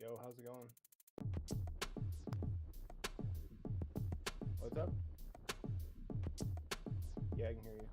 Yo, how's it going? What's up? Yeah, I can hear you.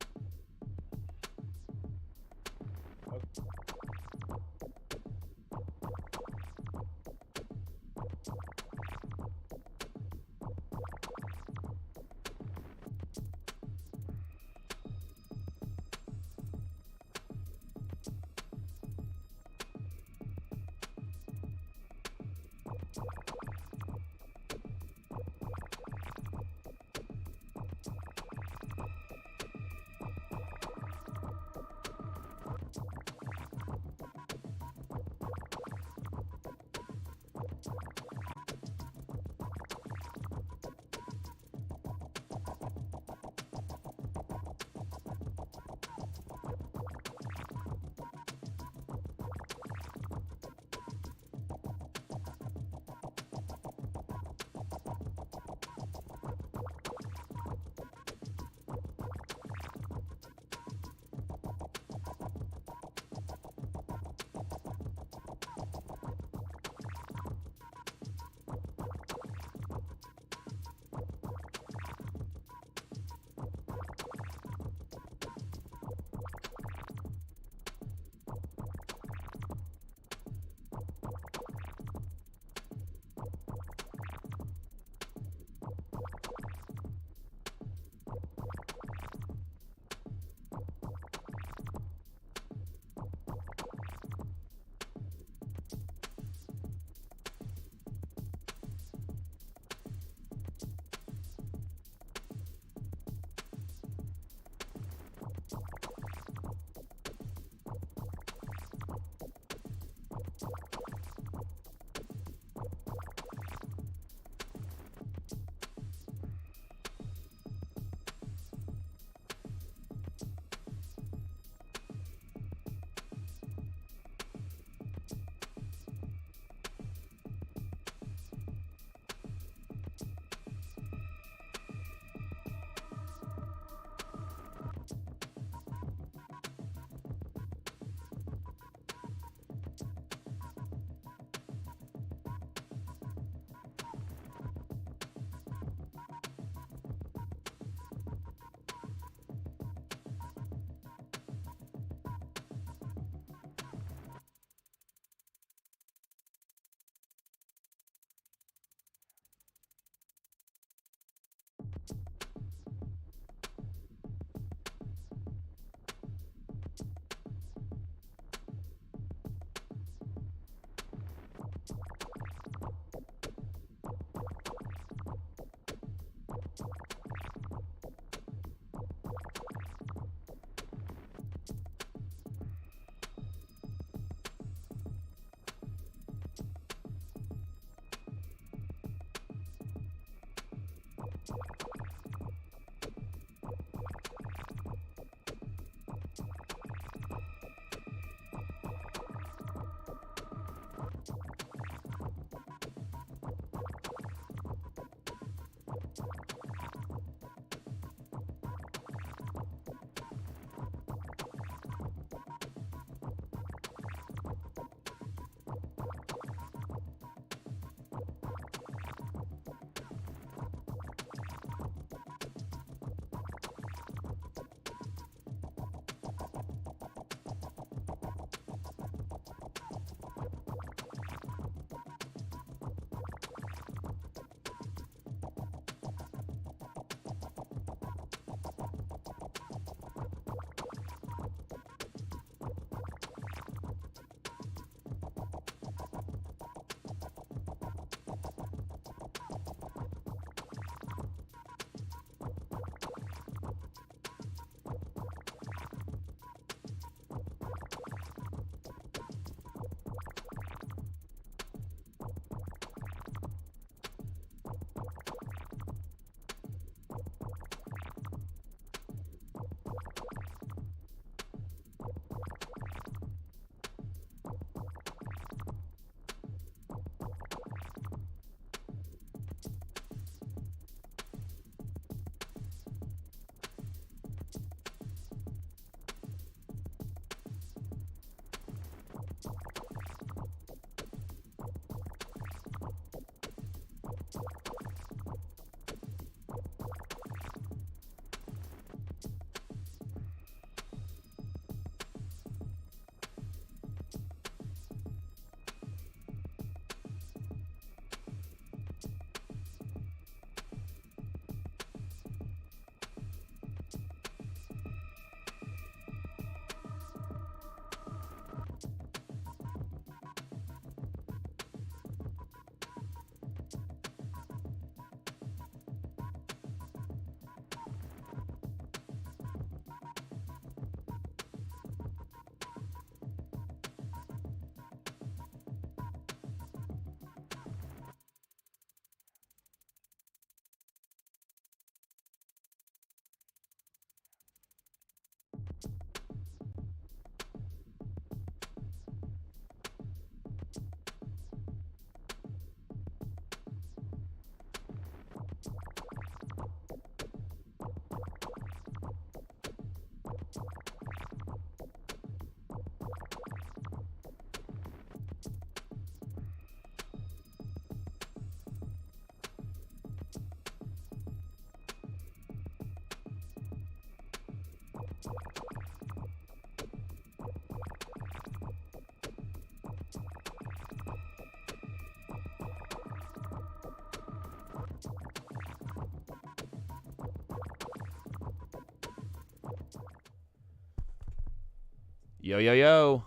Yo, yo, yo.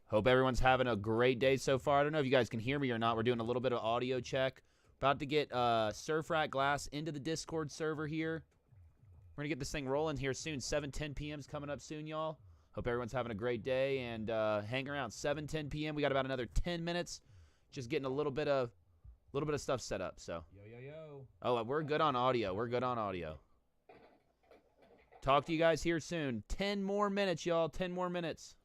Hope everyone's having a great day so far. I don't know if you guys can hear me or not. We're doing a little bit of audio check. About to get Surfrat Glass into the Discord server here. We're going to get this thing rolling here soon. 7:10 p.m. is coming up soon, y'all. Hope everyone's having a great day and hang around. 7:10 p.m. We got about another 10 minutes. Just getting a little bit of stuff set up. So. Yo, yo, yo. Oh, we're good on audio. We're good on audio. Talk to you guys here soon. 10 more minutes, y'all. 10 more minutes.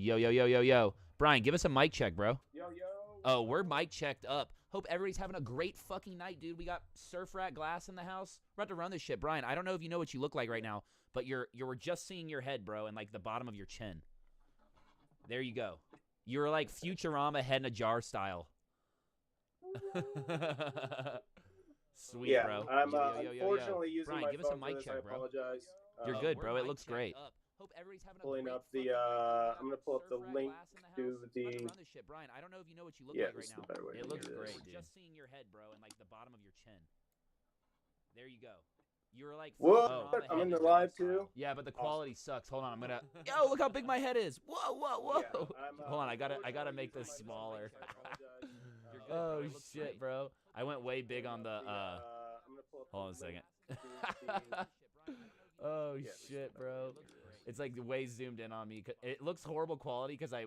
Yo, yo, yo, yo, yo. Brian, give us a mic check, bro. Yo, yo. Oh, we're mic checked up. Hope everybody's having a great fucking night, dude. We got Surf Rat Glass in the house. We're about to run this shit. Brian, I don't know if you know what you look like right now, but we're just seeing your head, bro, and like the bottom of your chin. There you go. You're like Futurama head in a jar style. Sweet, Yeah, bro. I'm Yo. unfortunately using Brian, my give us a phone for mic this. check, I bro. apologize. You're good, bro. we're It looks great. Hope everybody's having a Pulling great up the, fucking night. I'm gonna pull up the Surf Rat link Glass in the to house. About to the. run this shit. Brian, I don't know if you know what you look Yeah, like right this is now. the better way It to looks do this. great, dude. Just seeing your head, bro, and like the bottom of your chin. There you go. You were like, Whoa, Futurama I'm head in the a jar live style. too. Yeah, but the quality sucks. Hold on, I'm gonna. Yo, look how big my head is. Whoa. Yeah, Hold on, I gotta unfortunately make this using my smaller. phone, so I apologize. You're good, bro. It looks shit, bro. I went way big on the. I'm gonna pull up Hold on a the second. link to the- Oh Yeah, shit, bro. It's like way zoomed in on me. It looks horrible quality because I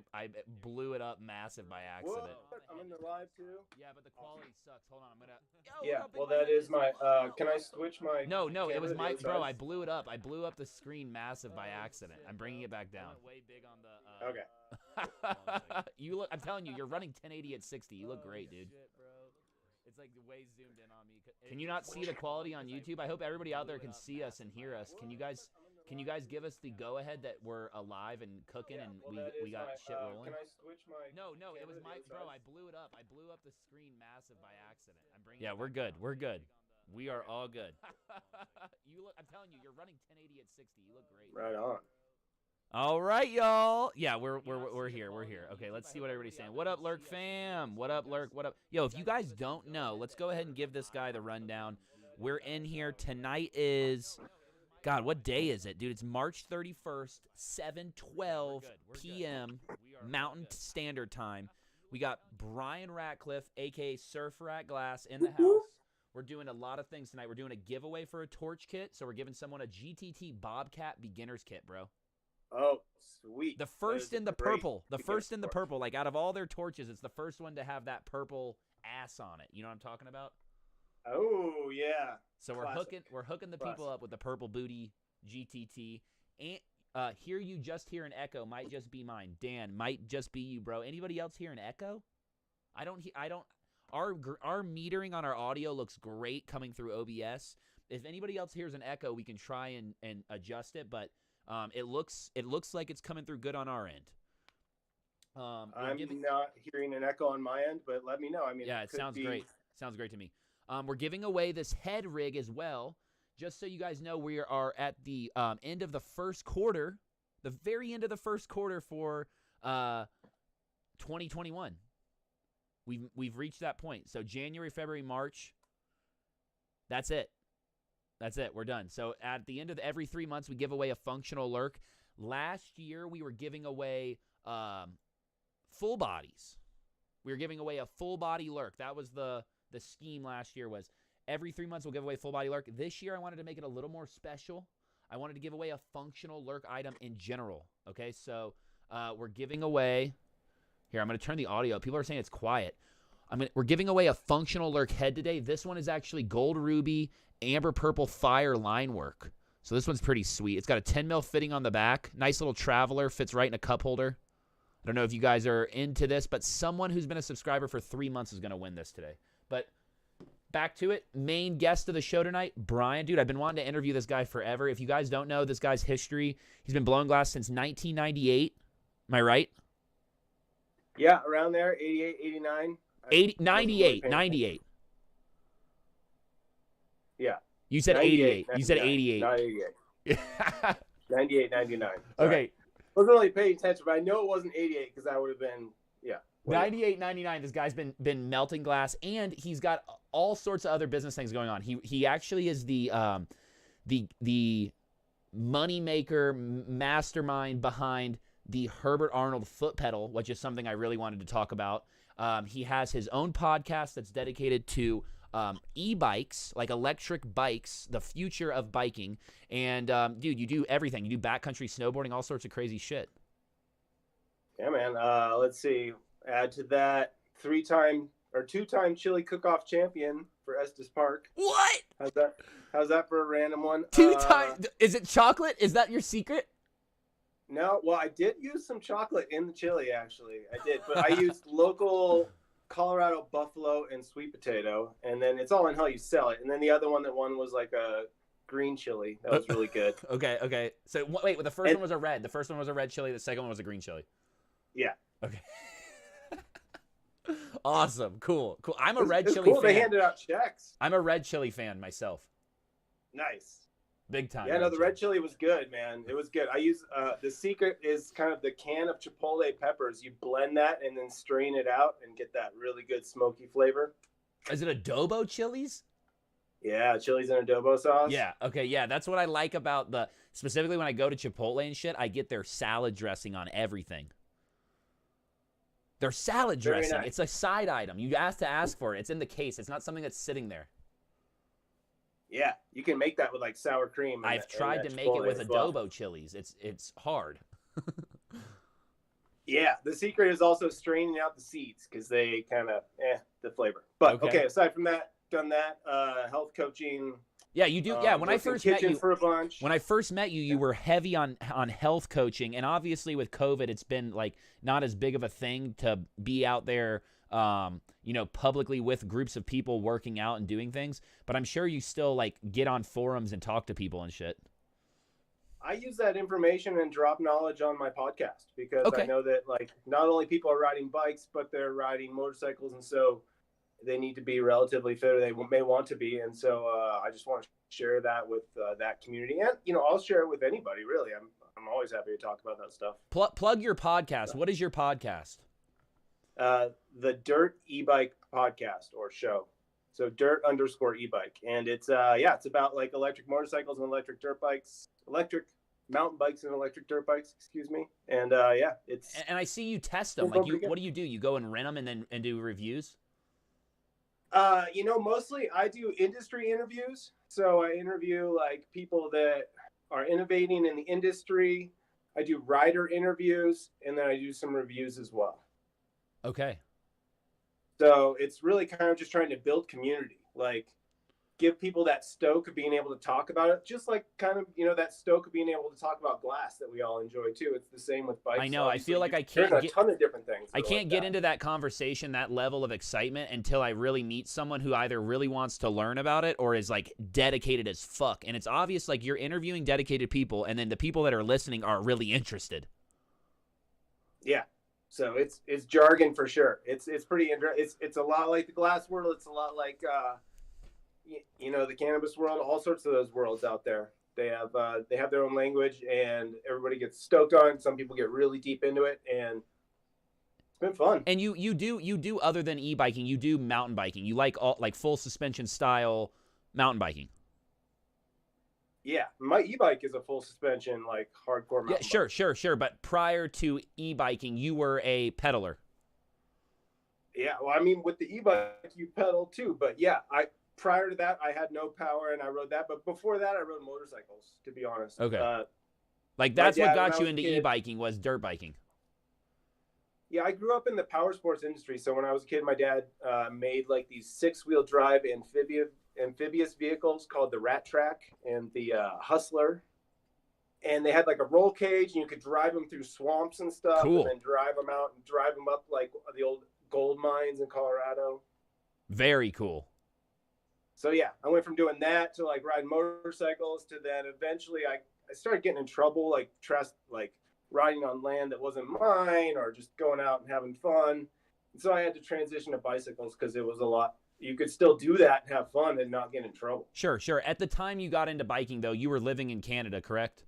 blew it up massive by accident. Whoa, I'm in the live too. Yeah, but the quality sucks. Hold on, I'm gonna. Yo, look Yeah, how big well my that head is my. Can I switch my? No, it was camera to my the bro. other I side? blew it up. I blew up the screen massive by accident. I'm bringing it back down. Way big on the. Okay. You look. I'm telling you, you're running 1080 at 60. You look great, dude. It's like way zoomed in on me. Can you not see the quality on YouTube? I hope everybody out there can see us and hear us. Can you guys give us the go ahead that we're alive and cooking and we got shit rolling? Can I switch my? No, it was camera my to the bro. other I blew it up. I blew up the screen massive by accident. I'm bringing. Yeah, we're good. We're good. We are all good. You look. I'm telling you, you're running 1080 at 60. You look great. Right on. All right, y'all. Yeah, we're here. We're here. Okay, let's see what everybody's saying. What up, Lerk fam? What up, Lerk? What up? Yo, if you guys don't know, let's go ahead and give this guy the rundown. We're in here. Tonight is, God, what day is it, dude? It's March 31st, 7:12 p.m. Mountain Standard Time. We got Brian Ratcliffe, a.k.a. Surf Rat Glass, in the house. We're doing a lot of things tonight. We're doing a giveaway for a torch kit, so we're giving someone a GTT Bobcat beginner's kit, bro. Oh, sweet. The first in the purple. The first in the purple. Like, out of all their torches, it's the first one to have that purple ass on it. You know what I'm talking about? Oh, yeah. So Classic. we're hooking the people up with the purple booty GTT. And hear you just hear an echo might just be mine. Dan, might just be you, bro. Anybody else hear an echo? I don't. Our metering on our audio looks great coming through OBS. If anybody else hears an echo, we can try and adjust it, but it looks like it's coming through good on our end. I'm not hearing an echo on my end, but let me know. I mean, yeah, it sounds great. Sounds great to me. We're giving away this head rig as well. Just so you guys know, we are at the end of the first quarter, the very end of the first quarter for 2021. We've reached that point. So January, February, March. That's it. We're done. So at the end of every 3 months, we give away a functional Lerk. Last year, we were giving away full bodies. We were giving away a full body Lerk. That was the scheme last year, was every 3 months we'll give away full body Lerk. This year, I wanted to make it a little more special. I wanted to give away a functional Lerk item in general. Okay, so we're giving away. Here, I'm going to turn the audio up. People are saying it's quiet. We're giving away a functional Lerk head today. This one is actually gold ruby, amber purple fire line work. So this one's pretty sweet. It's got a 10 mil fitting on the back. Nice little traveler. Fits right in a cup holder. I don't know if you guys are into this, but someone who's been a subscriber for 3 months is going to win this today. But back to it. Main guest of the show tonight, Brian. Dude, I've been wanting to interview this guy forever. If you guys don't know this guy's history, he's been blowing glass since 1998. Am I right? Yeah, around there, 88, 89. 98. Yeah. You said 88. You said 88. Not 88. 98, 99. Sorry. Okay. I wasn't really paying attention, but I know it wasn't 88 because I would have been, yeah. 98, 99. This guy's been melting glass, and he's got all sorts of other business things going on. He actually is the money maker mastermind behind the Herbert Arnold foot pedal, which is something I really wanted to talk about. He has his own podcast that's dedicated to e-bikes, like electric bikes, the future of biking. And, dude, you do everything. You do backcountry snowboarding, all sorts of crazy shit. Yeah, man. Let's see. Add to that, two-time chili cook-off champion for Estes Park. What? How's that for a random one? 2 times. Is it chocolate? Is that your secret? No, well, I did use some chocolate in the chili, actually. I did, but I used local Colorado buffalo and sweet potato, and then it's all in how you sell it. And then the other one that won was like a green chili. That was really good. Okay. So wait, the first And one was a red. The first one was a red chili. The second one was a green chili. yeah, Okay. Awesome. Cool. I'm a it red was chili cool. fan. They handed out checks. I'm a red chili fan myself. Nice. Big time. Yeah, no, the red chili was good, man. It was good. I use the secret is kind of the can of chipotle peppers. You blend that and then strain it out and get that really good smoky flavor. Is it adobo chilies? Yeah, chilies and adobo sauce. Yeah. Okay. Yeah, that's what I like about specifically when I go to Chipotle and shit. I get their salad dressing on everything. Their salad Very dressing. nice. It's a side item. You have to ask for it. It's in the case. It's not something that's sitting there. Yeah, you can make that with like sour cream. I've tried to make it with adobo chilies. It's hard. Yeah, the secret is also straining out the seeds because they kind of the flavor. But okay, aside from that, done that. Health coaching. Yeah, you do. Yeah, when I first met you, for a bunch. When I first met you, you were heavy on health coaching, and obviously with COVID, it's been like not as big of a thing to be out there, publicly with groups of people working out and doing things. But I'm sure you still like get on forums and talk to people and shit. I use that information and drop knowledge on my podcast because I know that like not only people are riding bikes, but they're riding motorcycles, and so they need to be relatively fit, or they may want to be. And so I just want to share that with that community, and I'll share it with anybody. Really, I'm always happy to talk about that stuff. Plug your podcast. What is your podcast? The Dirt E-Bike Podcast or show. So Dirt_E-Bike, and it's about like electric motorcycles and electric dirt bikes, electric mountain bikes and electric dirt bikes, excuse me. And it's. And I see you test them. Like what do? You go and rent them and do reviews? Mostly I do industry interviews. So I interview like people that are innovating in the industry. I do rider interviews, and then I do some reviews as well. Okay. So it's really kind of just trying to build community, like give people that stoke of being able to talk about it, just like kind of, that stoke of being able to talk about glass that we all enjoy too. It's the same with bikes. I know. Obviously. I feel like I can't There's a ton of different things. I can't get into that conversation, that level of excitement, until I really meet someone who either really wants to learn about it or is like dedicated as fuck. And it's obvious like you're interviewing dedicated people, and then the people that are listening are really interested. Yeah. So it's jargon for sure. It's pretty interesting. It's a lot like the glass world. It's a lot like the cannabis world. All sorts of those worlds out there. They have their own language, and everybody gets stoked on it. Some people get really deep into it, and it's been fun. And you do other than e-biking, you do mountain biking. You like full suspension style mountain biking. Yeah, my e-bike is a full suspension, like hardcore mountain bike. Sure. But prior to e-biking, you were a pedaler. Yeah, well, I mean, with the e-bike, you pedal too. But yeah, prior to that, I had no power, and I rode that. But before that, I rode motorcycles, to be honest. Okay. That's what got you into e-biking was dirt biking. Yeah, I grew up in the power sports industry. So when I was a kid, my dad made like these 6-wheel drive amphibious vehicles called the Rat Track and the Hustler. And they had like a roll cage, and you could drive them through swamps and stuff. Cool. And then drive them out and drive them up like the old gold mines in Colorado. Very cool. So yeah, I went from doing that to like riding motorcycles to then eventually I started getting in trouble, like riding on land that wasn't mine or just going out and having fun. And so I had to transition to bicycles because it was a lot. You could still do that and have fun and not get in trouble. Sure. At the time you got into biking, though, you were living in Canada, correct?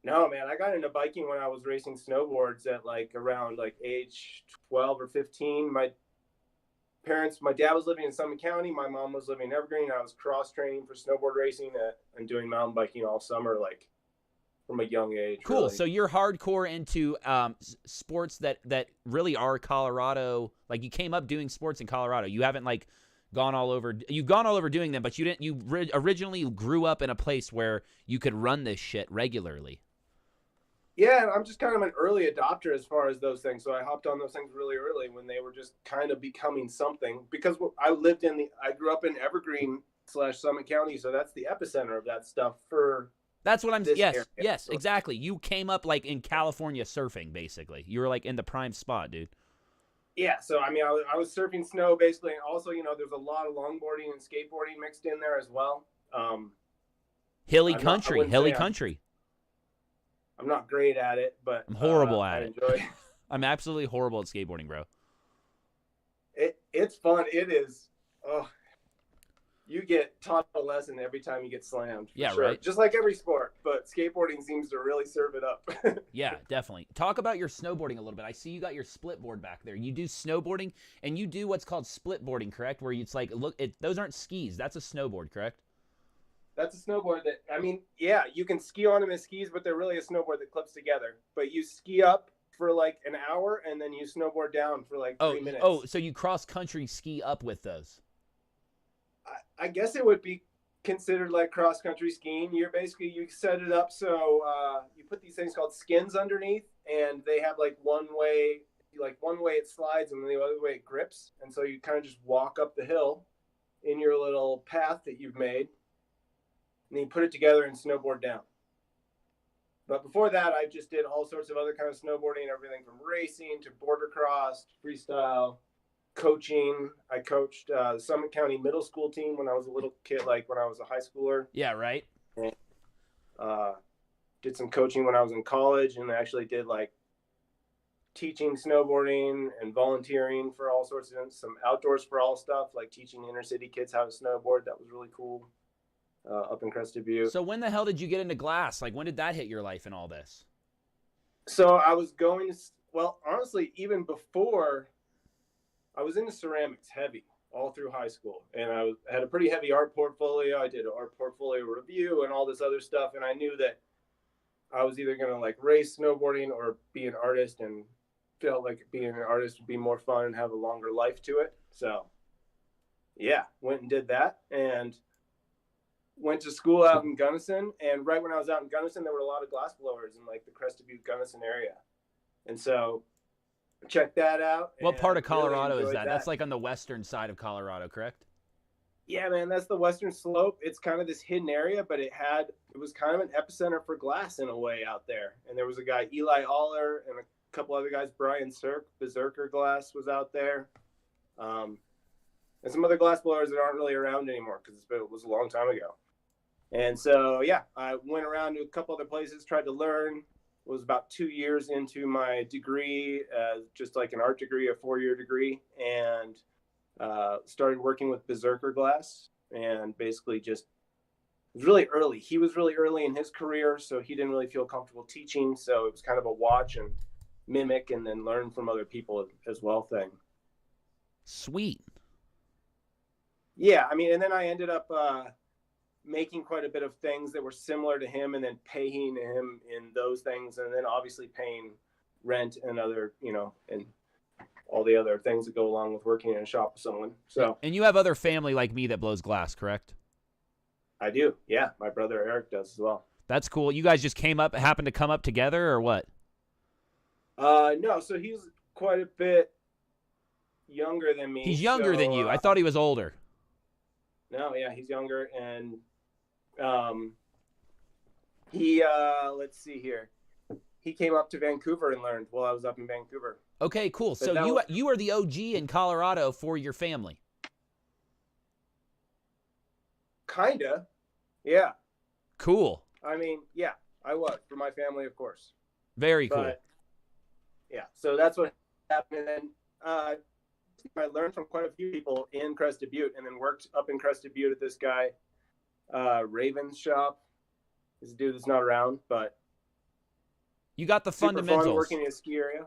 No, man, I got into biking when I was racing snowboards at like around like age 12 or 15. My dad was living in Summit County. My mom was living in Evergreen. I was cross training for snowboard racing and doing mountain biking all summer, like from a young age. Cool. Really. So you're hardcore into sports that really are Colorado. Like you came up doing sports in Colorado. You haven't like gone all over. You've gone all over doing them, but you didn't. You originally grew up in a place where you could run this shit regularly. Yeah, I'm just kind of an early adopter as far as those things. So I hopped on those things really early when they were just kind of becoming something. Because I grew up in Evergreen / Summit County, so that's the epicenter of that stuff for That's what I'm. Yes, area. yes, exactly. You came up like in California surfing, basically. You were like in the prime spot, dude. Yeah, so I mean, I was surfing snow basically, and also there's a lot of longboarding and skateboarding mixed in there as well. Hilly I country, wouldn't hilly say country. I'm not great at it, but I'm horrible at I it. enjoy it. I'm absolutely horrible at skateboarding, bro. It's fun. It is. Oh, you get taught a lesson every time you get slammed. For Yeah, sure. right. Just like every sport, but skateboarding seems to really serve it up. Yeah, definitely. Talk about your snowboarding a little bit. I see you got your split board back there. You do snowboarding, and you do what's called split boarding, correct? Where it's like, look, those aren't skis. That's a snowboard, correct? That's a snowboard that, I mean, yeah, you can ski on them as skis, but they're really a snowboard that clips together. But you ski up for like an hour, and then you snowboard down for like 3 minutes. Oh, so you cross country ski up with those? I guess it would be considered like cross country skiing. You set it up so you put these things called skins underneath, and they have like one way it slides, and the other way it grips, and so you kind of just walk up the hill in your little path that you've made, and then you put it together and snowboard down. But before that, I just did all sorts of other kind of snowboarding, everything from racing to border cross, freestyle, coaching. I coached the Summit County middle school team when I was a little kid, like when I was a high schooler. Yeah, right. And, did some coaching when I was in college, and I actually did like teaching snowboarding and volunteering for all sorts of some outdoors for all stuff, like teaching inner city kids how to snowboard. That was really cool. Up in Crested Butte. So when the hell did you get into glass? Like, when did that hit your life and all this? So I was honestly, even before, I was into ceramics heavy all through high school, and I had a pretty heavy art portfolio. I did an art portfolio review and all this other stuff, and I knew that I was either going to like race snowboarding or be an artist, and felt like being an artist would be more fun and have a longer life to it. So yeah, went and did that, and went to school out in Gunnison. And right when I was out in Gunnison, there were a lot of glass blowers in like the Crested Butte Gunnison area, and so check that out. What part of Colorado really is that? That's like on the western side of Colorado, correct? Yeah, man, that's the western slope. It's kind of this hidden area, but it was kind of an epicenter for glass in a way out there. And there was a guy, Eli Aller, and a couple other guys, Brian Sirk, Berserker Glass was out there. And some other glass blowers that aren't really around anymore because it was a long time ago. And so, yeah, I went around to a couple other places, tried to learn. It was about 2 years into my degree, just like an art degree, a 4-year degree, and started working with Berserker Glass. And basically just, it was really early. He was really early in his career, so he didn't really feel comfortable teaching. So it was kind of a watch and mimic and then learn from other people as well thing. Sweet. Yeah, I mean, and then I ended up making quite a bit of things that were similar to him, and then paying him in those things, and then obviously paying rent and other, and all the other things that go along with working in a shop with someone. So, and you have other family like me that blows glass, correct? I do. Yeah, my brother Eric does as well. That's cool. You guys just happened to come up together, or what? No, so he's quite a bit younger than me. He's younger than you. I thought he was older. No, yeah, he's younger, and he let's see here. He came up to Vancouver and learned while I was up in Vancouver. Okay, cool. So you are the OG in Colorado for your family. Kinda. Yeah. Cool. I mean, yeah, I was for my family, of course. Very cool. Yeah, so that's what happened. And then I learned from quite a few people in Crested Butte, and then worked up in Crested Butte at this guy, Raven's shop. This dude that's not around, but you got the fundamentals. Fun working in a ski area.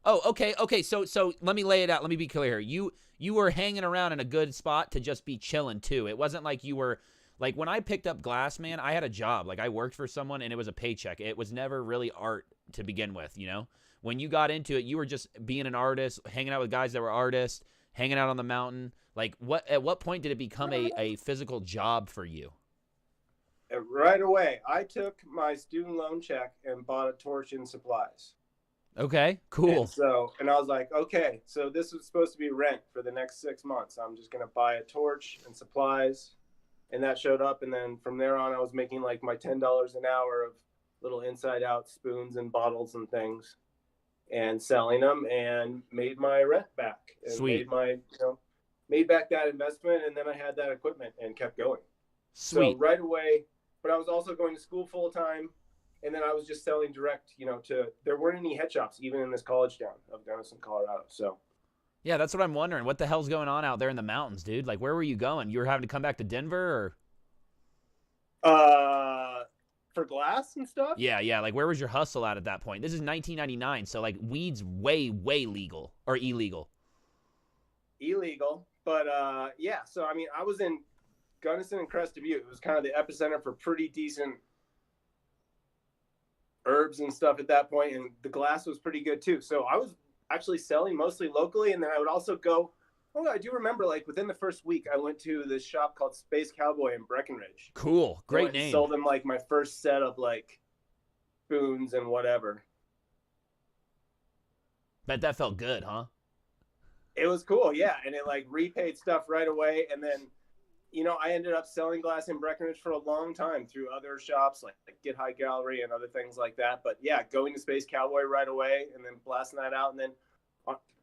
Oh, okay. So let me lay it out. Let me be clear. You were hanging around in a good spot to just be chilling too. It wasn't like you were like when I picked up glass, man. I had a job. Like I worked for someone, and it was a paycheck. It was never really art to begin with. When you got into it, you were just being an artist, hanging out with guys that were artists, hanging out on the mountain. Like at what point did it become a physical job for you? Right away, I took my student loan check and bought a torch and supplies. Okay, cool. And I was like, okay, so this was supposed to be rent for the next 6 months. I'm just going to buy a torch and supplies. and that showed up. And then from there on, I was making like my $10 an hour of little inside out spoons and bottles and things, and selling them, and made my rent back, and Sweet. made back that investment. And then I had that equipment and kept going. Sweet. So right away, but I was also going to school full time. And then I was just selling direct, there weren't any head shops even in this college town of Denison, Colorado. So yeah, that's what I'm wondering. What the hell's going on out there in the mountains, dude? Like, where were you going? You were having to come back to Denver, or? For glass and stuff? Yeah. Like, where was your hustle at that point? This is 1999, so like weed's way legal or illegal. Illegal, but yeah. So I mean, I was in Gunnison and Crested Butte. It was kind of the epicenter for pretty decent herbs and stuff at that point, and the glass was pretty good too. So I was actually selling mostly locally, and then I would also go. Oh, I do remember, like, within the first week, I went to this shop called Space Cowboy in Breckenridge. Cool. Great name. Sold them, like, my first set of, like, spoons and whatever. Bet that felt good, huh? It was cool, yeah. And it, like, repaid stuff right away. And then, I ended up selling glass in Breckenridge for a long time through other shops, like Get High Gallery and other things like that. But, yeah, going to Space Cowboy right away and then blasting that out. And then,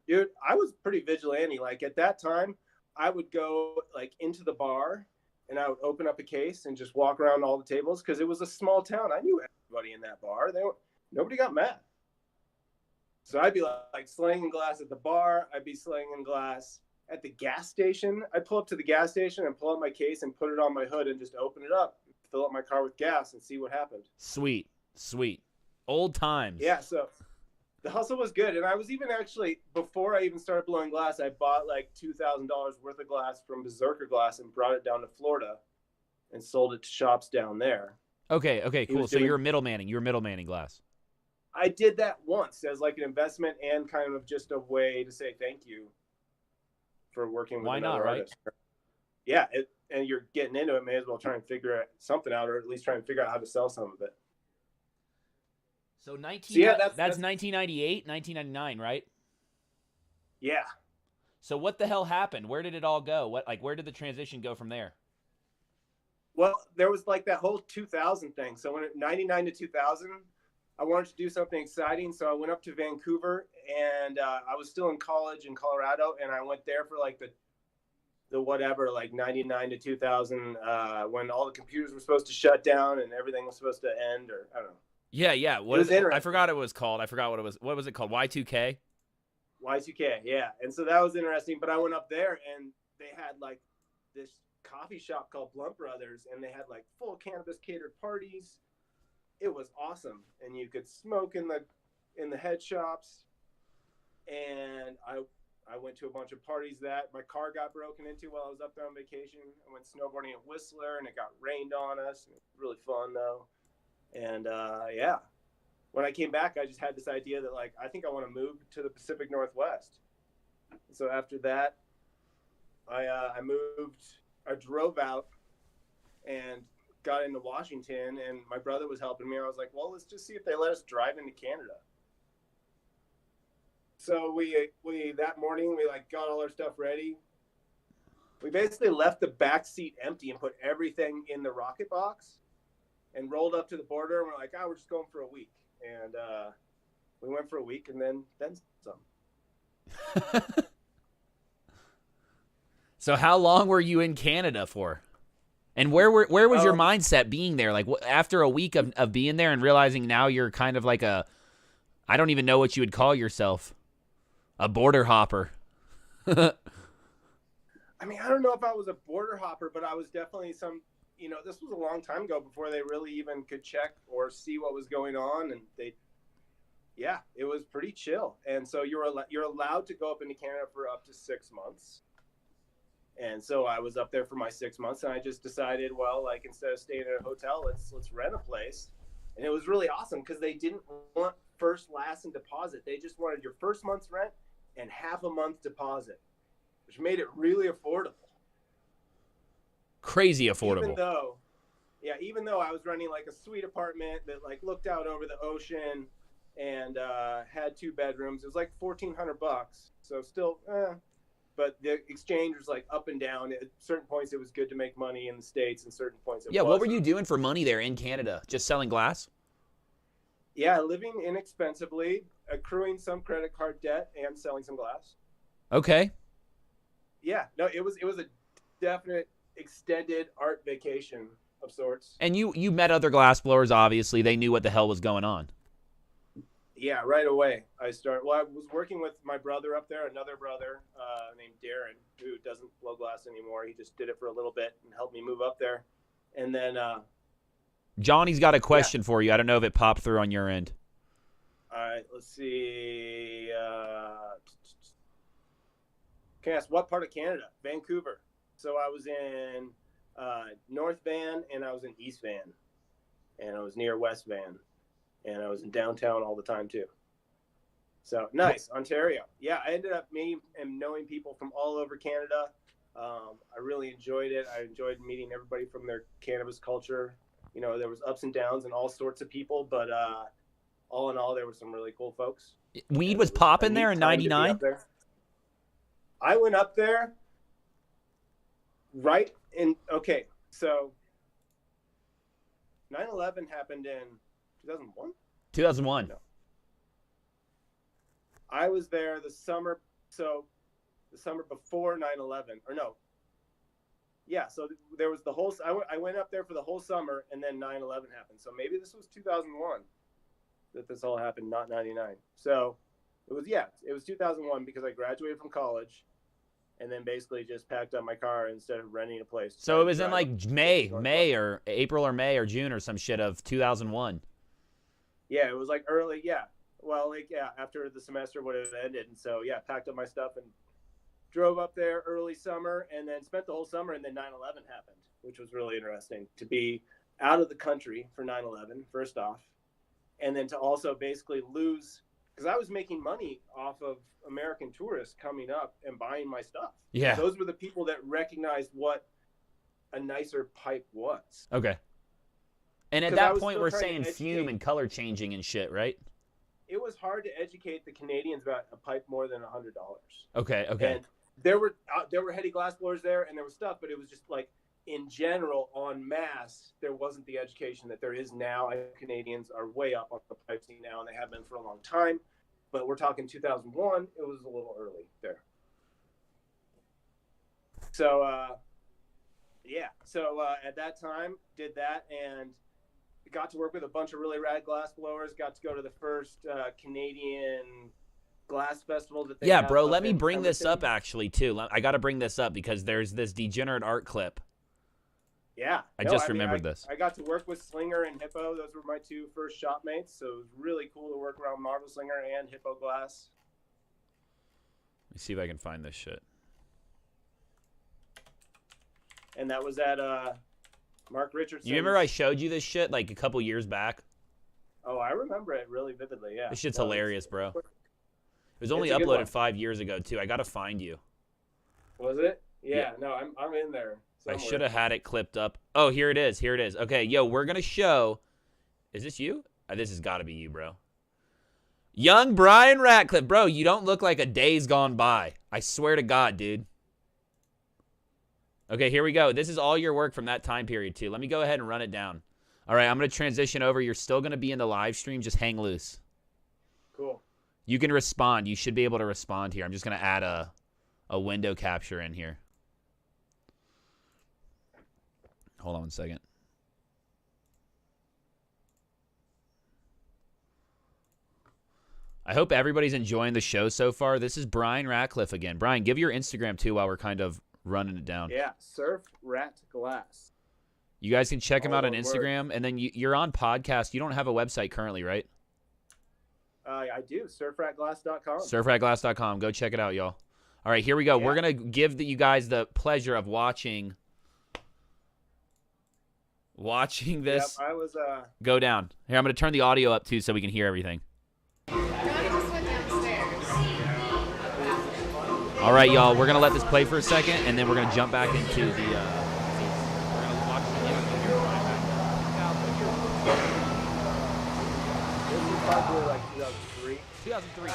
dude, I was pretty vigilante. Like, at that time, I would go, like, into the bar, and I would open up a case and just walk around all the tables, because it was a small town. I knew everybody in that bar. Nobody got mad. So I'd be, like, slanging glass at the bar. I'd be slanging glass at the gas station. I'd pull up to the gas station and pull out my case and put it on my hood and just open it up, fill up my car with gas, and see what happened. Sweet. Old times. Yeah, so the hustle was good. And I was even actually, before I even started blowing glass, I bought like $2,000 worth of glass from Berserker Glass and brought it down to Florida and sold it to shops down there. Okay, cool. So you're middlemaning. You were middlemaning glass. I did that once as like an investment and kind of just a way to say thank you for working with another artist. Right? Yeah, and you're getting into it, may as well try and figure something out, or at least try and figure out how to sell some of it. So that's 1998, 1999, right? Yeah. So what the hell happened? Where did it all go? Where did the transition go from there? Well, there was like that whole 2000 thing. So when 99 to 2000, I wanted to do something exciting. So I went up to Vancouver, and I was still in college in Colorado, and I went there for like the whatever, like 99 to 2000, when all the computers were supposed to shut down and everything was supposed to end, or I don't know. Yeah. What is it? I forgot it was called. I forgot what it was. What was it called? Y2K? Y2K, yeah. And so that was interesting. But I went up there, and they had like this coffee shop called Blunt Brothers, and they had like full cannabis catered parties. It was awesome. And you could smoke in the head shops. And I went to a bunch of parties that my car got broken into while I was up there on vacation. I went snowboarding at Whistler, and it got rained on us. It was really fun, though. And yeah, when I came back, I just had this idea that, like, I think I want to move to the Pacific Northwest. So after that, I moved. I drove out and got into Washington, and my brother was helping me. I was like, well, let's just see if they let us drive into Canada. So we that morning, we like got all our stuff ready. We basically left the back seat empty and put everything in the rocket box and rolled up to the border, and we're like, we're just going for a week. And we went for a week, and then some. So how long were you in Canada for? And where was your mindset being there? Like, after a week of being there and realizing now you're kind of like I don't even know what you would call yourself, a border hopper. I mean, I don't know if I was a border hopper, but I was definitely this was a long time ago before they really even could check or see what was going on. And it was pretty chill. And so you're allowed to go up into Canada for up to 6 months. And so I was up there for my 6 months, and I just decided, well, like, instead of staying in a hotel, let's rent a place. And it was really awesome because they didn't want first, last, and deposit. They just wanted your first month's rent and half a month deposit, which made it really affordable. Crazy affordable. Even though I was renting like a suite apartment that like looked out over the ocean and had 2 bedrooms, it was like $1,400. So still, but the exchange was like up and down. At certain points, it was good to make money in the States, and certain points it wasn't. What were you doing for money there in Canada? Just selling glass? Yeah, living inexpensively, accruing some credit card debt, and selling some glass. Okay. Yeah, no, it was a definite extended art vacation of sorts. And you met other glass blowers, obviously. They knew what the hell was going on. Yeah, right away. I was working with my brother up there, another brother named Darren, who doesn't blow glass anymore. He just did it for a little bit and helped me move up there. And then Johnny's got a question for you. I don't know if it popped through on your end. All right, let's see. Can I ask what part of Canada? Vancouver. So I was in North Van, and I was in East Van, and I was near West Van, and I was in downtown all the time too. So nice, Ontario. Yeah, I ended up meeting and knowing people from all over Canada. I really enjoyed it. I enjoyed meeting everybody from their cannabis culture. You know, there was ups and downs and all sorts of people, but all in all, there were some really cool folks. Weed was popping there in '99? I went up there right in, okay, so 9/11 happened in 2001? 2001. No. I was there the summer before 9/11, or no. Yeah, so there was the whole, I went up there for the whole summer, and then 9/11 happened. So maybe this was 2001 that this all happened, not 99. So it was 2001 because I graduated from college and then basically just packed up my car instead of renting a place. So it was in like May or April or May or June or some shit of 2001. Yeah, it was like early, yeah. Well, like, yeah, after the semester would have ended. And so, yeah, packed up my stuff and drove up there early summer and then spent the whole summer, and then 9/11 happened, which was really interesting to be out of the country for 9/11, first off, and then to also basically lose, because I was making money off of American tourists coming up and buying my stuff. Yeah. Those were the people that recognized what a nicer pipe was. Okay. And at that point, we're saying fume and color changing and shit, right? It was hard to educate the Canadians about a pipe more than $100. Okay. And there were heady glass blowers there, and there was stuff, but it was just like, in general, en masse, there wasn't the education that there is now. Canadians are way up on the pipe scene now, and they have been for a long time. But we're talking 2001. It was a little early there. So, at that time, did that, and got to work with a bunch of really rad glass blowers. Got to go to the first Canadian glass festival that they have. Bro, let me bring this up actually too. I got to bring this up because there's this degenerate art clip. Yeah, I remembered this. I got to work with Slinger and Hippo. Those were my two first shop mates, so it was really cool to work around Marvel Slinger and Hippo glass. Let me see if I can find this shit. And that was at Mark Richardson. You remember I showed you this shit like a couple years back? Oh, I remember it really vividly, yeah. This shit's hilarious, bro. It was only uploaded 5 years ago, too. I got to find you. Was it? Yeah, no, I'm in there somewhere. I should have had it clipped up. Oh, here it is. Here it is. Okay, yo, we're going to show. Is this you? This has got to be you, bro. Young Brian Ratcliffe. Bro, you don't look like a day's gone by. I swear to God, dude. Okay, here we go. This is all your work from that time period, too. Let me go ahead and run it down. All right, I'm going to transition over. You're still going to be in the live stream. Just hang loose. Cool. You can respond. You should be able to respond here. I'm just going to add a window capture in here. Hold on one second. I hope everybody's enjoying the show so far. This is Brian Ratcliffe again. Brian, give your Instagram, too, while we're kind of running it down. Yeah, Surf Rat Glass. You guys can check him out on Instagram, and then you're on podcast. You don't have a website currently, right? I do. Surfratglass.com. Surfratglass.com. Go check it out, y'all. All right, here we go. Yeah. We're going to give you guys the pleasure of watching this go down. Here, I'm going to turn the audio up, too, so we can hear everything. All right, y'all. We're going to let this play for a second, and then we're going to jump back into the... we're going to watch the interview here. This is probably like 2003. 2003.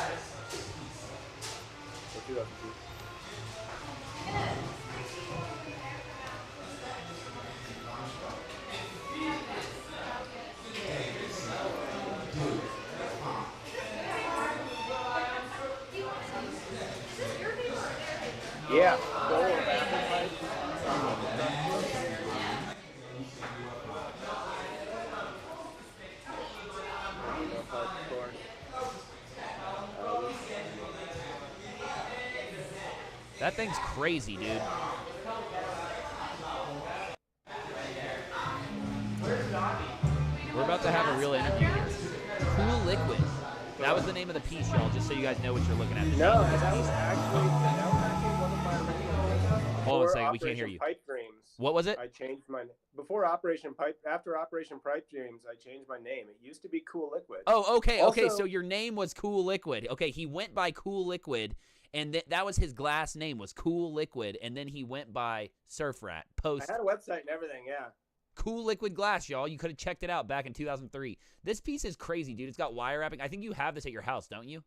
Or 2002. That thing's crazy, dude. We're about to have a real interview here. Cool Liquid. That was the name of the piece, y'all, just so you guys know what you're looking at. No, that was actually one of my original names. Hold on a second, we can't hear you. Pipe Dreams. What was it? I changed my after Operation Pipe Dreams, I changed my name. It used to be Cool Liquid. Oh, okay, also, okay, so your name was Cool Liquid. Okay, he went by Cool Liquid, and that was his glass name, was Cool Liquid, and then he went by Surf Rat. I had a website and everything, yeah. Cool Liquid Glass, y'all. You could have checked it out back in 2003. This piece is crazy, dude. It's got wire wrapping. I think you have this at your house, don't you?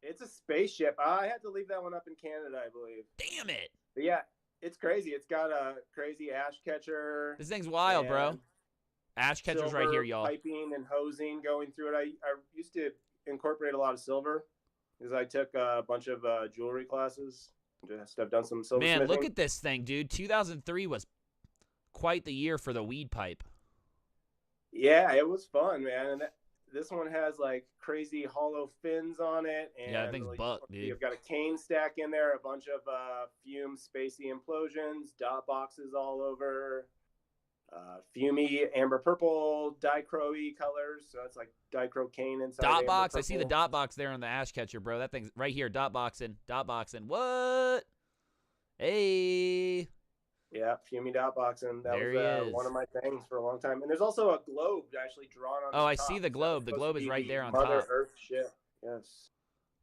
It's a spaceship. I had to leave that one up in Canada, I believe. Damn it. But yeah, it's crazy. It's got a crazy ash catcher. This thing's wild, bro. Ash catcher's right here, y'all. Piping and hosing going through it. I used to incorporate a lot of silver because I took a bunch of jewelry classes. I've done some silver. Man, look at this thing, dude. 2003 was quite the year for the weed pipe. Yeah, it was fun, man. And this one has like crazy hollow fins on it. And yeah, that thing's buck, dude. You've got a cane stack in there, a bunch of fume spacey implosions, dot boxes all over, fumey amber purple, dichroy colors. So it's like dichro-cane inside. Dot box. I see the dot box there on the ash catcher, bro. That thing's right here. Dot boxing. Dot boxing. What? Hey. Yeah, fumey dot boxing. That was one of my things for a long time. And there's also a globe actually drawn on. Oh, I see the globe. The globe is right there on top. Mother Earth ship. Yes.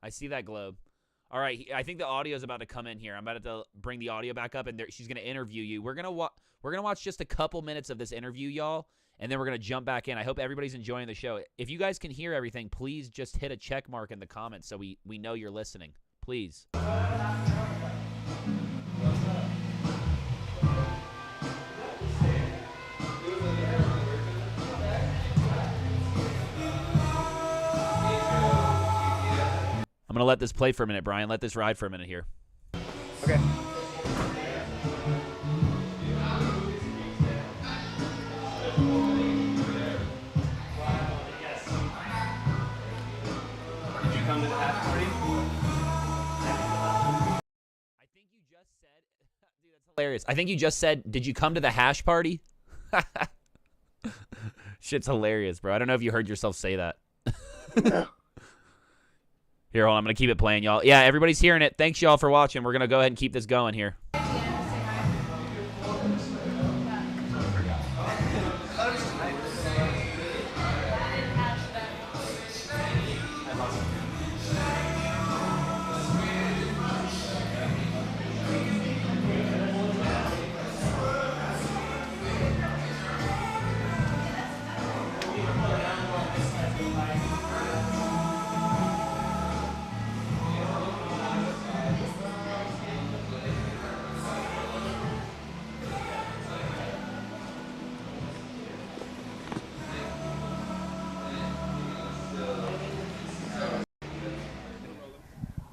I see that globe. All right, I think the audio is about to come in here. I'm about to bring the audio back up, and she's gonna interview you. We're gonna watch just a couple minutes of this interview, y'all, and then we're gonna jump back in. I hope everybody's enjoying the show. If you guys can hear everything, please just hit a check mark in the comments so we know you're listening. Please. I'm going to let this play for a minute, Brian. Let this ride for a minute here. Okay. Did you come to the hash party? I think you just said, dude, that's hilarious. I think you just said, did you come to the hash party? Shit's hilarious, bro. I don't know if you heard yourself say that. No. Here, hold on. I'm going to keep it playing, y'all. Yeah, everybody's hearing it. Thanks, y'all, for watching. We're going to go ahead and keep this going here.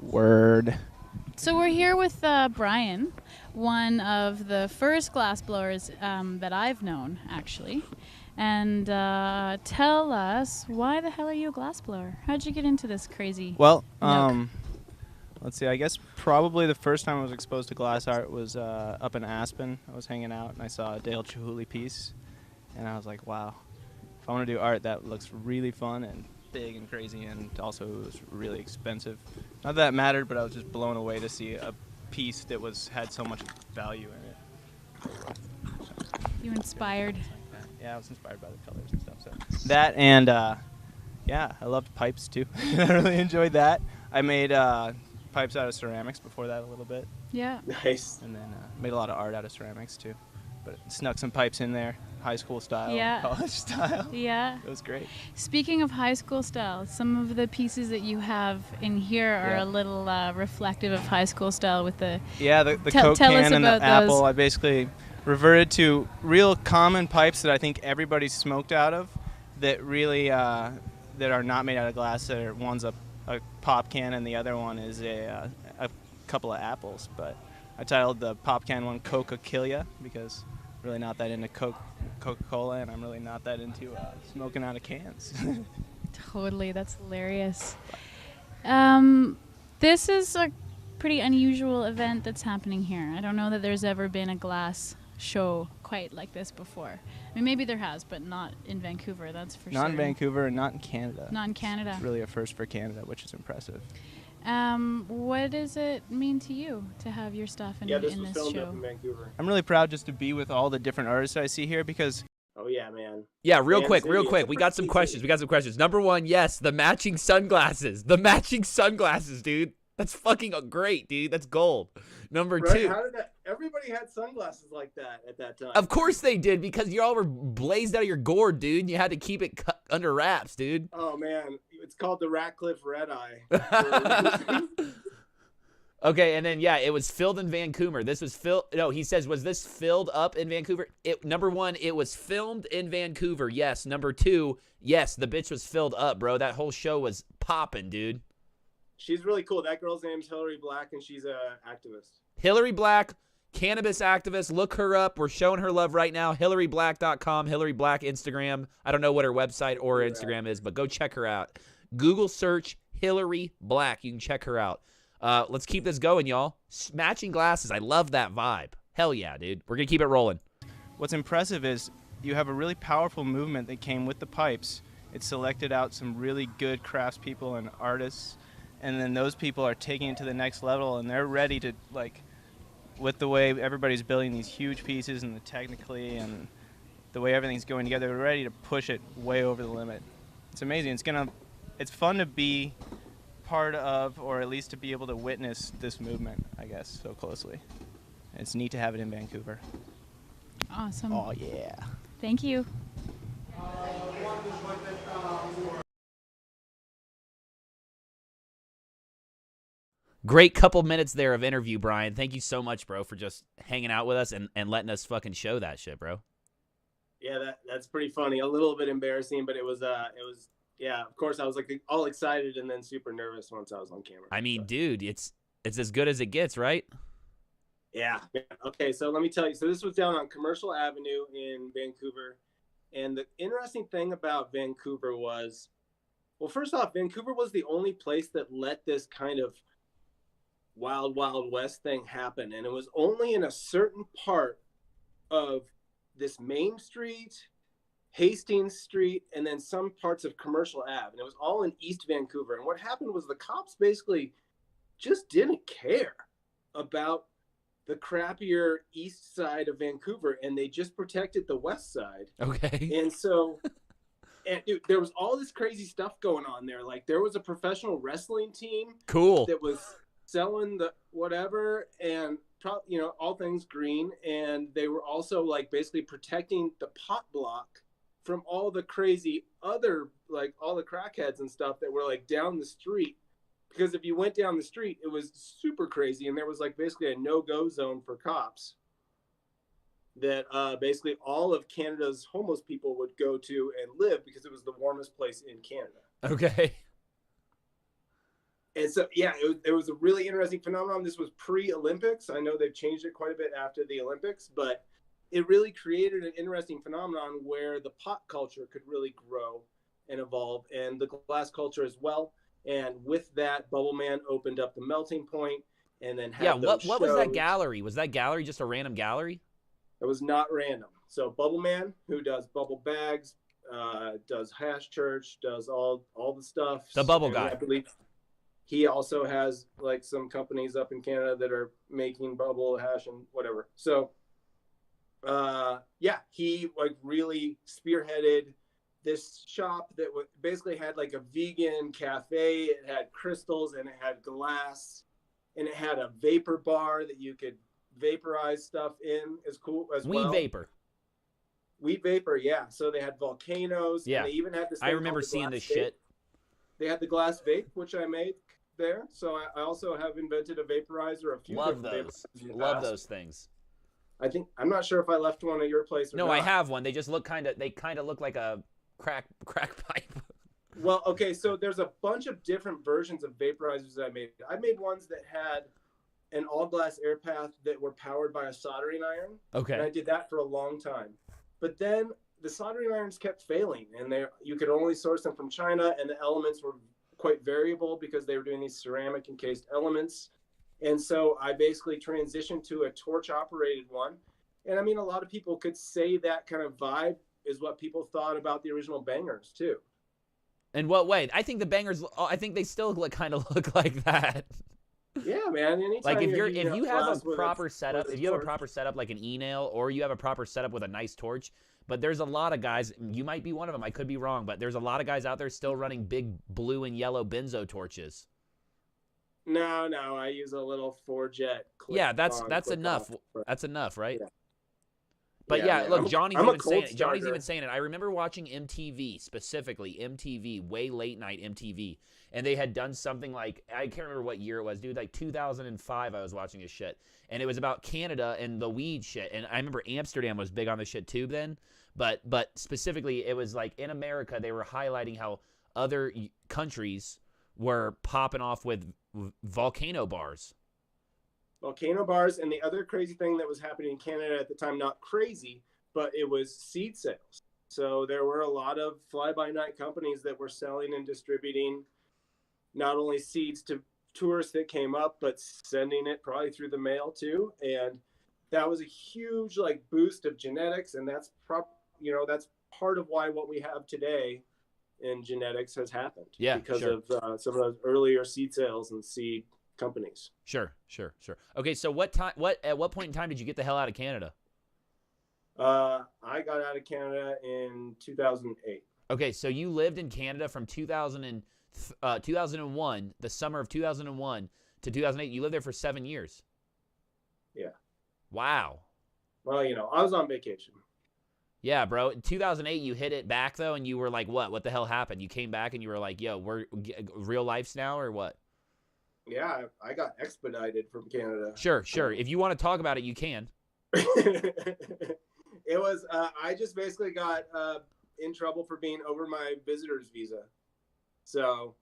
Word. So we're here with Brian, one of the first glass blowers that I've known, actually. And tell us, why the hell are you a glass blower? How'd you get into this crazy? Well, nook? let's see. I guess probably the first time I was exposed to glass art was up in Aspen. I was hanging out and I saw a Dale Chihuly piece, and I was like, wow, if I want to do art that looks really fun and big and crazy, and also it was really expensive. Not that it mattered, but I was just blown away to see a piece that had so much value in it. You inspired? Yeah, I was inspired by the colors and stuff. So that, and yeah, I loved pipes too. I really enjoyed that. I made pipes out of ceramics before that a little bit. Yeah. Nice. And then made a lot of art out of ceramics too. But snuck some pipes in there, high school style, Yeah. college style. Yeah. It was great. Speaking of high school style, some of the pieces that you have in here are a little reflective of high school style with the... Yeah, the Tell Coke can and the about apple. those. I basically reverted to real common pipes that I think everybody's smoked out of, that really that are not made out of glass. One's a pop can and the other one is a couple of apples. But I titled the pop can one Coca-Cola because I'm really not that into Coca-Cola, and I'm really not that into smoking out of cans. Totally, that's hilarious. This is a pretty unusual event that's happening here. I don't know that there's ever been a glass show quite like this before. I mean, maybe there has, but not in Vancouver, that's for sure. Not in Vancouver and not in Canada. Not in Canada. It's really a first for Canada, which is impressive. What does it mean to you to have your stuff in, this in was this filmed show? up in Vancouver. I'm really proud just to be with all the different artists I see here because Oh yeah, man. Yeah, real Man quick. City, We got some questions. city. Number one, yes, the matching sunglasses. The matching sunglasses, dude. That's fucking great, dude. That's gold. Number Right? two. How did that? Everybody had sunglasses like that at that time. Of course they did, because y'all were blazed out of your gourd, dude. And you had to keep it under wraps, dude. Oh man, it's called the Ratcliffe Red Eye. Okay, and then yeah, it was filled in Vancouver. This was No, he says, was this filled up in Vancouver? Number one, it was filmed in Vancouver. Yes. Number two, yes, the bitch was filled up, bro. That whole show was popping, dude. She's really cool. That girl's name's Hillary Black, and she's a activist. Hillary Black, cannabis activist. Look her up. We're showing her love right now. HillaryBlack.com, Hillary Black Instagram. I don't know what her website or Instagram is, but go check her out. Google search Hillary Black. You can check her out. Let's keep this going, y'all. Matching glasses. I love that vibe. Hell yeah, dude. We're going to keep it rolling. what's impressive is you have a really powerful movement that came with the pipes. It selected out some really good craftspeople and artists, and then those people are taking it to the next level, and they're ready to, like, with the way everybody's building these huge pieces and the technically and the way everything's going together, they're ready to push it way over the limit. It's amazing. It's fun to be part of, or at least to be able to witness this movement, I guess, so closely. It's neat to have it in Vancouver. Awesome. Oh, yeah. Thank you. Great couple minutes there of interview, Brian. Thank you so much, bro, for just hanging out with us and letting us fucking show that shit, bro. Yeah, that's pretty funny. A little bit embarrassing, but it was yeah, of course I was like all excited and then super nervous once I was on camera. I mean, dude, it's as good as it gets, right? Yeah. Okay, so let me tell you. So this was down on Commercial Avenue in Vancouver. And the interesting thing about Vancouver was, well, first off, Vancouver was the only place that let this kind of wild, wild west thing happen. And it was only in a certain part of this Main Street, Hastings Street, and then some parts of Commercial Ave. And it was all in East Vancouver. And what happened was the cops basically just didn't care about the crappier east side of Vancouver, and they just protected the west side. Okay. And so, and dude, there was all this crazy stuff going on there. Like there was a professional wrestling team Cool. that was selling the whatever, and all things green, and they were also like basically protecting the pot block from all the crazy other, like all the crackheads and stuff that were like down the street. Because if you went down the street, it was super crazy, and there was like basically a no-go zone for cops that basically all of Canada's homeless people would go to and live because it was the warmest place in Canada. Okay. And so, yeah, it was a really interesting phenomenon. This was pre-Olympics. I know they've changed it quite a bit after the Olympics, but it really created an interesting phenomenon where the pot culture could really grow and evolve, and the glass culture as well. And with that, Bubble Man opened up the melting point, and then had What was that shows. gallery? Was that gallery just a random gallery? It was not random. So Bubble Man, who does bubble bags, does Hash Church, does all the stuff. The bubble And guy. I believe he also has like some companies up in Canada that are making bubble hash and whatever. So yeah, he like really spearheaded this shop that basically had like a vegan cafe. It had crystals and it had glass, and it had a vapor bar that you could vaporize stuff in as cool as well. Weed vapor, yeah. So they had volcanoes. Yeah. And they even had this. I remember seeing this shit. They had the glass vape, which I made there. So I also have invented a vaporizer. Love those. Love those things. I'm not sure if I left one at your place or not. No, I have one. They just look they kind of look like a crack pipe. Well, okay, so there's a bunch of different versions of vaporizers that I made. I made ones that had an all glass air path that were powered by a soldering iron. Okay. And I did that for a long time. But then the soldering irons kept failing, and you could only source them from China, and the elements were quite variable because they were doing these ceramic encased elements. And so I basically transitioned to a torch operated one. And I mean, a lot of people could say that kind of vibe is what people thought about the original Bangers too. In what way? I think the Bangers, I think they still kind of look like that. Yeah, man. Anytime Like if you're you have a proper setup, like an e-nail, or you have a proper setup with a nice torch, but there's a lot of guys, you might be one of them, I could be wrong, but there's a lot of guys out there still running big blue and yellow benzo torches. No, I use a little 4-jet. Yeah, that's enough. That's enough, right? Yeah. But yeah, look, Johnny's even saying it. I remember watching MTV, specifically MTV, way late night MTV, and they had done something like, I can't remember what year it was, dude, like 2005 I was watching this shit, and it was about Canada and the weed shit, and I remember Amsterdam was big on this shit too then, but specifically it was like in America they were highlighting how other countries were popping off with volcano bars. Volcano bars, and the other crazy thing that was happening in Canada at the time, not crazy, but it was seed sales. So there were a lot of fly-by-night companies that were selling and distributing not only seeds to tourists that came up, but sending it probably through the mail too. And that was a huge like boost of genetics, and that's that's part of why what we have today in genetics has happened. Yeah, because sure. of some of those earlier seed sales and seed companies. Sure. Okay, so at what point in time did you get the hell out of Canada? I got out of Canada in 2008. Okay, so you lived in Canada from 2001, the summer of 2001 to 2008. You lived there for 7 years. Yeah. Wow. Well, I was on vacation. Yeah, bro. In 2008, you hit it back though, and you were like, "What? What the hell happened?" You came back and you were like, "Yo, we're real life's now," or what? Yeah, I got expedited from Canada. Sure. If you want to talk about it, you can. It was, I just basically got in trouble for being over my visitor's visa. So,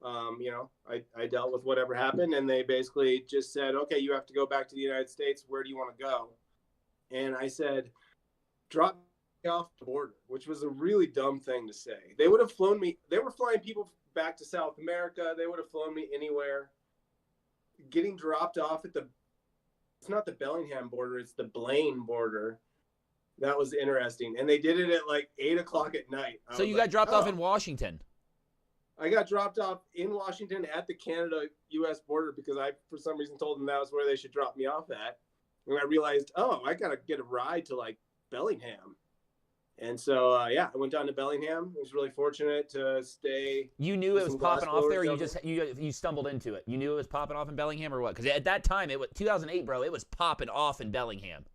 I dealt with whatever happened, and they basically just said, okay, you have to go back to the United States. Where do you want to go? And I said, drop me off the border, which was a really dumb thing to say. They would have flown me. They were flying people back to South America. They would have flown me anywhere. Getting dropped off at it's not the Bellingham border, it's the Blaine border. That was interesting. And they did it at like 8:00 at night. So you got dropped off in Washington? I got dropped off in Washington at the Canada-U.S. border because I, for some reason, told them that was where they should drop me off at. And I realized, I got to get a ride to like Bellingham. And so, I went down to Bellingham. I was really fortunate to stay. You knew it was popping off there, or you stumbled into it? You knew it was popping off in Bellingham, or what? Because at that time, it was 2008, bro. It was popping off in Bellingham.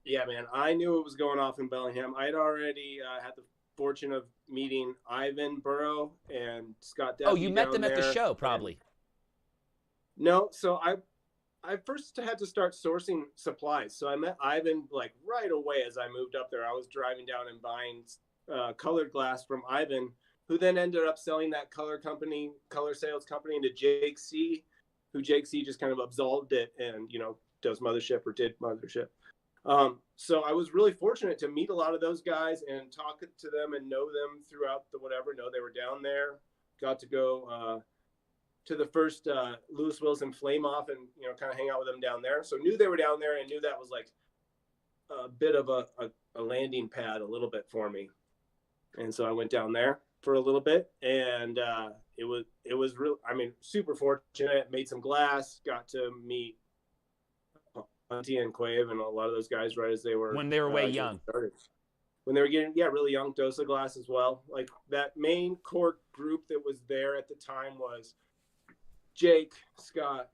Yeah, man. I knew it was going off in Bellingham. I had already had the fortune of meeting Ivan Burrow and Scott Duffy. Oh, you met them at the show, probably. No, so I first had to start sourcing supplies. So I met Ivan like right away as I moved up there. I was driving down and buying colored glass from Ivan, who then ended up selling that color sales company into Jake C, who Jake C just kind of absolved it and, does Mothership or did Mothership. So I was really fortunate to meet a lot of those guys and talk to them and know them throughout know they were down there. Got to go to the first Lewis Wilson Flame Off and, kind of hang out with them down there. So knew they were down there and knew that was like a bit of a landing pad a little bit for me. And so I went down there for a little bit and it was real. I mean, super fortunate, made some glass, got to meet Hunty and Quave and a lot of those guys right as they were. When they were way young. Started. When they were getting, really young, Dosa Glass as well. Like that main core group that was there at the time was Jake, Scott,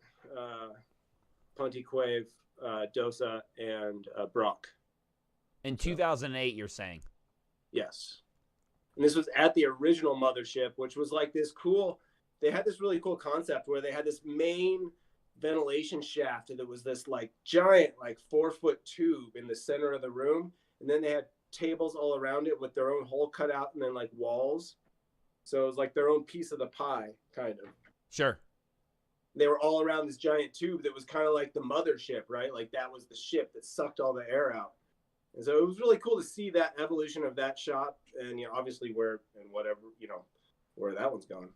Punty Quave, Dosa, and Brock. In 2008, you're saying? Yes. And this was at the original Mothership, which was like this cool, they had this really cool concept where they had this main ventilation shaft that was this like giant, like 4-foot tube in the center of the room. And then they had tables all around it with their own hole cut out and then like walls. So it was like their own piece of the pie, kind of. Sure. They were all around this giant tube that was kind of like the Mothership, right? Like that was the ship that sucked all the air out. And so it was really cool to see that evolution of that shop and, obviously where that one's gone.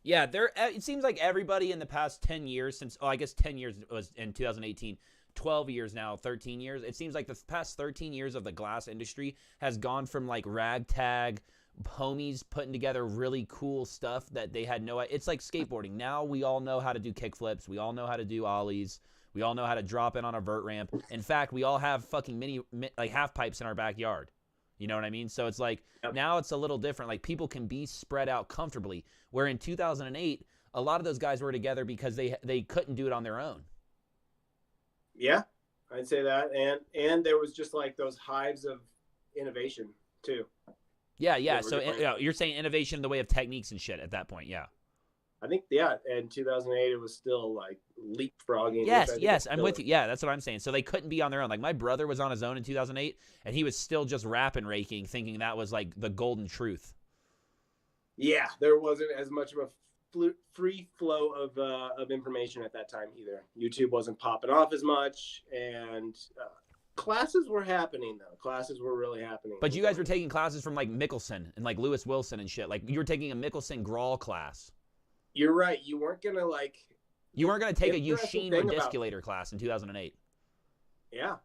Yeah, it seems like everybody in the past 10 years since, I guess 10 years was in 2018, 12 years now, 13 years. It seems like the past 13 years of the glass industry has gone from like ragtag homies putting together really cool stuff that they had it's like skateboarding. Now we all know how to do kickflips. We all know how to do ollies. We all know how to drop in on a vert ramp. In fact, we all have fucking half pipes in our backyard. You know what I mean? So it's like, now it's a little different. Like, people can be spread out comfortably. Where in 2008, a lot of those guys were together because they couldn't do it on their own. Yeah, I'd say that. And there was just like those hives of innovation too. Yeah. So you're saying innovation in the way of techniques and shit at that point, yeah. I think, in 2008, it was still like leapfrogging. Yes, I'm with you. Yeah, that's what I'm saying. So they couldn't be on their own. Like, my brother was on his own in 2008, and he was still just rapping, raking, thinking that was like the golden truth. Yeah, there wasn't as much of a free flow of information at that time either. YouTube wasn't popping off as much, and classes were happening, though. Classes were really happening. But you guys were taking classes from, like, Mickelson and, like, Lewis Wilson and shit. Like, you were taking a Mickelson Grawl class. You're right. You weren't going to take a Eugene Redisculator class in 2008. Yeah.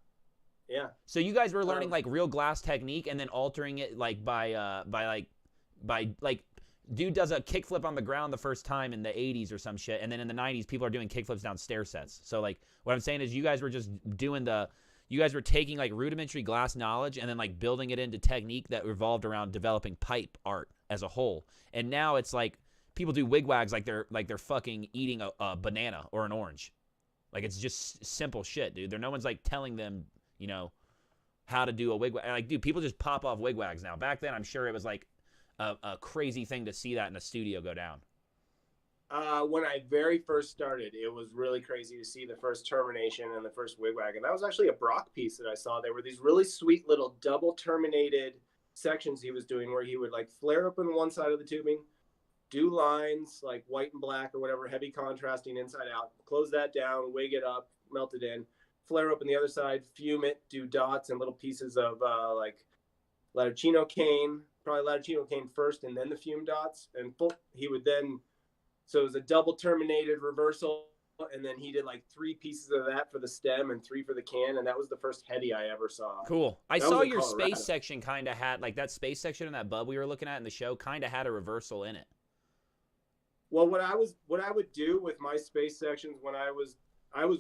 So you guys were learning like real glass technique and then altering it like by dude does a kickflip on the ground the first time in the 80s or some shit, and then in the 90s people are doing kickflips down stair sets. So like what I'm saying is you guys were just you guys were taking like rudimentary glass knowledge and then like building it into technique that revolved around developing pipe art as a whole. And now it's like people do wigwags like they're fucking eating a banana or an orange. Like, it's just simple shit, dude. No one's like telling them, you know, how to do a wigwag. Like, dude, people just pop off wigwags now. Back then, I'm sure it was like a crazy thing to see that in a studio go down. When I very first started, it was really crazy to see the first termination and the first wigwag. And that was actually a Brock piece that I saw. There were these really sweet little double terminated sections he was doing where he would like flare up in one side of the tubing, do lines like white and black or whatever, heavy contrasting inside out, close that down, wig it up, melt it in, flare up on the other side, fume it, do dots and little pieces of like Latticino cane, probably Latticino cane first and then the fume dots. And he would then, so it was a double terminated reversal. And then he did like 3 pieces of that for the stem and 3 for the can. And that was the first heady I ever saw. Cool. I saw your space section kind of had, like that space section in that bub we were looking at in the show kind of had a reversal in it. Well, what I would do with my space sections when I was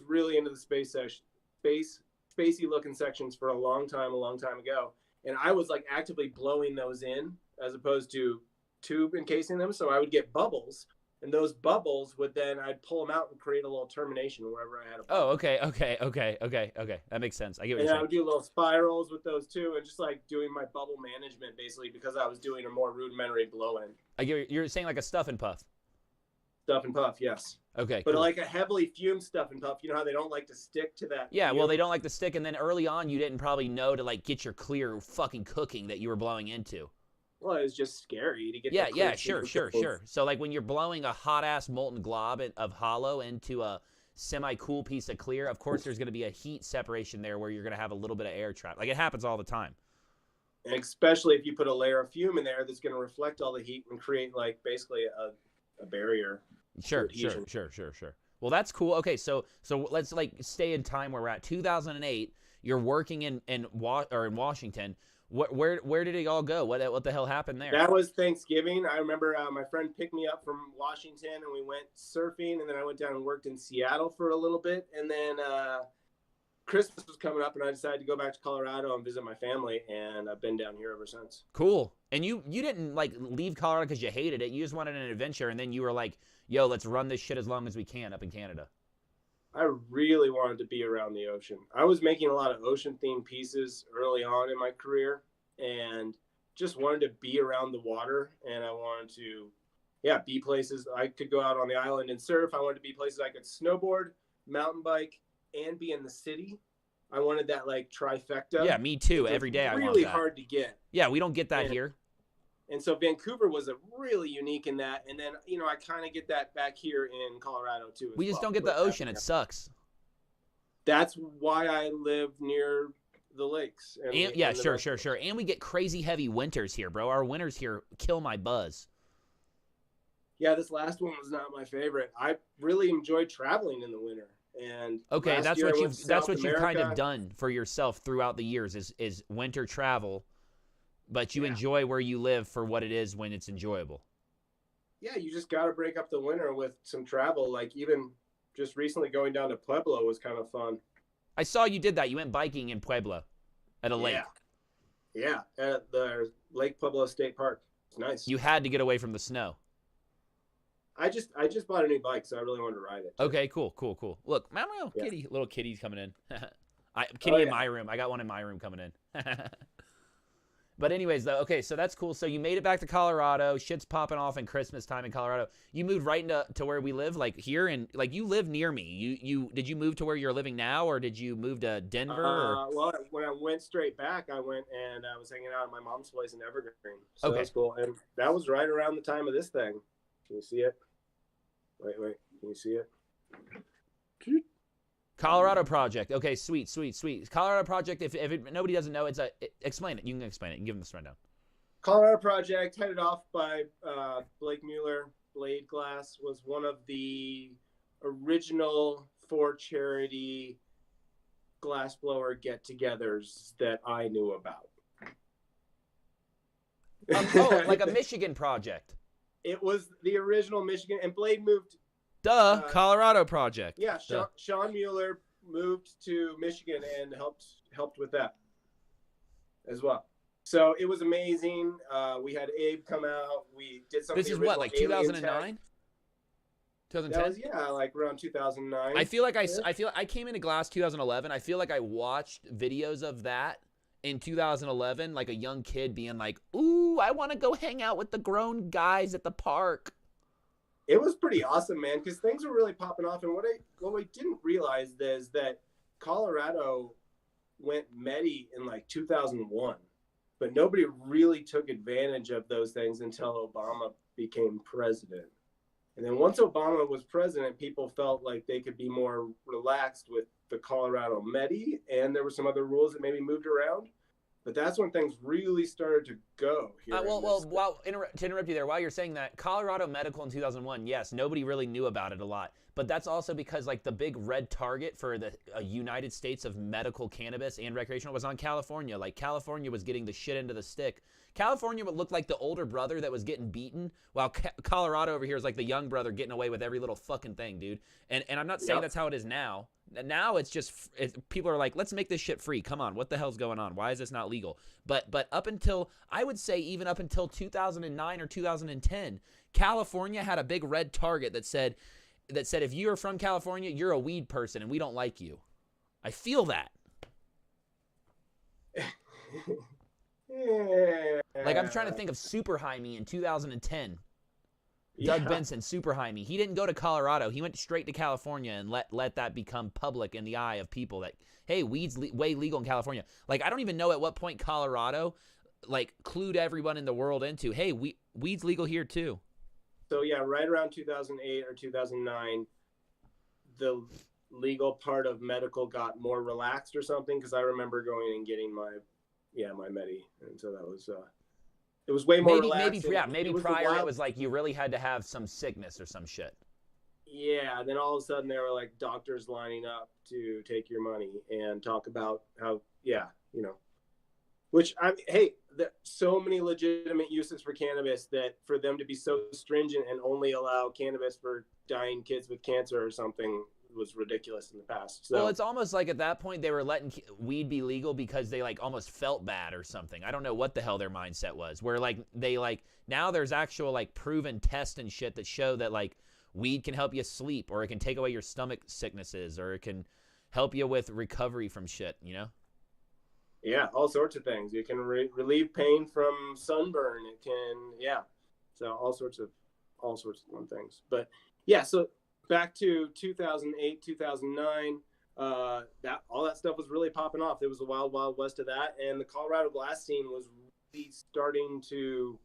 really into the space section, spacey looking sections for a long time ago. And I was like actively blowing those in as opposed to tube encasing them. So I would get bubbles, and those bubbles would then I'd pull them out and create a little termination wherever I had a bubble. Oh, okay. That makes sense. I get what you're saying. I would do little spirals with those too, and just like doing my bubble management basically because I was doing a more rudimentary blow in. I get you're saying like a stuff and puff. Stuff and puff, yes. Okay, but cool. Like a heavily fumed stuff and puff, you know how they don't like to stick to that. Yeah, fume? well, they don't like to stick, and then early on, you didn't probably know to like get your clear fucking cooking that you were blowing into. Well, it was just scary to get. Yeah, sure. So like when you're blowing a hot ass molten glob of hollow into a semi-cool piece of clear, of course there's going to be a heat separation there where you're going to have a little bit of air trap. Like it happens all the time. And especially if you put a layer of fume in there that's going to reflect all the heat and create like basically a barrier. Sure. Well, that's cool. Okay, so let's like stay in time where we're at. 2008. You're working in Washington. Where did it all go? What the hell happened there? That was Thanksgiving. I remember my friend picked me up from Washington and we went surfing, and then I went down and worked in Seattle for a little bit, and then Christmas was coming up, and I decided to go back to Colorado and visit my family, and I've been down here ever since. Cool. And you didn't like leave Colorado because you hated it. You just wanted an adventure, and then you were like, yo, let's run this shit as long as we can up in Canada. I really wanted to be around the ocean. I was making a lot of ocean-themed pieces early on in my career and just wanted to be around the water, and I wanted to, be places I could go out on the island and surf. I wanted to be places I could snowboard, mountain bike, and be in the city. I wanted that like trifecta. Yeah, me too. Every day I want that. Really hard to get. Yeah, we don't get that here. And so Vancouver was a really unique in that. And then, I kind of get that back here in Colorado too. We just don't get the ocean. It sucks. That's why I live near the lakes. Sure. And we get crazy heavy winters here, bro. Our winters here kill my buzz. Yeah, this last one was not my favorite. I really enjoyed traveling in the winter. And Okay, last year I went to that's South what you've kind of America. done for yourself throughout the years is winter travel, but you Yeah. enjoy where you live for what it is when it's enjoyable. Yeah, you just got to break up the winter with some travel. Like even just recently going down to Pueblo was kind of fun. I saw you did that. You went biking in Pueblo at a lake. Yeah, at the Lake Pueblo State Park. It's nice. You had to get away from the snow. I just bought a new bike, so I really wanted to ride it. Okay, cool. Look, Yeah. kitty, little kitty's coming in. Kitty in yeah. my room. I got one in my room coming in. But anyways, though, okay, so that's cool. So you made it back to Colorado. Shit's popping off in Christmas time in Colorado. You moved right into where we live, like here, and like you live near me. You did you move to where you're living now, or did you move to Denver? Well, when I went straight back, I went and I was hanging out at my mom's place in Evergreen. So Okay. that was cool, and that was right around the time of this thing. Can you see it? Wait, can you see it? Colorado Project. Okay, sweet. Colorado Project. If nobody doesn't know, explain it. You can explain it and give them this rundown. Colorado Project, headed off by Blake Mueller. Blade Glass was one of the original for charity glassblower get-togethers that I knew about. Like a Michigan project. It was the original Michigan, and Blade moved. Colorado Project. Yeah, Sean Mueller moved to Michigan and helped with that as well. So it was amazing. We had Abe come out. We did something. This is what, like 2009? 2010? Yeah, like around 2009. I feel like I came into Glass 2011. I feel like I watched videos of that in 2011, like a young kid being like, "Ooh, I want to go hang out with the grown guys at the park." It was pretty awesome, man, because things were really popping off. And what we didn't realize is that Colorado went Medi in like 2001, but nobody really took advantage of those things until Obama became president. And then once Obama was president, people felt like they could be more relaxed with the Colorado Medi, and there were some other rules that maybe moved around. But that's when things really started to go. To interrupt you there, while you're saying that, Colorado Medical in 2001, yes, nobody really knew about it a lot. But that's also because like the big red target for the United States of medical cannabis and recreational was on California. Like California was getting the shit into the stick. California would look like the older brother that was getting beaten, while Colorado over here is like the young brother getting away with every little fucking thing, dude. And I'm not saying that's how it is now. Now it's just people are like, let's make this shit free. Come on, what the hell's going on? Why is this not legal? But up until, I would say even up until 2009 or 2010, California had a big red target that said if you are from California, you're a weed person and we don't like you. I feel that. Like I'm trying to think of Super High Me in 2010. Doug Benson, Super High Me. He didn't go to Colorado. He went straight to California and let that become public in the eye of people that, hey, weed's way legal in California. Like, I don't even know at what point Colorado, like, clued everyone in the world into, hey, weed's legal here too. So, yeah, right around 2008 or 2009, the legal part of medical got more relaxed or something, because I remember going and getting my Medi. And so that was... it was way more relaxed. Maybe prior it was like you really had to have some sickness or some shit. Yeah, then all of a sudden there were like doctors lining up to take your money and talk about how, which so many legitimate uses for cannabis that for them to be so stringent and only allow cannabis for dying kids with cancer or something was ridiculous in the past. So. Well, it's almost like at that point they were letting weed be legal because they like almost felt bad or something. I don't know what the hell their mindset was. Where like they like now there's actual like proven tests and shit that show that like weed can help you sleep, or it can take away your stomach sicknesses, or it can help you with recovery from shit. You know? Yeah, all sorts of things. You can relieve pain from sunburn. It can so all sorts of fun things. But yeah, so. Back to 2008, 2009, that all that stuff was really popping off. There was a wild, wild west of that, and the Colorado glass scene was really starting to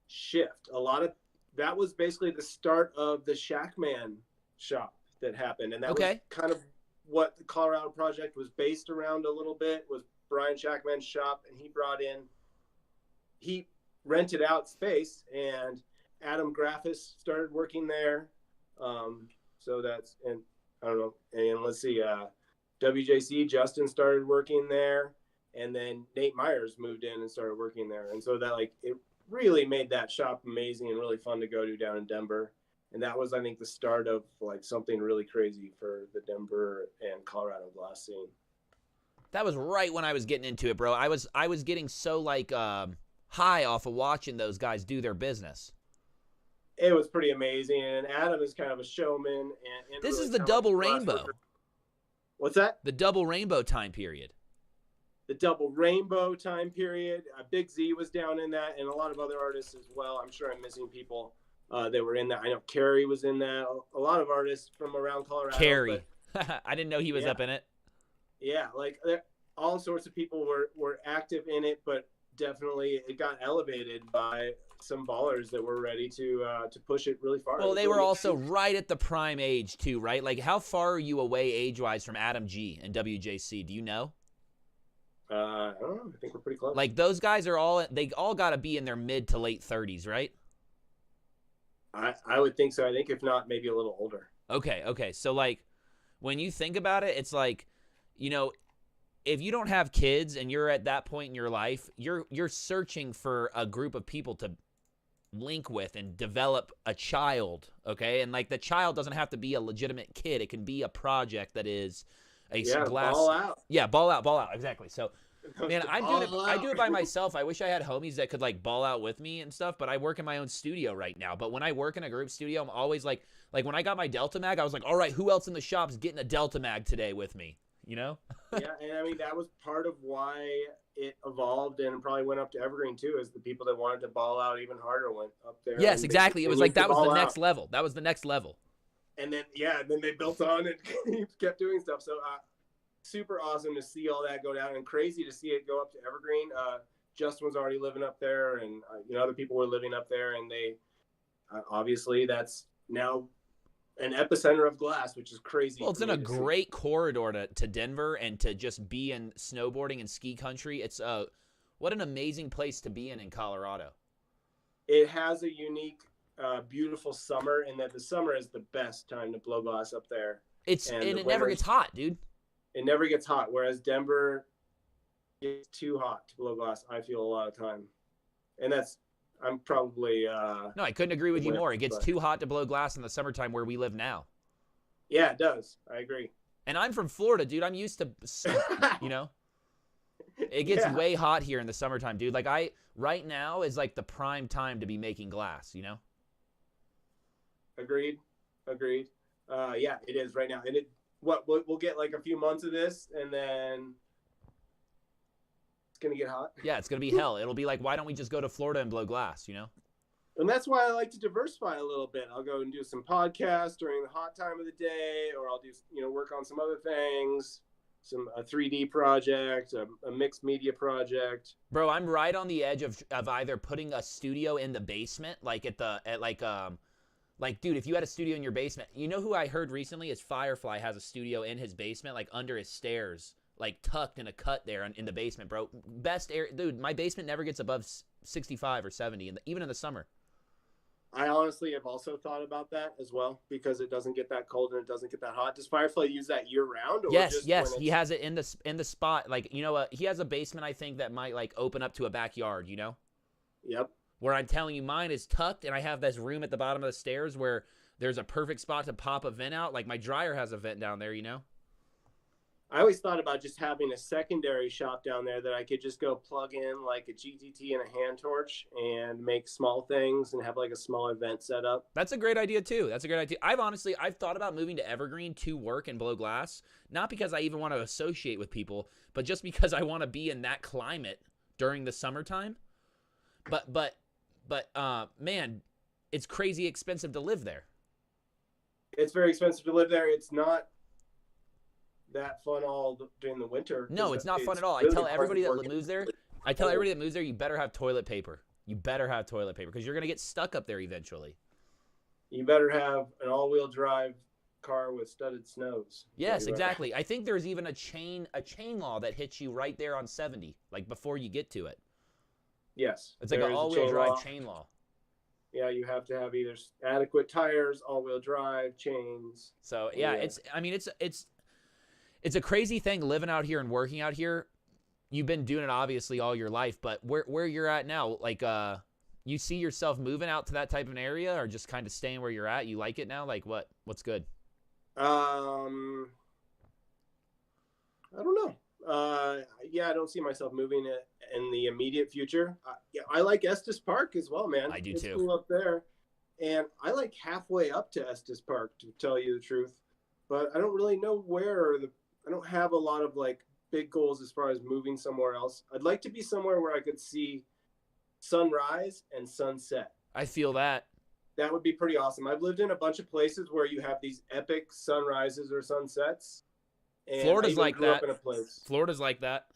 shift. A lot of that was basically the start of the Shackman shop that happened, and that was kind of what the Colorado Project was based around a little bit. Was Brian Shackman's shop, and he rented out space, and Adam Graffis started working there. So that's, and I don't know. And let's see, WJC, Justin started working there. And then Nate Myers moved in and started working there. And so that, like, it really made that shop amazing and really fun to go to down in Denver. And that was, I think, the start of like something really crazy for the Denver and Colorado glass scene. That was right when I was getting into it, bro. I was getting so like high off of watching those guys do their business. It was pretty amazing. And Adam is kind of a showman. And this really is the double rainbow. What's that? The double rainbow time period. The double rainbow time period. Big Z was down in that, and a lot of other artists as well. I'm sure I'm missing people that were in that. I know Carrie was in that. A lot of artists from around Colorado. Carrie. I didn't know he was up in it. Yeah, like all sorts of people were active in it, but definitely it got elevated by some ballers that were ready to push it really far. Well, they were also right at the prime age too, right? Like, how far are you away age-wise from Adam G and WJC? Do you know? I don't know. I think we're pretty close. Like, those guys are they all got to be in their mid to late 30s, right? I would think so. I think if not, maybe a little older. Okay. So, like, when you think about it, it's like, you know, if you don't have kids and you're at that point in your life, you're searching for a group of people to link with and develop a child, okay? And, like, the child doesn't have to be a legitimate kid. It can be a project that is a glass. Ball out. Yeah, ball out. Exactly. So, man, I do it by myself. I wish I had homies that could, like, ball out with me and stuff, but I work in my own studio right now. But when I work in a group studio, I'm always like when I got my Delta Mag, I was like, all right, who else in the shop's getting a Delta Mag today with me? You know? Yeah, and I mean, that was part of why it evolved and probably went up to Evergreen too, is the people that wanted to ball out even harder went up there. Yes, exactly. It was like that was the next level. That was the next level. And then, then they built on and kept doing stuff. So super awesome to see all that go down, and crazy to see it go up to Evergreen. Justin was already living up there, and other people were living up there, and they obviously that's now an epicenter of glass, which is crazy. Well, it's in a great corridor to Denver, and to just be in snowboarding and ski country. It's what an amazing place to be in Colorado. It has a unique, beautiful summer, and that the summer is the best time to blow glass up there. It never gets hot, dude. It never gets hot, whereas Denver gets too hot to blow glass, I feel, a lot of time. And I'm probably... no, I couldn't agree with you more. It gets too hot to blow glass in the summertime where we live now. Yeah, it does. I agree. And I'm from Florida, dude. I'm used to, it gets way hot here in the summertime, dude. Like, right now is like the prime time to be making glass, Agreed. Yeah, it is right now. And we'll get like a few months of this, and then it's gonna get hot. Yeah, it's gonna be hell. It'll be like, why don't we just go to Florida and blow glass? And that's why I like to diversify a little bit. I'll go and do some podcasts during the hot time of the day, or I'll do work on some other things, a 3D project, a mixed media project. Bro, I'm right on the edge of either putting a studio in the basement, like, dude, if you had a studio in your basement, who I heard recently is Firefly has a studio in his basement, like under his stairs, like tucked in a cut there in the basement, bro. Best air, dude. My basement never gets above 65 or 70, even in the summer. I honestly have also thought about that as well, because it doesn't get that cold and it doesn't get that hot. Does Firefly use that year round? Or yes. He has it in the spot, like he has a basement, I think, that might like open up to a backyard. Yep. Where I'm telling you, mine is tucked, and I have this room at the bottom of the stairs where there's a perfect spot to pop a vent out. Like, my dryer has a vent down there, I always thought about just having a secondary shop down there that I could just go plug in like a GTT and a hand torch and make small things and have like a smaller vent set up. That's a great idea too. I've thought about moving to Evergreen to work and blow glass, not because I even want to associate with people, but just because I want to be in that climate during the summertime. But man, it's crazy expensive to live there. It's very expensive to live there. It's not that fun all during the winter. No, it's not fun at all. Really, I tell everybody that moves there, you better have toilet paper. Because you're going to get stuck up there eventually. You better have an all-wheel drive car with studded snows. Yes, exactly. I think there's even a chain law that hits you right there on 70, like before you get to it. Yes. It's like an all-wheel drive chain law. Yeah, you have to have either adequate tires, all-wheel drive, chains. So yeah, it's a crazy thing living out here and working out here. You've been doing it obviously all your life, but where you're at now, like you see yourself moving out to that type of an area, or just kind of staying where you're at? You like it now? Like what's good? I don't know. Yeah, I don't see myself moving it in the immediate future. Yeah, I like Estes Park as well, man. I do it's too. Cool up there, and I like halfway up to Estes Park, to tell you the truth. But I don't really know I don't have a lot of like big goals as far as moving somewhere else. I'd like to be somewhere where I could see sunrise and sunset. I feel that. That would be pretty awesome. I've lived in a bunch of places where you have these epic sunrises or sunsets. And Florida's like that. Florida's like that.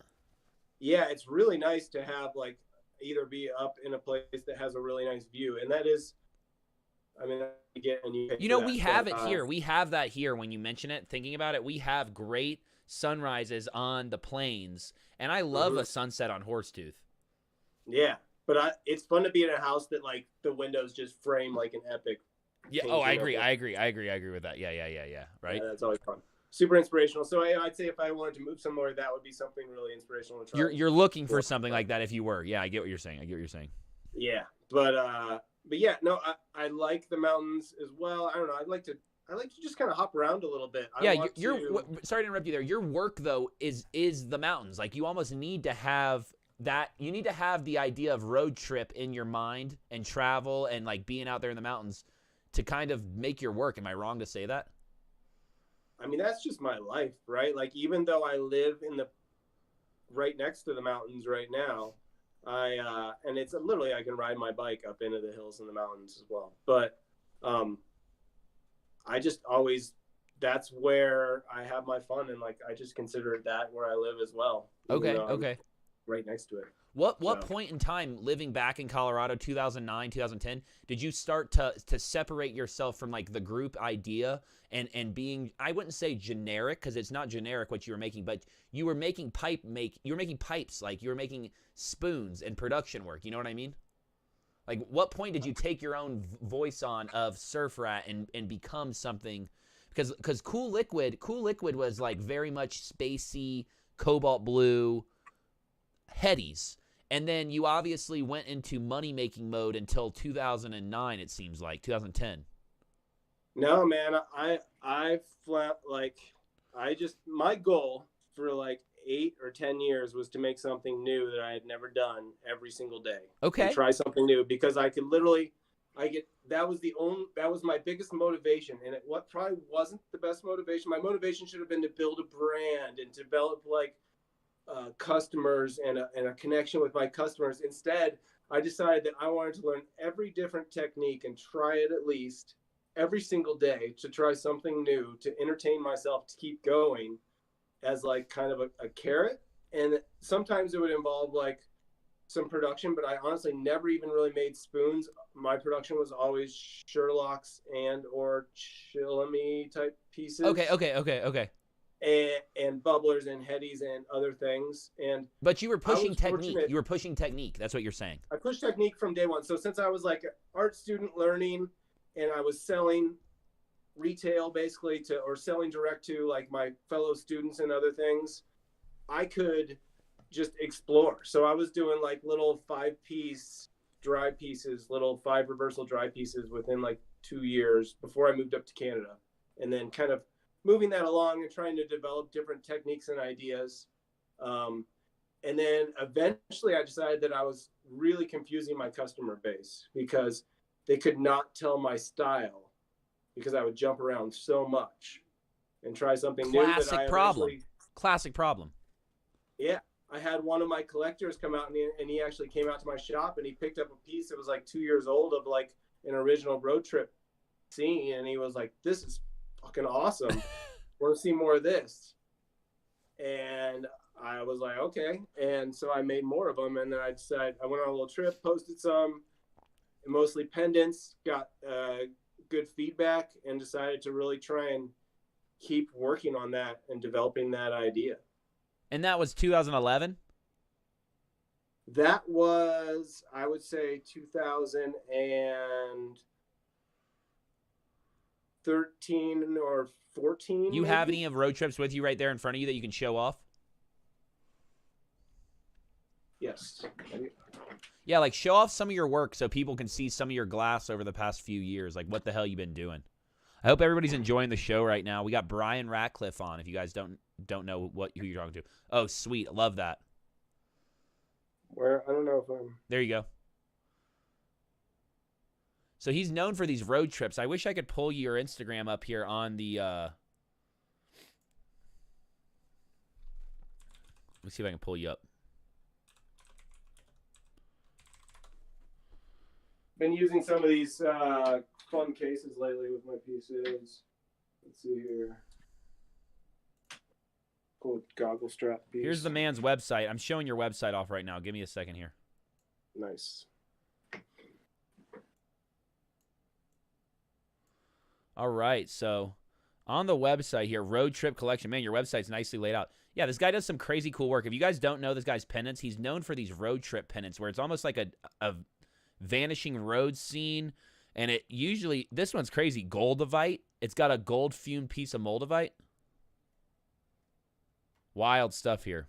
Yeah, it's really nice to have like either be up in a place that has a really nice view, and that is, I mean, we have it here. We have that here. When you mention it, thinking about it, we have great sunrises on the plains, and I love a sunset on Horsetooth. Yeah, but it's fun to be in a house that like the windows just frame like an epic. Yeah. Oh, I agree with that. Yeah. Right. Yeah, that's always fun. Super inspirational. So I'd say if I wanted to move somewhere, that would be something really inspirational to try. You're looking for something like that if you were. Yeah, I get what you're saying. Yeah, but yeah, no, I like the mountains as well. I don't know. I like to just kind of hop around a little bit. Sorry to interrupt you there. Your work though is the mountains. Like you almost need to have that. You need to have the idea of road trip in your mind and travel and like being out there in the mountains to kind of make your work. Am I wrong to say that? I mean, that's just my life, right? Like, even though I live right next to the mountains right now, and it's literally, I can ride my bike up into the hills and the mountains as well. But, I just always, that's where I have my fun. And like, I just consider it that where I live as well. Okay. Okay. Right next to it. What point in time, living back in Colorado, 2009, 2010, did you start to separate yourself from like the group idea and being, I wouldn't say generic, because it's not generic what you were making, but you were making you were making pipes, like you were making spoons and production work. You know what I mean? Like, what point did you take your own voice on of Surf Rat and become something? Because Cool Liquid was like very much spacey, cobalt blue, headies. And then you obviously went into money-making mode until 2009, it seems like, 2010. No, man, my goal for like 8 or 10 years was to make something new that I had never done every single day. Okay. And try something new, because that was my biggest motivation. And what probably wasn't the best motivation. My motivation should have been to build a brand and develop like customers and a connection with my customers. Instead, I decided that I wanted to learn every different technique and try it at least every single day, to try something new, to entertain myself, to keep going as like kind of a carrot. And sometimes it would involve like some production, but I honestly never even really made spoons. My production was always Sherlock's and or Chillamy type pieces. Okay. And bubblers and headies and other things. But you were pushing technique. You were pushing technique. That's what you're saying. I pushed technique from day one. So since I was like an art student learning, and I was selling retail basically or selling direct to like my fellow students and other things, I could just explore. So I was doing like little 5-piece dry pieces, little 5 reversal dry pieces within like 2 years before I moved up to Canada, and then kind of moving that along and trying to develop different techniques and ideas. And then eventually I decided that I was really confusing my customer base, because they could not tell my style, because I would jump around so much and try something new. Classic problem. Yeah. I had one of my collectors come out and he actually came out to my shop and he picked up a piece that was like 2 years old of like an original road trip scene. And he was like, "This is fucking awesome. Want to see more of this?" And I was like, okay. And so I made more of them. And then I decided, I went on a little trip, posted some, mostly pendants, got good feedback, and decided to really try and keep working on that and developing that idea. And that was 2011? That was, I would say, 2013 or 14. You maybe? have any of road trips with you right there in front of you that you can show off? Yes. Yeah, like show off some of your work so people can see some of your glass over the past few years. Like what the hell you've been doing. I hope everybody's enjoying the show right now. We got Brian Ratcliffe on if you guys don't know who you're talking to. Oh, sweet. Love that. Where I don't know if I'm. There you go. So he's known for these road trips. I wish I could pull your Instagram up here on the let me see if I can pull you up. Been using some of these fun cases lately with my pieces. Let's see here. Cool goggle strap piece. Here's the man's website. I'm showing your website off right now. Give me a second here. Nice. All right, so on the website here, Road Trip Collection. Man, your website's nicely laid out. Yeah, this guy does some crazy cool work. If you guys don't know this guy's pennants, he's known for these road trip pennants where it's almost like a vanishing road scene. And it usually, this one's crazy, Goldavite. It's got a gold fumed piece of Moldavite. Wild stuff here.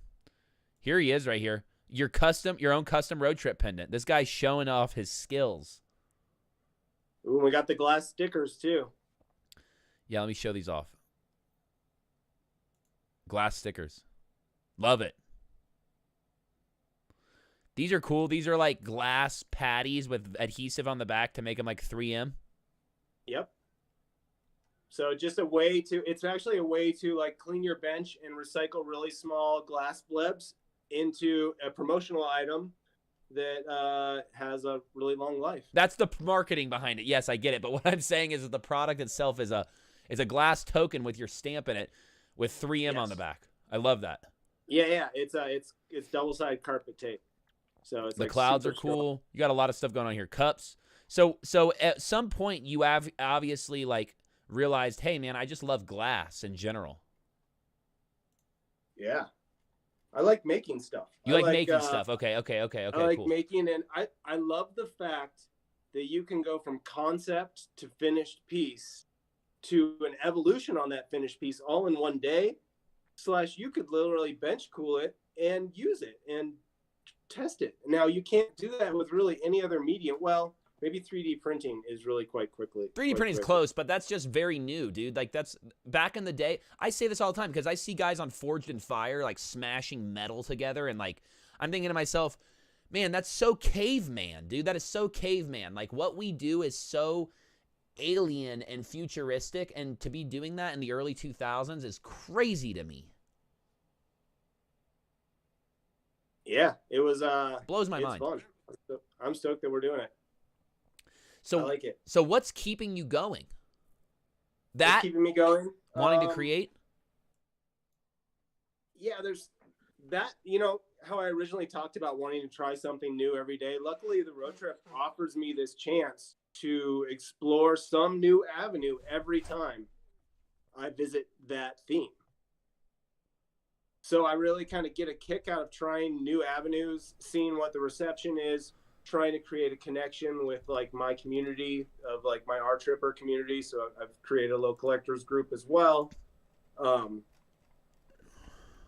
Here he is right here. Your own custom road trip pendant. This guy's showing off his skills. Ooh, we got the glass stickers too. Yeah, let me show these off. Glass stickers. Love it. These are cool. These are like glass patties with adhesive on the back to make them like 3M. Yep. So just it's actually a way to like clean your bench and recycle really small glass blebs into a promotional item that has a really long life. That's the marketing behind it. Yes, I get it. But what I'm saying is that the product itself is a glass token with your stamp in it with 3M on the back. I love that. Yeah. It's double-sided carpet tape. So it's the like clouds are cool. strong. You got a lot of stuff going on here. Cups. So at some point you have obviously like realized, hey man, I just love glass in general. Yeah. I like making stuff. You like making stuff. Okay, I like cool. making, and I love the fact that you can go from concept to finished piece to an evolution on that finished piece all in one day. / you could literally bench cool it and use it and test it. Now you can't do that with really any other medium. Well, maybe 3D printing is really quite quickly. 3D printing is close, but that's just very new, dude. Like that's back in the day. I say this all the time because I see guys on Forged in Fire like smashing metal together, and like I'm thinking to myself, man, that's so caveman, dude. That is so caveman. Like what we do is so alien and futuristic, and to be doing that in the early 2000s is crazy to me. Yeah, it was blows my mind. Fun. I'm stoked that we're doing it. So I like it. So what's keeping you going? What's keeping me going? Wanting to create? Yeah, there's that, how I originally talked about wanting to try something new every day. Luckily, the road trip offers me this chance to explore some new avenue every time I visit that theme. So I really kind of get a kick out of trying new avenues, seeing what the reception is, trying to create a connection with like my community of like my art tripper community. So I've created a little collectors group as well.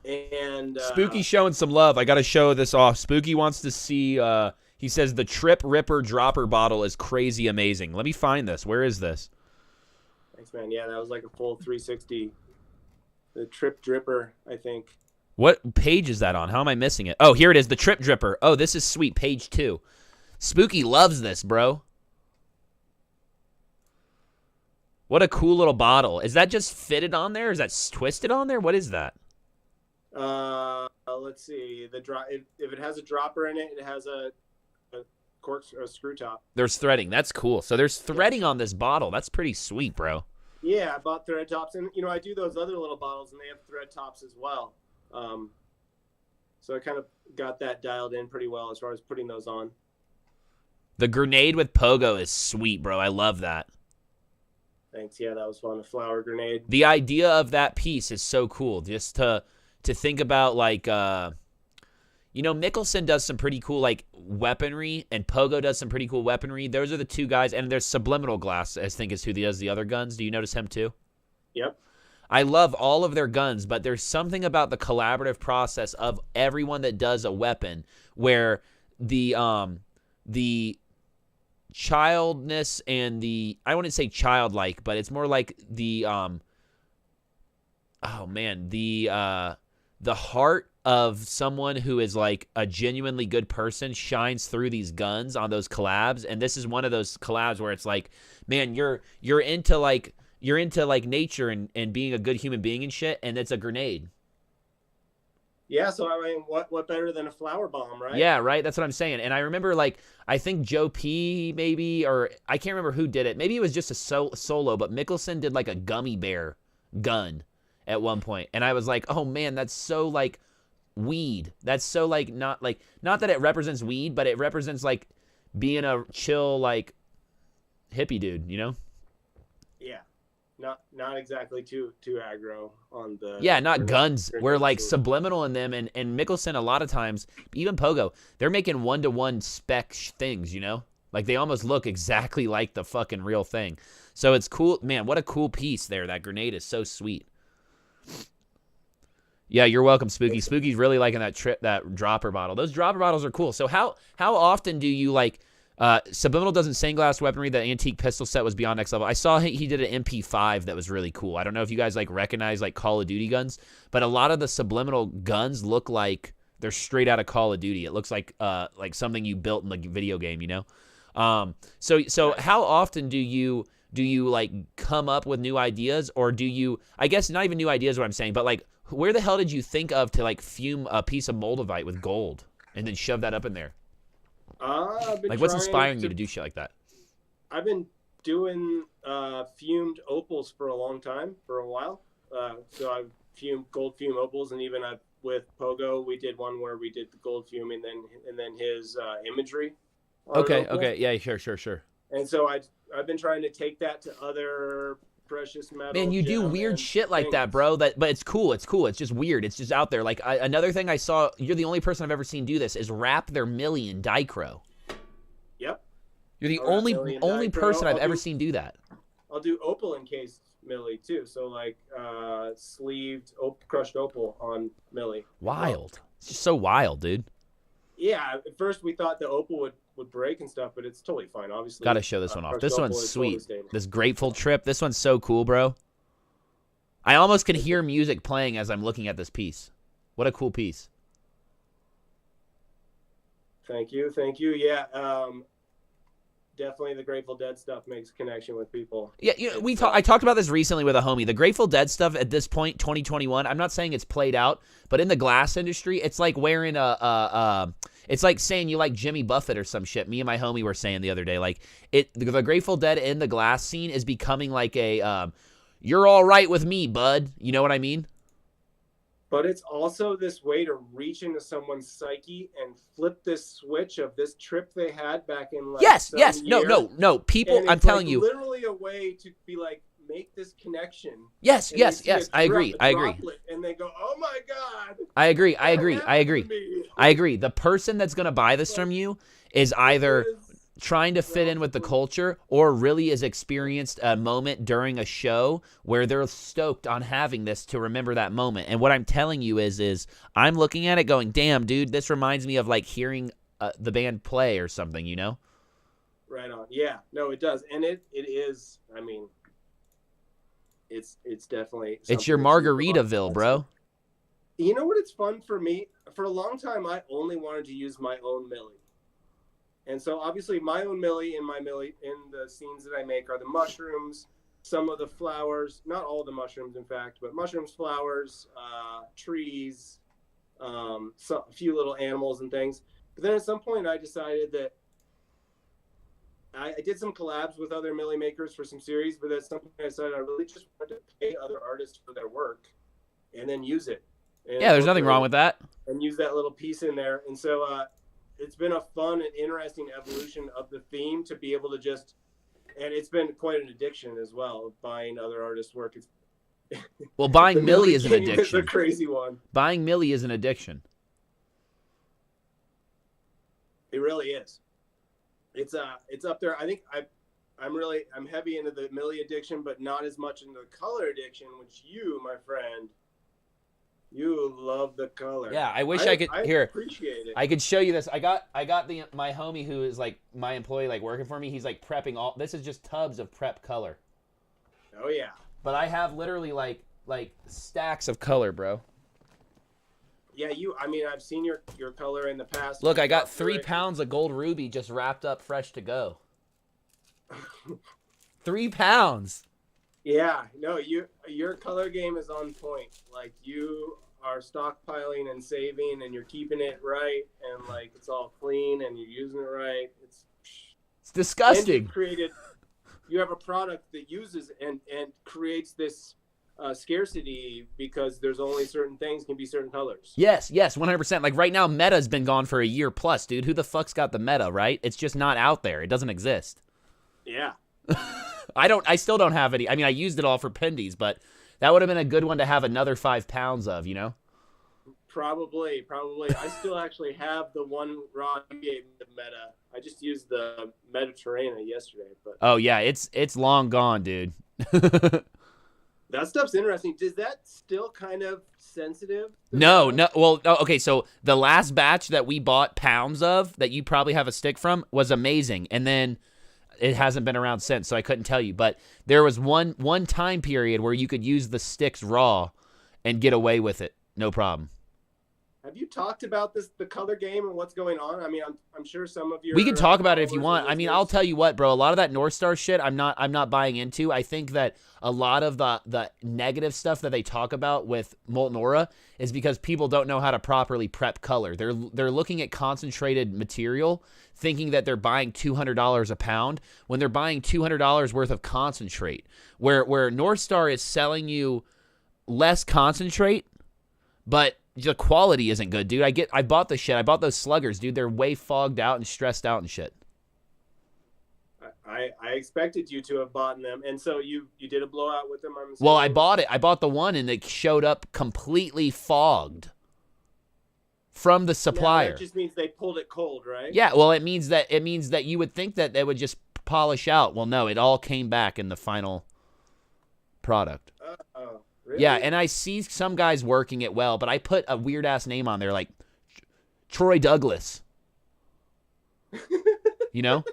Spooky showing some love. I got to show this off. Spooky wants to see, he says the Trip Ripper Dropper bottle is crazy amazing. Let me find this. Where is this? Thanks, man. Yeah, that was like a full 360. The Trip Dripper, I think. What page is that on? How am I missing it? Oh, here it is. The Trip Dripper. Oh, this is sweet. Page 2. Spooky loves this, bro. What a cool little bottle. Is that just fitted on there? Is that twisted on there? What is that? Let's see. If it has a dropper in it, it has a cork or a screw top. There's threading. That's cool. So there's threading on this bottle. That's pretty sweet, bro. Yeah, I bought thread tops, and I do those other little bottles, and they have thread tops as well. So I kind of got that dialed in pretty well as far as putting those on. The grenade with pogo is sweet, bro. I love that. Thanks. Yeah, that was fun. A flower grenade. The idea of that piece is so cool. Just to think about like Mickelson does some pretty cool, like, weaponry, and Pogo does some pretty cool weaponry. Those are the two guys, and there's Subliminal Glass, I think, is who does the other guns. Do you notice him, too? Yep. I love all of their guns, but there's something about the collaborative process of everyone that does a weapon where the childness and I wouldn't say childlike, but it's more like the heart of someone who is like a genuinely good person shines through these guns on those collabs. And this is one of those collabs where it's like, man, you're into nature and being a good human being and shit, and it's a grenade. Yeah, so I mean, what better than a flower bomb, right? Yeah, right. That's what I'm saying. And I remember, like, I think Joe P. maybe, or I can't remember who did it. Maybe it was just a solo, but Mickelson did like a gummy bear gun at one point, and I was like, oh man, that's so like weed. That's so like not that it represents weed, but it represents like being a chill like hippie dude, you know? Yeah. Not exactly too aggro on the not guns. We're like subliminal in them, and Mickelson a lot of times, even Pogo, they're making 1-to-1 spec things, you know? Like they almost look exactly like the fucking real thing. So it's cool, man. What a cool piece there. That grenade is so sweet. Yeah, you're welcome, Spooky. Spooky's really liking that dropper bottle. Those dropper bottles are cool. So how often do you like? Subliminal does Insane Glass weaponry. The antique pistol set was beyond next level. I saw he did an MP5 that was really cool. I don't know if you guys like recognize like Call of Duty guns, but a lot of the Subliminal guns look like they're straight out of Call of Duty. It looks like something you built in the video game, you know? So how often do you like come up with new ideas, or do you, I guess not even new ideas what I'm saying, but like where the hell did you think of to like fume a piece of Moldavite with gold and then shove that up in there? Like what's inspiring you to do shit like that? I've been doing fumed opals for a while. So I've fumed gold fume opals, and even with Pogo, we did one where we did the gold fume and then his imagery. Okay, yeah, sure. And so I've been trying to take that to other precious metal. Man, you do weird shit like that, bro. But it's cool. It's just weird. It's just out there. Like another thing I saw, you're the only person I've ever seen do this, is wrap their milli in dichro. Yep. You're the only person I've ever seen do that. I'll do opal encased milli too. So like sleeved crushed opal on milli. Wild. It's just so wild, dude. Yeah. At first we thought the opal would break and stuff, but it's totally fine. Obviously, gotta show this one off. This one's sweet. This Grateful Trip. This one's so cool, bro. I almost can hear music playing as I'm looking at this piece. What a cool piece. Thank you. Yeah, definitely the Grateful Dead stuff makes a connection with people. Yeah, I talked about this recently with a homie. The Grateful Dead stuff at this point, 2021. I'm not saying it's played out, but in the glass industry, it's like wearing it's like saying you like Jimmy Buffett or some shit. Me and my homie were saying the other day, like the Grateful Dead in the glass scene is becoming like a you're all right with me, bud. You know what I mean? But it's also this way to reach into someone's psyche and flip this switch of this trip they had back in like yes. year. No. People, I'm telling you, literally a way to be like, make this connection. Yes. I agree. And they go, oh my God. I agree. The person that's gonna buy this from you is either trying to fit in with the culture or really has experienced a moment during a show where they're stoked on having this to remember that moment. And what I'm telling you is I'm looking at it going, damn, dude, this reminds me of like hearing the band play or something, you know? Right on. Yeah, no, it does. And it is, I mean, it's definitely. It's your Margaritaville, bro. You know what? It's fun for me. For a long time, I only wanted to use my own milli. And so obviously my own milli in the scenes that I make are the mushrooms, some of the flowers, not all the mushrooms in fact, but mushrooms, flowers, trees, a few little animals and things. But then at some point I decided that I did some collabs with other milli makers for some series, but at some point I decided I really just wanted to pay other artists for their work and then use it. And yeah, there's nothing wrong with that. And use that little piece in there. And so, it's been a fun and interesting evolution of the theme to be able to and it's been quite an addiction as well, buying other artists' work. Well, buying milli is an addiction. It's a crazy one. Buying milli is an addiction. It really is. It's up there. I think I'm heavy into the Millie addiction, but not as much into the color addiction, which you, my friend, you love the color. Yeah, I wish I could. Here, appreciate it. I could show you this. I got my homie who is like my employee, like working for me. He's like prepping all. This is just tubs of prep color. Oh yeah. But I have literally like stacks of color, bro. Yeah, I've seen your color in the past. Look, I got 3 pounds of gold ruby just wrapped up, fresh to go. 3 pounds. Yeah, no, your color game is on point. Like, you are stockpiling and saving, and you're keeping it right, and like it's all clean, and you're using it right. It's disgusting. You have a product that uses and creates this scarcity because there's only certain things can be certain colors. Yes, 100%. Like right now, Meta's been gone for a year plus, dude. Who the fuck's got the Meta, right? It's just not out there. It doesn't exist. Yeah. I still don't have any. I mean, I used it all for Pendies, but that would have been a good one to have another 5 pounds of, you know? Probably. I still actually have the one raw you gave me, the Meta. I just used the Mediterranean yesterday. But oh yeah, it's long gone, dude. That stuff's interesting. Is that still kind of sensitive? No. Well, okay. So the last batch that we bought pounds of, that you probably have a stick from, was amazing, and then it hasn't been around since. So I couldn't tell you. But there was one time period where you could use the sticks raw and get away with it, no problem. Have you talked about the color game and what's going on? I mean, I'm sure some of you. We can talk about it if you want. I mean, I'll tell you what, bro. A lot of that North Star shit, I'm not buying into. I think that a lot of the negative stuff that they talk about with Molten Aura is because people don't know how to properly prep color. They're looking at concentrated material, thinking that they're buying $200 a pound when they're buying $200 worth of concentrate. Where North Star is selling you less concentrate, but the quality isn't good, dude. I bought the shit. I bought those sluggers, dude. They're way fogged out and stressed out and shit. I expected you to have bought them, and so you did a blowout with them. Well, I bought it. I bought the one, and it showed up completely fogged from the supplier. Yeah, that just means they pulled it cold, right? Yeah. Well, it means that you would think that they would just polish out. Well, no, it all came back in the final product. Oh. Really? Yeah, and I see some guys working it well, but I put a weird-ass name on there, like Troy Douglas. You know?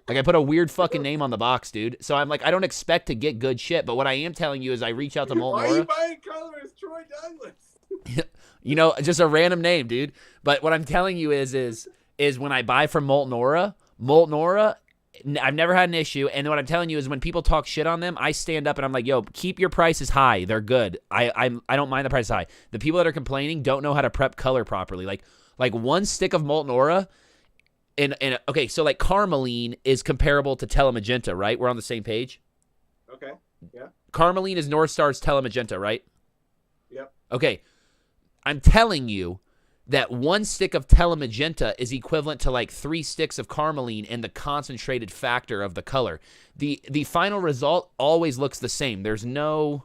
Like, I put a weird fucking name on the box, dude. So I'm like, I don't expect to get good shit, but what I am telling you is I reach out to Molten Aura. Why are you buying color as Troy Douglas? You know, just a random name, dude. But what I'm telling you is when I buy from Molten Aura, I've never had an issue, and what I'm telling you is when people talk shit on them, I stand up and I'm like, yo, keep your prices high. They're good. I don't mind the price high. The people that are complaining don't know how to prep color properly. Like one stick of Molten Aura, okay, so like Carmeline is comparable to Telemagenta, right? We're on the same page? Okay, yeah. Carmeline is North Star's Telemagenta, right? Yep. Okay, I'm telling you that one stick of Telemagenta is equivalent to like 3 sticks of Carmeline in the concentrated factor of the color. The final result always looks the same. There's no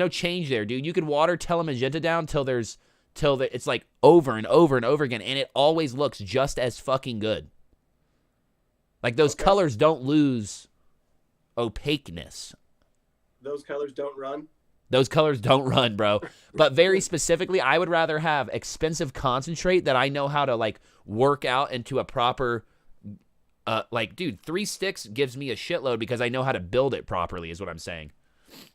change there, dude. You could water Telemagenta down till it's like over and over and over again, and it always looks just as fucking good. Like those colors don't lose opaqueness. Those colors don't run? Those colors don't run, bro. But very specifically, I would rather have expensive concentrate that I know how to like work out into a proper, like, dude, 3 sticks gives me a shitload because I know how to build it properly is what I'm saying.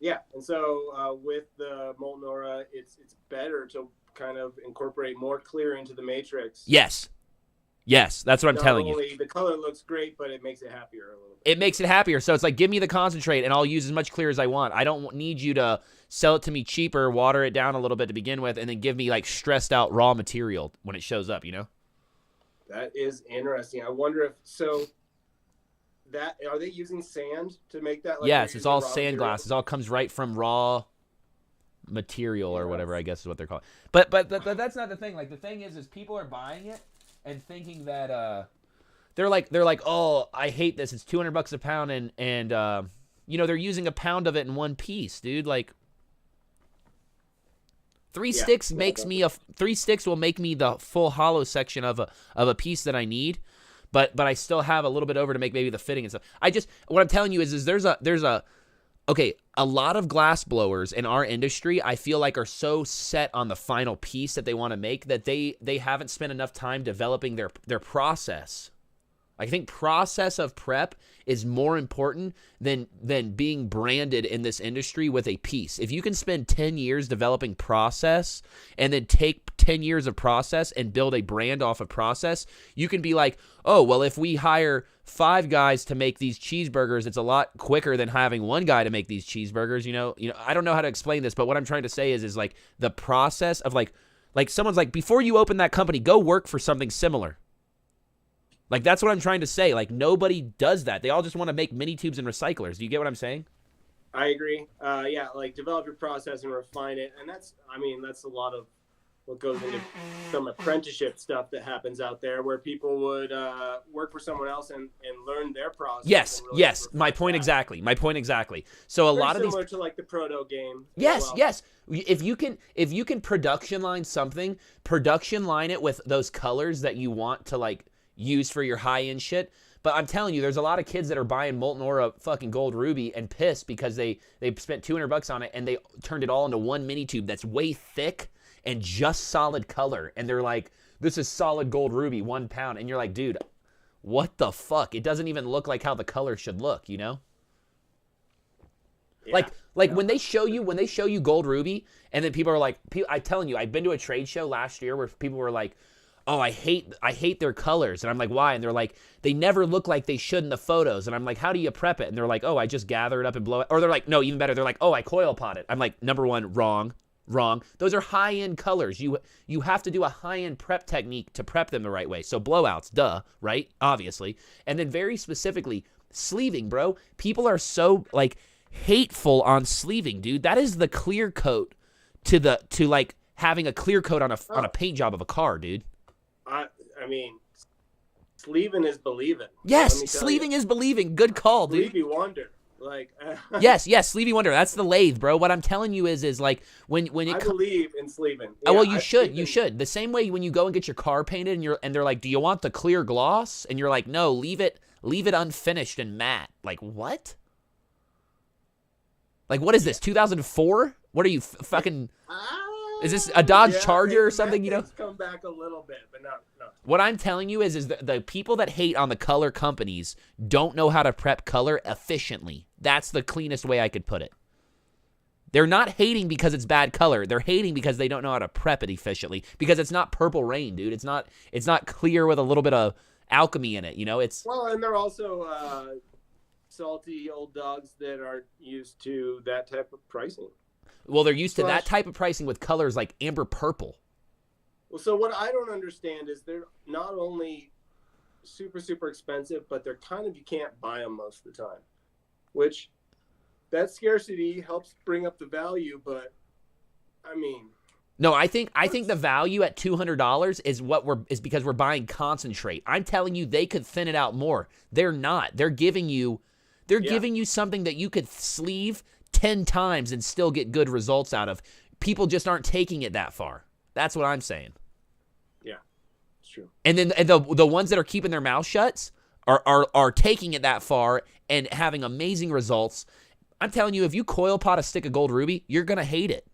Yeah, and so with the Molten Aura, it's better to kind of incorporate more clear into the matrix. Yes, that's what I'm telling you. The color looks great, but it makes it happier a little bit. It makes it happier. So it's like, give me the concentrate, and I'll use as much clear as I want. I don't need you to sell it to me cheaper, water it down a little bit to begin with, and then give me like stressed out raw material when it shows up, you know? That is interesting. I wonder if are they using sand to make that? Like, yes, it's all sand glass. It all comes right from raw material or whatever, I guess is what they're called. But that's not the thing. Like the thing is people are buying it and thinking that they're like, oh, I hate this. It's $200 a pound, and you know, they're using a pound of it in one piece, dude. Like, Three sticks will make me the full hollow section of a piece that I need, but I still have a little bit over to make maybe the fitting and stuff. What I'm telling you is there's a lot of glass blowers in our industry, I feel like, are so set on the final piece that they want to make that they haven't spent enough time developing their process. I think process of prep is more important than being branded in this industry with a piece. If you can spend 10 years developing process and then take 10 years of process and build a brand off of process, you can be like, oh, well, if we hire 5 guys to make these cheeseburgers, it's a lot quicker than having 1 guy to make these cheeseburgers. You know, I don't know how to explain this, but what I'm trying to say is like the process of like someone's like, before you open that company, go work for something similar. Like, that's what I'm trying to say. Like, nobody does that. They all just want to make mini tubes and recyclers. Do you get what I'm saying? I agree. Yeah, like, develop your process and refine it. And that's a lot of what goes into some apprenticeship stuff that happens out there where people would work for someone else and learn their process. Yes. My point exactly. So a lot of these, similar to like the proto game. Yes. If you can production line something, production line it with those colors that you want to like use for your high-end shit. But I'm telling you, there's a lot of kids that are buying Molten Aura fucking Gold Ruby and pissed because they spent $200 on it and they turned it all into one mini tube that's way thick and just solid color. And they're like, this is solid Gold Ruby, 1 pound. And you're like, dude, what the fuck? It doesn't even look like how the color should look, you know? Yeah. Like when they show you Gold Ruby and then people are like, I'm telling you, I've been to a trade show last year where people were like, oh, I hate their colors. And I'm like, why? And they're like, they never look like they should in the photos. And I'm like, how do you prep it? And they're like, oh, I just gather it up and blow it. Or they're like, no, even better. They're like, oh, I coil pot it. I'm like, number one, wrong. Those are high-end colors. You have to do a high-end prep technique to prep them the right way. So blowouts, duh, right? Obviously. And then very specifically, sleeving, bro. People are so, like, hateful on sleeving, dude. That is the clear coat to like having a clear coat on a paint job of a car, dude. I mean, sleeving is believing. Yes, sleeving is believing. Good call, dude. Stevie Wonder, like. yes, Stevie Wonder. That's the lathe, bro. What I'm telling you is like when it. I believe in sleeving. Yeah, well, you should. The same way when you go and get your car painted and they're like, do you want the clear gloss? And you're like, no, leave it unfinished and matte. Like what? Like what is this? 2004? What are you fucking? Is this a Dodge Charger or something, you know? Come back a little bit, but no. What I'm telling you is the people that hate on the color companies don't know how to prep color efficiently. That's the cleanest way I could put it. They're not hating because it's bad color. They're hating because they don't know how to prep it efficiently. Because it's not Purple Rain, dude. It's not clear with a little bit of alchemy in it, you know? And they're also salty old dogs that aren't used to that type of pricing. Well, they're used to that type of pricing with colors like amber purple. Well, so what I don't understand is they're not only super, super expensive, but they're kind of, you can't buy them most of the time, which that scarcity helps bring up the value. But I mean, no, I think the value at $200 is because we're buying concentrate. I'm telling you, they could thin it out more. They're not. They're giving you something that you could sleeve 10 times and still get good results out of. People just aren't taking it that far. That's what I'm saying. Yeah, it's true. And then the ones that are keeping their mouth shut are taking it that far and having amazing results. I'm telling you, if you coil pot a stick of Gold Ruby, you're going to hate it.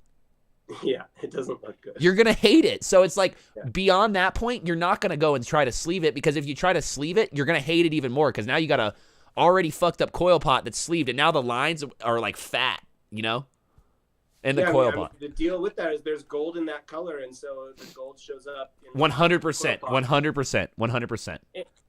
Yeah, it doesn't look good. You're going to hate it. So it's like beyond that point, you're not going to go and try to sleeve it, because if you try to sleeve it, you're going to hate it even more, because now you got a already fucked up coil pot that's sleeved, and now the lines are like fat, you know? In the coil pot. The deal with that is there's gold in that color, and so the gold shows up. 100%.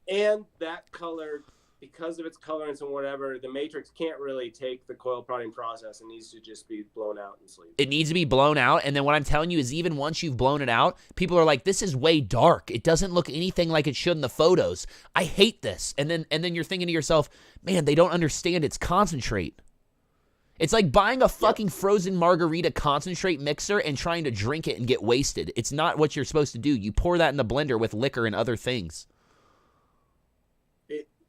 And that color, because of its colorants and whatever, the matrix can't really take the coil potting process. It needs to just be blown out and sleeved. It needs to be blown out, and then what I'm telling you is even once you've blown it out, people are like, this is way dark. It doesn't look anything like it should in the photos. I hate this. And then you're thinking to yourself, man, they don't understand it's concentrate. It's like buying a fucking frozen margarita concentrate mixer and trying to drink it and get wasted. It's not what you're supposed to do. You pour that in the blender with liquor and other things.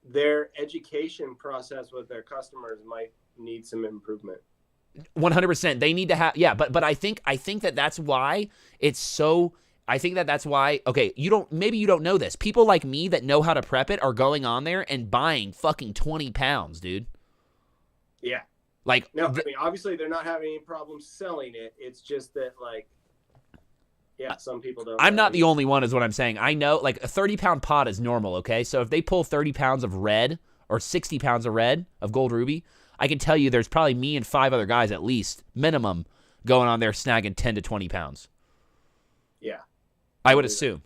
Their education process with their customers might need some improvement. 100%. They need to have, yeah, but I think that's why it's so, I think that's why, okay, maybe you don't know this. People like me that know how to prep it are going on there and buying fucking 20 pounds, dude. Yeah. Like, no, I mean, obviously they're not having any problems selling it. It's just that, like, yeah, some people don't. I'm not the only one is what I'm saying. I know, like, a 30-pound pot is normal, okay? So if they pull 30 pounds of red or 60 pounds of red, of gold ruby, I can tell you there's probably me and 5 other guys at least, minimum, going on there snagging 10 to 20 pounds. Yeah. I would assume.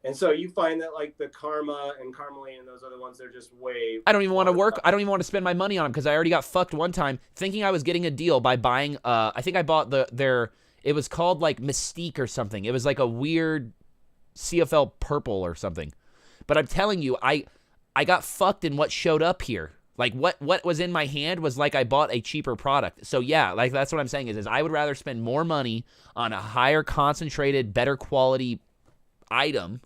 And so you find that, like, the Karma and Carmeline and those other ones, they're just way... I don't even want to work. I don't even want to spend my money on them because I already got fucked one time thinking I was getting a deal by buying, I think I bought their, it was called, like, Mystique or something. It was like a weird CFL purple or something. But I'm telling you, I got fucked in what showed up here. Like, what was in my hand was like I bought a cheaper product. So, yeah, like, that's what I'm saying is I would rather spend more money on a higher concentrated, better quality item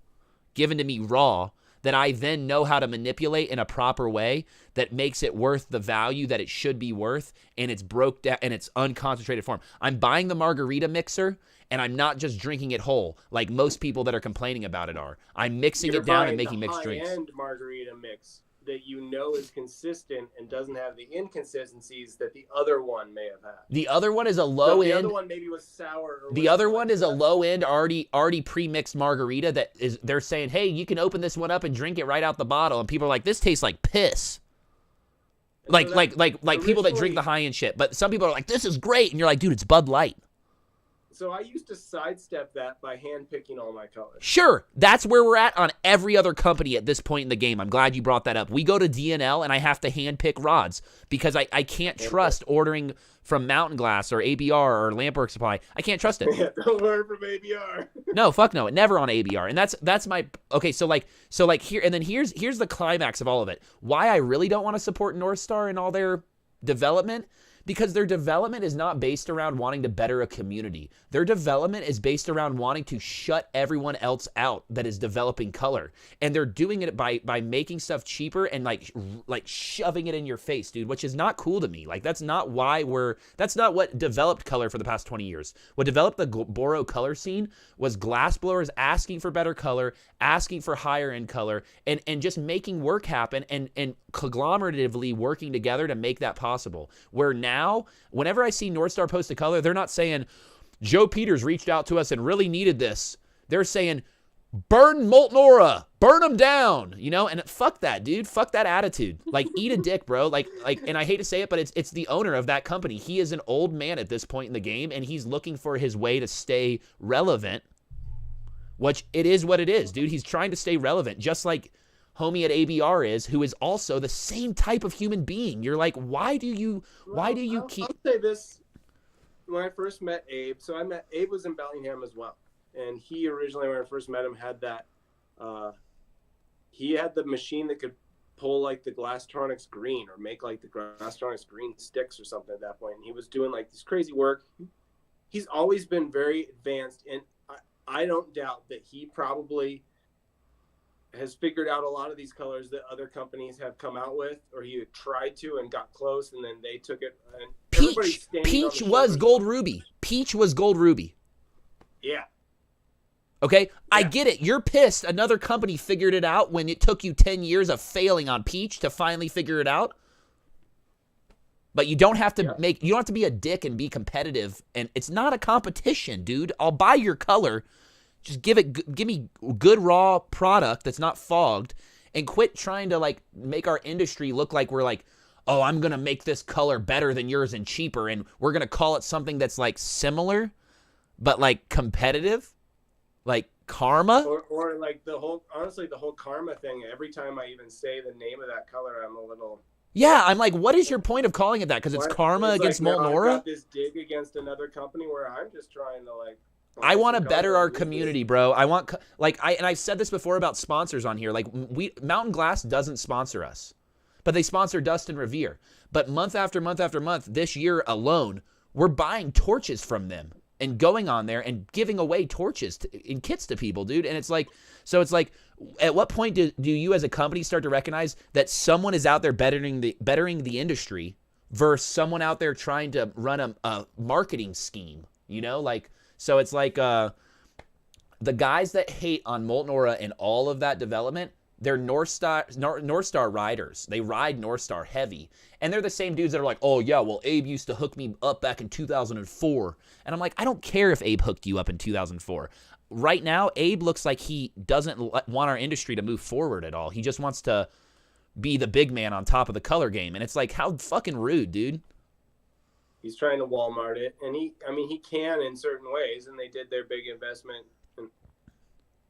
given to me raw that I then know how to manipulate in a proper way that makes it worth the value that it should be worth, and it's broke down in its unconcentrated form. I'm buying the margarita mixer, and I'm not just drinking it whole like most people that are complaining about it are. I'm mixing it down and making mixed drinks. High-end margarita mix that you know is consistent and doesn't have the inconsistencies that the other one may have had. The other one is a low end. The other one maybe was sour. The other one is a low end, already pre-mixed margarita that is. They're saying, hey, you can open this one up and drink it right out the bottle, and people are like, this tastes like piss. Like people that drink the high end shit. But some people are like, this is great, and you're like, dude, it's Bud Light. So I used to sidestep that by hand picking all my colors. Sure, that's where we're at on every other company at this point in the game. I'm glad you brought that up. We go to DNL and I have to hand pick rods because I can't trust ordering from Mountain Glass or ABR or Lampwork Supply. I can't trust it. Yeah, don't order from ABR. No, fuck no, never on ABR. And that's my okay. So here and then here's the climax of all of it. Why I really don't want to support North Star and all their development. Because their development is not based around wanting to better a community. Their development is based around wanting to shut everyone else out that is developing color. And they're doing it by making stuff cheaper and like shoving it in your face, dude, which is not cool to me. Like that's not what developed color for the past 20 years. What developed the Boro color scene was glass blowers asking for better color, asking for higher end color, and just making work happen and conglomeratively working together to make that possible. Where now, whenever I see North Star post a color, they're not saying, Joe Peters reached out to us and really needed this. They're saying, burn Molten Aura, burn them down, you know? And fuck that, dude. Fuck that attitude. Like, eat a dick, bro. Like, and I hate to say it, but it's the owner of that company. He is an old man at this point in the game, and he's looking for his way to stay relevant, which it is what it is, dude. He's trying to stay relevant, just like homie at ABR is, who is also the same type of human being. You're like, why do you keep... I'll say this. When I first met Abe, Abe was in Bellingham as well. And he originally, when I first met him, had that, he had the machine that could pull like the Glasstronics green or make like the Glasstronics green sticks or something at that point. And he was doing like this crazy work. He's always been very advanced. And I don't doubt that he probably has figured out a lot of these colors that other companies have come out with, or he had tried to and got close, and then they took it. And Peach was gold ruby. Peach was gold ruby. Yeah. Okay? Yeah. I Yeah. get it. You're pissed another company figured it out when it took you 10 years of failing on Peach to finally figure it out. But you don't have to you don't have to be a dick and be competitive. And it's not a competition, dude. I'll buy your color. Just give me good raw product that's not fogged, and quit trying to like make our industry look like we're like, oh, I'm going to make this color better than yours and cheaper, and we're going to call it something that's like similar but like competitive, like Karma. Or like the whole Karma thing, every time I even say the name of that color, I'm a little... Yeah, I'm like, what is your point of calling it that? Because it's Karma against Molten Aura? I've got this dig against another company where I'm just trying to like... I want to better our community, bro. I want, like, I've said this before about sponsors on here. Like, Mountain Glass doesn't sponsor us, but they sponsor Dustin Revere. But month after month after month, this year alone, we're buying torches from them and going on there and giving away torches in kits to people, dude. And it's like, so it's like, at what point do you as a company start to recognize that someone is out there bettering the industry versus someone out there trying to run a marketing scheme, you know? Like, so it's like the guys that hate on Molten Aura and all of that development, they're North Star riders. They ride North Star heavy. And they're the same dudes that are like, oh, yeah, well, Abe used to hook me up back in 2004. And I'm like, I don't care if Abe hooked you up in 2004. Right now, Abe looks like he doesn't want our industry to move forward at all. He just wants to be the big man on top of the color game. And it's like, how fucking rude, dude. He's trying to Walmart it. And he can in certain ways. And they did their big investment. And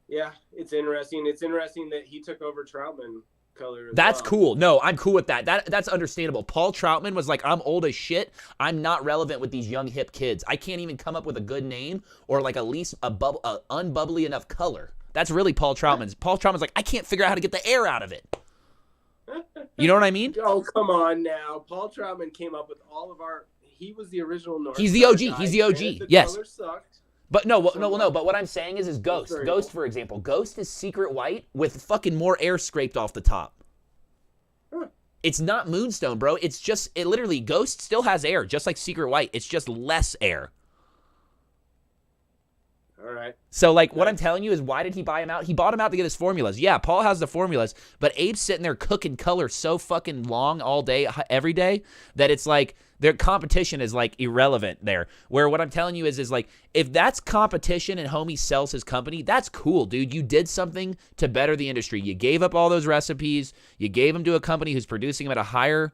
yeah, it's interesting. It's interesting that he took over Troutman color. That's cool. No, I'm cool with that. That's understandable. Paul Troutman was like, I'm old as shit. I'm not relevant with these young hip kids. I can't even come up with a good name or like at least a unbubbly enough color. That's really Paul Troutman's. Paul Troutman's like, I can't figure out how to get the air out of it. You know what I mean? Oh, come on now. Paul Troutman came up with all of our. He was the original North. He's the OG. Guy. He's the OG. The yes. Color sucked. But no. But what I'm saying is Ghost. Ghost, for example. Ghost is secret white with fucking more air scraped off the top. Huh. It's not Moonstone, bro. It's just, it literally, Ghost still has air, just like secret white. It's just less air. All right. So, like, what I'm telling you is, why did he buy him out? He bought him out to get his formulas. Yeah, Paul has the formulas, but Abe's sitting there cooking color so fucking long all day, every day, that it's like, their competition is, like, irrelevant there. Where what I'm telling you is like, if that's competition and homie sells his company, that's cool, dude. You did something to better the industry. You gave up all those recipes. You gave them to a company who's producing them at a higher,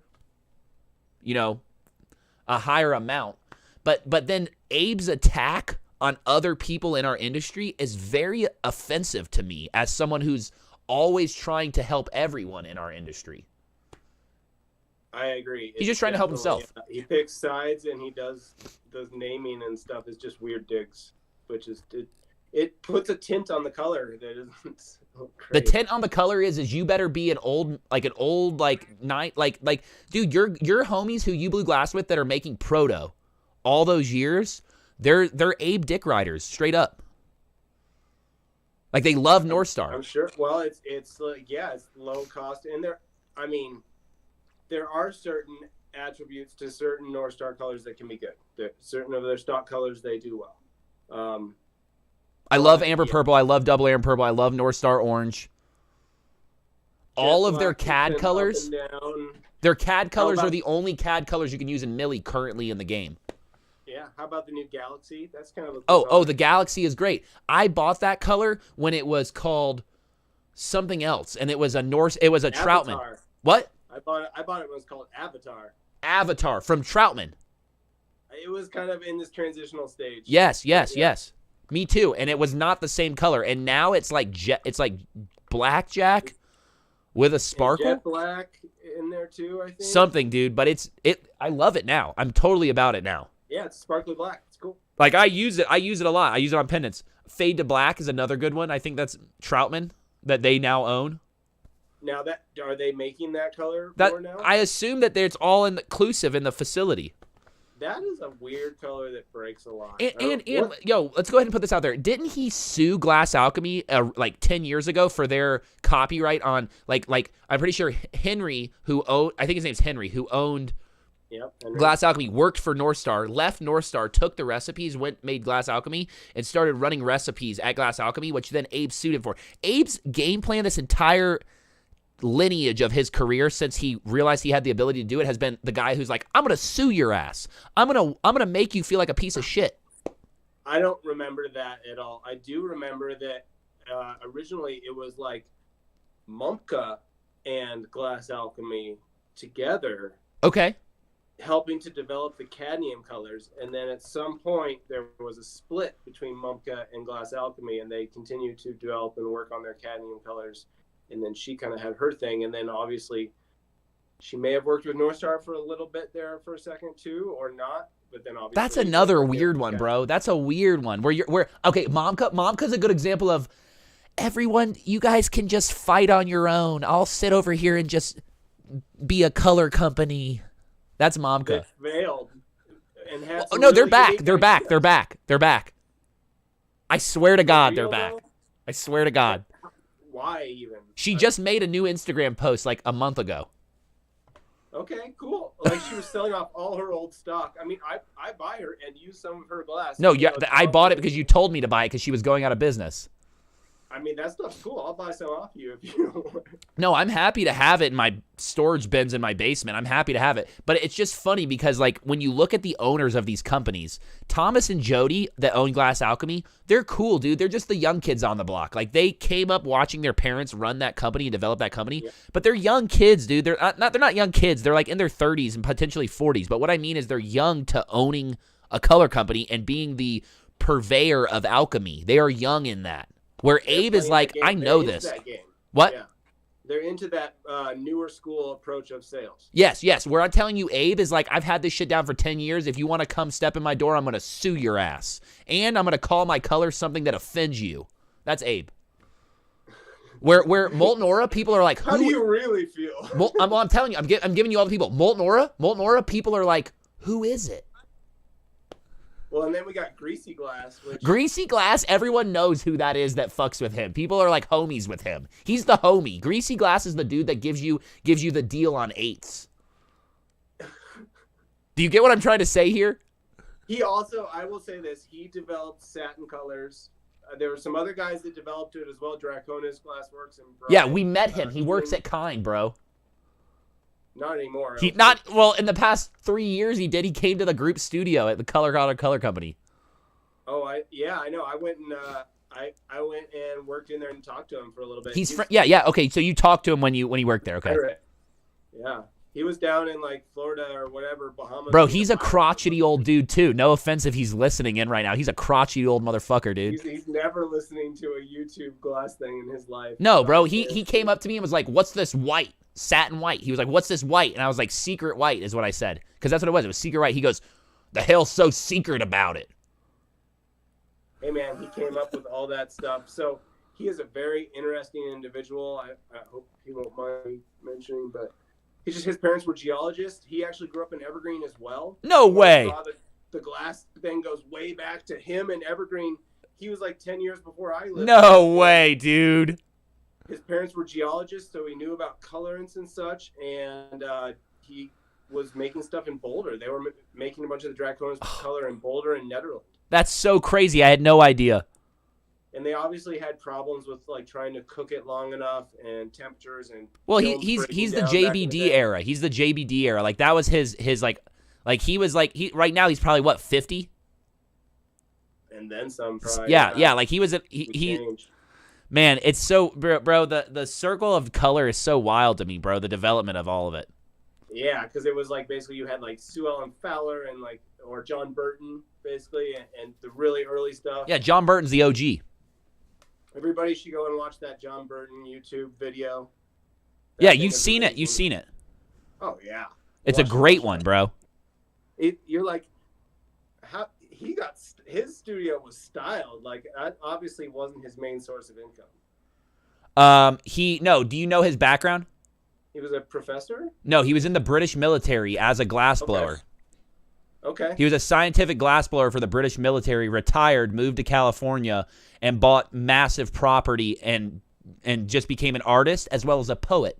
a higher amount. But then Abe's attack on other people in our industry is very offensive to me as someone who's always trying to help everyone in our industry. I agree. He's just trying to help himself. He picks sides and he does naming and stuff is just weird digs, which is it puts a tint on the color that isn't so great. The tint on the color is you better be an old dude, your homies who you blew glass with that are making proto all those years. They're Abe Dick riders, straight up. Like, they love North Star. I'm sure. Well, it's it's low cost, and there are certain attributes to certain North Star colors that can be good. Certain of their stock colors they do well. I love Amber Purple. I love Double Amber Purple. I love North Star Orange. All of their CAD colors. Their CAD colors are the only CAD colors you can use in Millie currently in the game. Yeah, how about the new Galaxy? That's kind of a cool color. The Galaxy is great. I bought that color when it was called something else, and it was a Troutman. What? I bought it when it was called Avatar. Avatar from Troutman. It was kind of in this transitional stage. Yes. Me too. And it was not the same color. And now it's like blackjack with a sparkle. Jet black in there too, I think. Something, dude. But I love it now. I'm totally about it now. Yeah, it's sparkly black. It's cool. Like, I use it a lot. I use it on pendants. Fade to Black is another good one. I think that's Troutman that they now own. Now, are they making that color more now? I assume that it's all inclusive in the facility. That is a weird color that breaks a lot. And yo, let's go ahead and put this out there. Didn't he sue Glass Alchemy like 10 years ago for their copyright on like I'm pretty sure Henry, I think his name's Henry, who owned Glass Alchemy, worked for North Star, left North Star, took the recipes, made Glass Alchemy, and started running recipes at Glass Alchemy, which then Abe sued him for. Abe's game plan this entire lineage of his career since he realized he had the ability to do it has been the guy who's like, I'm gonna sue your ass. I'm gonna make you feel like a piece of shit. I don't remember that at all. I do remember that originally it was like Mumpka and Glass Alchemy together. Okay. Helping to develop the cadmium colors, and then at some point there was a split between Mumpka and Glass Alchemy, and they continued to develop and work on their cadmium colors. And then she kind of had her thing, and then obviously she may have worked with North Star for a little bit there for a second too, or not. But then obviously that's another weird one, bro. That's a weird one where okay, Momka's a good example of everyone. You guys can just fight on your own. I'll sit over here and just be a color company. That's Momka. That failed. And no, they're back. They're back. I swear to God, they're back. I swear to God. Why even? She just made a new Instagram post like a month ago. Okay, cool. Like she was selling off all her old stock. I mean, I buy her and use some of her glass. No, yeah, I bought it because you told me to buy it because she was going out of business. I mean, that stuff's cool. I'll buy some off you if you want. No, I'm happy to have it in my storage bins in my basement. I'm happy to have it. But it's just funny because, like, when you look at the owners of these companies, Thomas and Jody that own Glass Alchemy, they're cool, dude. They're just the young kids on the block. Like, they came up watching their parents run that company and develop that company. Yeah. But they're young kids, dude. They're not young kids. They're, like, in their 30s and potentially 40s. But what I mean is they're young to owning a color company and being the purveyor of alchemy. They are young in that. Where Abe is like, I know this. What? Yeah. They're into that newer school approach of sales. Yes. Where I'm telling you, Abe is like, I've had this shit down for 10 years. If you want to come step in my door, I'm going to sue your ass. And I'm going to call my color something that offends you. That's Abe. Where Molten Aura, people are like, how do you really feel? I'm telling you, I'm giving you all the people. Molten Aura, people are like, who is it? Well, and then we got Greasy Glass. Greasy Glass, everyone knows who that is that fucks with him. People are like homies with him. He's the homie. Greasy Glass is the dude that gives you the deal on 8s. Do you get what I'm trying to say here? He also, I will say this, he developed satin colors. There were some other guys that developed it as well. Draconis Glassworks and Brian. Yeah, we met him. He works at Kind, bro. Not anymore. Well, in the past 3 years he did. He came to the group studio at the Color Company. Oh, I know. I went and I went and worked in there and talked to him for a little bit. Yeah. Okay, so you talked to him when you worked there, okay? Yeah. He was down in like Florida or whatever, Bahamas. Bro, he's a crotchety old dude too. No offense if he's listening in right now. He's a crotchety old motherfucker, dude. He's never listening to a YouTube glass thing in his life. No, bro. He came up to me and was like, "What's this white? Satin white." He was like, "What's this white?" And I was like, "Secret white" is what I said. Because that's what it was. It was secret white. He goes, "The hell's so secret about it?" Hey, man, he came up with all that stuff. So he is a very interesting individual. I hope he won't mind me mentioning, but his parents were geologists. He actually grew up in Evergreen as well. No way. The glass thing goes way back to him in Evergreen. He was like 10 years before I lived. No way, dude. His parents were geologists, so he knew about colorants and such, and he was making stuff in Boulder. They were making a bunch of the Draconis color in Boulder and Netherlands. That's so crazy. I had no idea. And they obviously had problems with like trying to cook it long enough and temperatures and. Well, he's the JBD era. He's the JBD era. Like that was his like he was like right now he's probably what 50. And then some. Probably, yeah. Like he was he. Man, it's so bro. The circle of color is so wild to me, bro. The development of all of it. Yeah, because it was like basically you had like Sue Ellen Fowler and like or John Burton basically, and the really early stuff. Yeah, John Burton's the OG. Everybody should go and watch that John Burton YouTube video. Yeah, you've seen it. You've seen it. Oh yeah, it's a great one, bro. You're like, how he got his studio was styled like that. Obviously, wasn't his main source of income. Do you know his background? He was a professor? No, he was in the British military as a glassblower. Okay. He was a scientific glassblower for the British military, retired, moved to California, and bought massive property and just became an artist as well as a poet.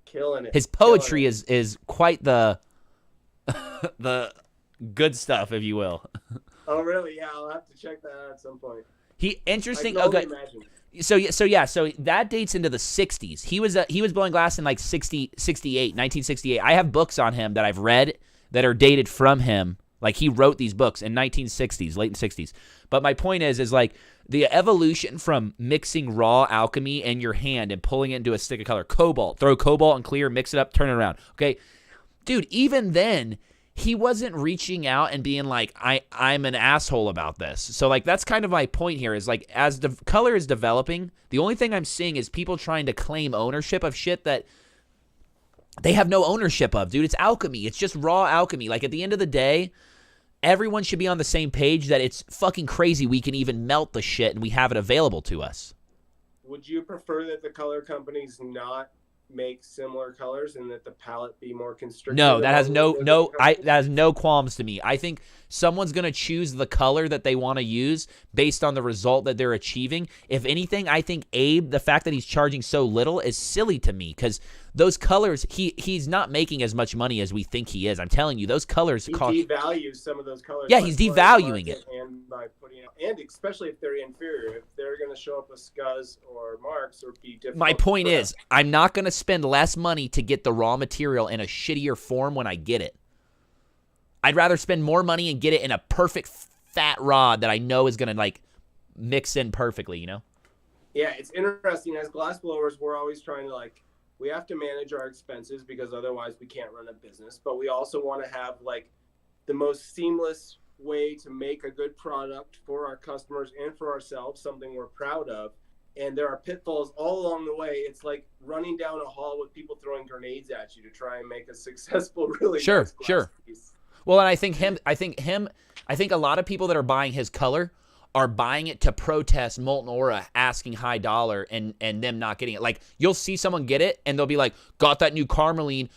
Killing it. His poetry is quite the the good stuff, if you will. Oh, really? Yeah, I'll have to check that out at some point. Interesting. I can okay. only imagine. So that dates into the 60s. He was blowing glass in like 1968. I have books on him that I've read that are dated from him. Like he wrote these books in 1960s, late 60s. But my point is like the evolution from mixing raw alchemy in your hand and pulling it into a stick of color. Cobalt, throw cobalt and clear, mix it up, turn it around. Okay, dude. Even then, he wasn't reaching out and being like, I'm an asshole about this. So, like, that's kind of my point here is, like, as the color is developing, the only thing I'm seeing is people trying to claim ownership of shit that they have no ownership of, dude. It's alchemy. It's just raw alchemy. Like, at the end of the day, everyone should be on the same page that it's fucking crazy we can even melt the shit and we have it available to us. Would you prefer that the color companies not make similar colors and that the palette be more constricted? No, that has that has no qualms to me. I think someone's going to choose the color that they want to use based on the result that they're achieving. If anything, I think Abe, the fact that he's charging so little is silly to me, because those colors, he's not making as much money as we think he is. I'm telling you, those colors cost. He devalues some of those colors. Yeah, he's devaluing it. And by putting out, and especially if they're inferior, if they're going to show up with scuzz or marks or be difficult. My point is, I'm not going to spend less money to get the raw material in a shittier form when I get it. I'd rather spend more money and get it in a perfect fat rod that I know is going to like mix in perfectly, you know? Yeah, it's interesting. As glassblowers, we're always trying to like, we have to manage our expenses because otherwise we can't run a business. But we also want to have like the most seamless way to make a good product for our customers and for ourselves, something we're proud of. And there are pitfalls all along the way. It's like running down a hall with people throwing grenades at you to try and make a successful, really nice glass piece. Well, and I think a lot of people that are buying his color are buying it to protest Molten Aura asking high dollar and them not getting it. Like, you'll see someone get it and they'll be like, got that new Carmeline.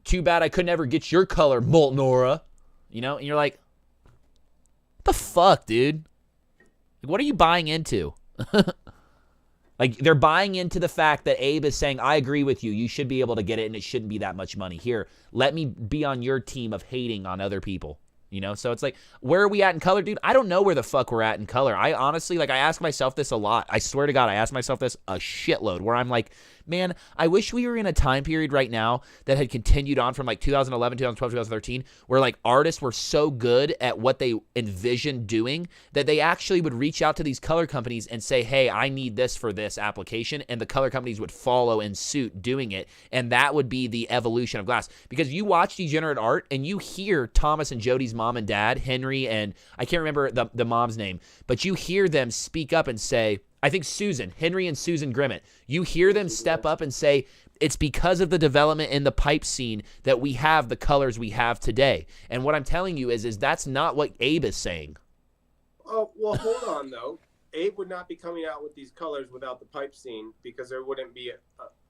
Too bad I could never get your color, Molten Aura. You know? And you're like, what the fuck, dude? Like, what are you buying into? Like, they're buying into the fact that Abe is saying, I agree with you. You should be able to get it, and it shouldn't be that much money. Here, let me be on your team of hating on other people. You know? So it's like, where are we at in color, dude? I don't know where the fuck we're at in color. I honestly, like, I ask myself this a lot. I swear to God, I ask myself this a shitload, where I'm like, man, I wish we were in a time period right now that had continued on from like 2011, 2012, 2013, where like artists were so good at what they envisioned doing that they actually would reach out to these color companies and say, hey, I need this for this application. And the color companies would follow in suit doing it. And that would be the evolution of glass. Because you watch Degenerate Art and you hear Thomas and Jody's mom and dad, Henry, and I can't remember the mom's name, but you hear them speak up and say, I think Henry and Susan Grimmett, you hear them step up and say, it's because of the development in the pipe scene that we have the colors we have today. And what I'm telling you is that's not what Abe is saying. Oh, well, hold on, though. Abe would not be coming out with these colors without the pipe scene because there wouldn't be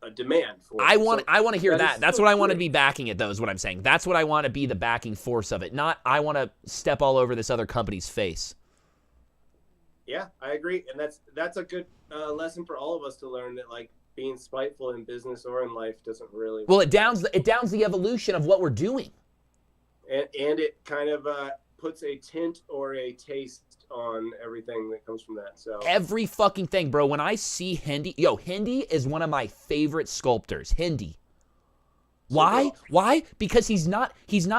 a demand for it. I want to hear that. That's what I want to be backing it, though, is what I'm saying. That's what I want to be the backing force of it, not I want to step all over this other company's face. Yeah, I agree, and that's a good lesson for all of us to learn, that like being spiteful in business or in life doesn't really. Well, it downs the evolution of what we're doing, and it kind of puts a tint or a taste on everything that comes from that. So every fucking thing, bro. When I see Hindi, Hindi is one of my favorite sculptors. Hindi. Why? Why? Because he's not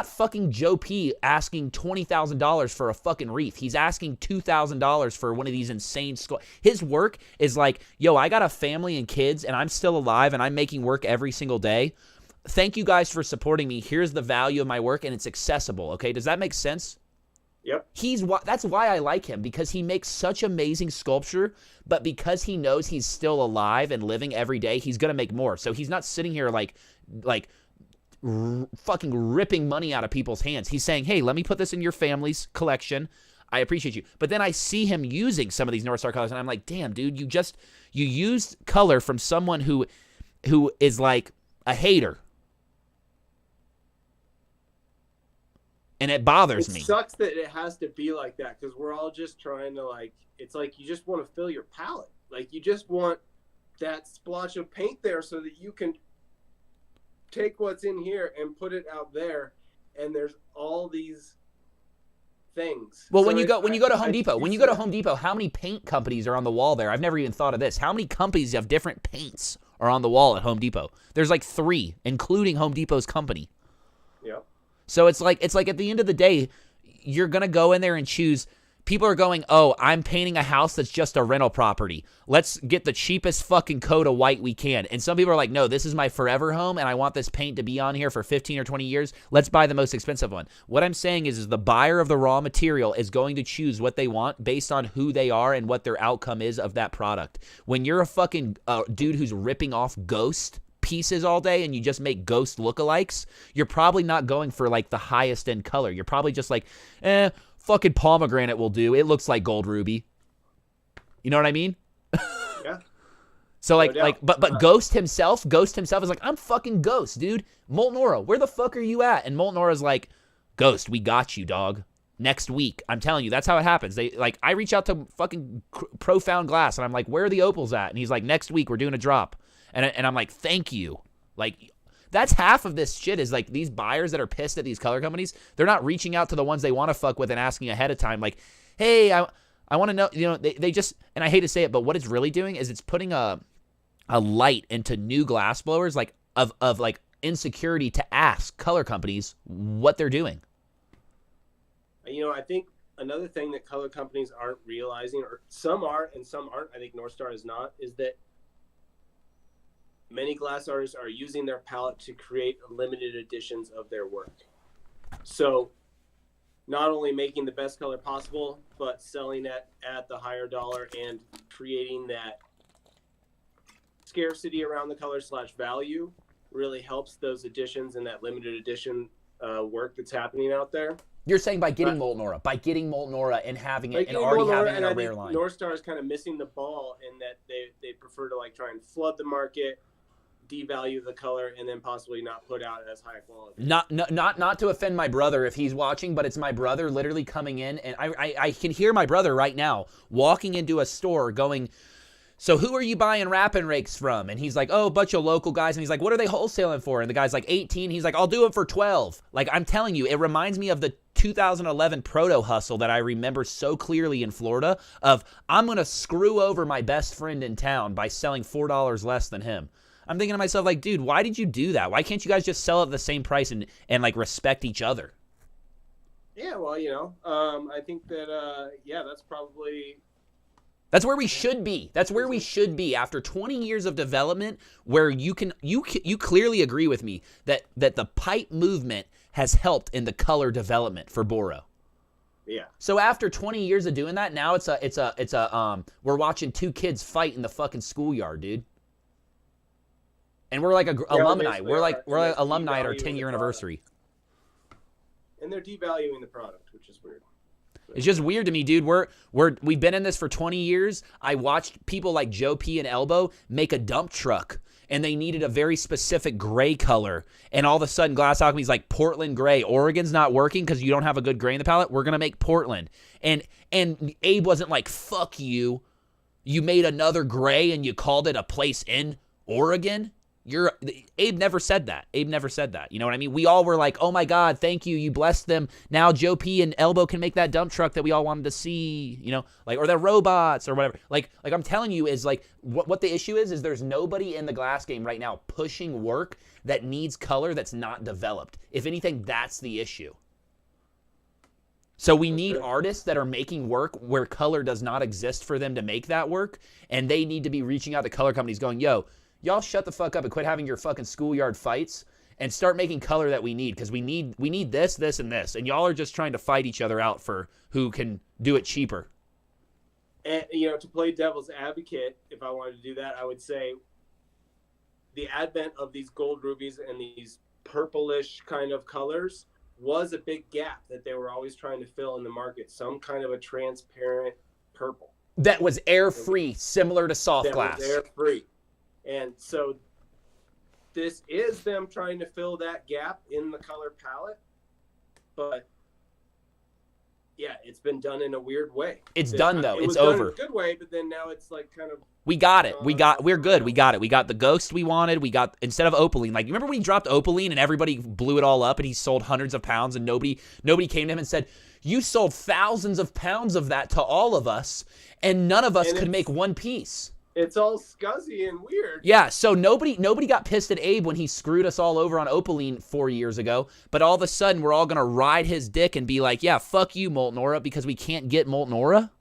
fucking Joe P asking $20,000 for a fucking wreath. He's asking $2,000 for one of these insane His work is like, I got a family and kids and I'm still alive and I'm making work every single day. Thank you guys for supporting me. Here's the value of my work and it's accessible. Okay, does that make sense? Yep. That's why I like him, because he makes such amazing sculpture, but because he knows he's still alive and living every day, he's going to make more. So he's not sitting here like fucking ripping money out of people's hands. He's saying, hey, let me put this in your family's collection. I appreciate you. But then I see him using some of these North Star colors, and I'm like, damn, dude, you used color from someone who is like a hater. And it bothers me. It sucks that it has to be like that, because we're all just trying to it's like you just want to fill your palette. Like you just want that splotch of paint there so that you can take what's in here and put it out there. And there's all these things. Well, when you go to Home Depot, how many paint companies are on the wall there? I've never even thought of this. How many companies of different paints are on the wall at Home Depot? There's like 3, including Home Depot's company. Yep. So it's like at the end of the day, you're going to go in there and choose. People are going, oh, I'm painting a house that's just a rental property. Let's get the cheapest fucking coat of white we can. And some people are like, no, this is my forever home, and I want this paint to be on here for 15 or 20 years. Let's buy the most expensive one. What I'm saying is the buyer of the raw material is going to choose what they want based on who they are and what their outcome is of that product. When you're a fucking dude who's ripping off Ghost pieces all day and you just make Ghost lookalikes, you're probably not going for like the highest end color. You're probably just like, fucking pomegranate will do. It looks like gold ruby. You know what I mean? Yeah. So No doubt. but Ghost himself is like, I'm fucking Ghost, dude. Molten Aura, where the fuck are you at? And Molten Aura's like, Ghost, we got you, dog. Next week. I'm telling you, that's how it happens. I reach out to fucking Profound Glass, and I'm like, where are the opals at? And he's like, next week we're doing a drop. And I'm like, thank you. Like, that's half of this shit is like these buyers that are pissed at these color companies. They're not reaching out to the ones they want to fuck with and asking ahead of time, like, hey, I want to know, they just, and I hate to say it, but what it's really doing is it's putting a light into new glass blowers, like of like insecurity to ask color companies what they're doing. I think another thing that color companies aren't realizing, or some are and some aren't, I think North Star is not, is that many glass artists are using their palette to create limited editions of their work. So not only making the best color possible, but selling it at the higher dollar and creating that scarcity around the color / value really helps those editions and that limited edition work that's happening out there. You're saying by getting Molten Aura, and having it and already having it in a rare line. North Star is kind of missing the ball in that they prefer to like try and flood the market, devalue the color, and then possibly not put out as high quality. Not to offend my brother if he's watching, but it's my brother literally coming in, and I can hear my brother right now walking into a store going, so who are you buying wrapping rakes from? And he's like, oh, a bunch of local guys. And he's like, what are they wholesaling for? And the guy's like, 18. He's like, I'll do it for 12. Like, I'm telling you, it reminds me of the 2011 proto hustle that I remember so clearly in Florida of, I'm going to screw over my best friend in town by selling $4 less than him. I'm thinking to myself, like, dude, why did you do that? Why can't you guys just sell at the same price and like respect each other? Yeah, well, I think that, that's probably... That's where we should be. That's where we should be after 20 years of development, where you clearly agree with me that the pipe movement has helped in the color development for Boro. Yeah. So after 20 years of doing that, now it's a we're watching two kids fight in the fucking schoolyard, dude. And we're like alumni. We're like alumni at our 10-year anniversary. And they're devaluing the product, which is weird. It's just weird to me, dude. We've been in this for 20 years. I watched people like Joe P and Elbow make a dump truck, and they needed a very specific gray color. And all of a sudden, Glass Alchemy's like, Portland gray. Oregon's not working because you don't have a good gray in the palette. We're gonna make Portland. And Abe wasn't like, fuck you. You made another gray and you called it a place in Oregon. Abe never said that. You know what I mean? We all were like, oh my God, thank you. You blessed them. Now Joe P and Elbow can make that dump truck that we all wanted to see, or the robots or whatever. Like I'm telling you is like, what the issue is there's nobody in the glass game right now pushing work that needs color that's not developed. If anything, that's the issue. So we need artists that are making work where color does not exist for them to make that work. And they need to be reaching out to color companies going, yo, y'all shut the fuck up and quit having your fucking schoolyard fights and start making color that we need, because we need this, this, and this. And y'all are just trying to fight each other out for who can do it cheaper. And, to play devil's advocate, if I wanted to do that, I would say the advent of these gold rubies and these purplish kind of colors was a big gap that they were always trying to fill in the market. Some kind of a transparent purple. That was air-free, similar to soft glass. That was air-free. And so this is them trying to fill that gap in the color palette. But, yeah, it's been done in a weird way. It's done, though. It's done over. In a good way, but then now it's like kind of... We got it. We're good. We got it. We got the ghost we wanted. We got, instead of Opaline, like, you remember when he dropped Opaline and everybody blew it all up and he sold hundreds of pounds and nobody came to him and said, you sold thousands of pounds of that to all of us and none of us could make one piece. It's all scuzzy and weird. Yeah, so nobody got pissed at Abe when he screwed us all over on Opaline 4 years ago, but all of a sudden we're all going to ride his dick and be like, yeah, fuck you, Molten Aura, because we can't get Molten Aura?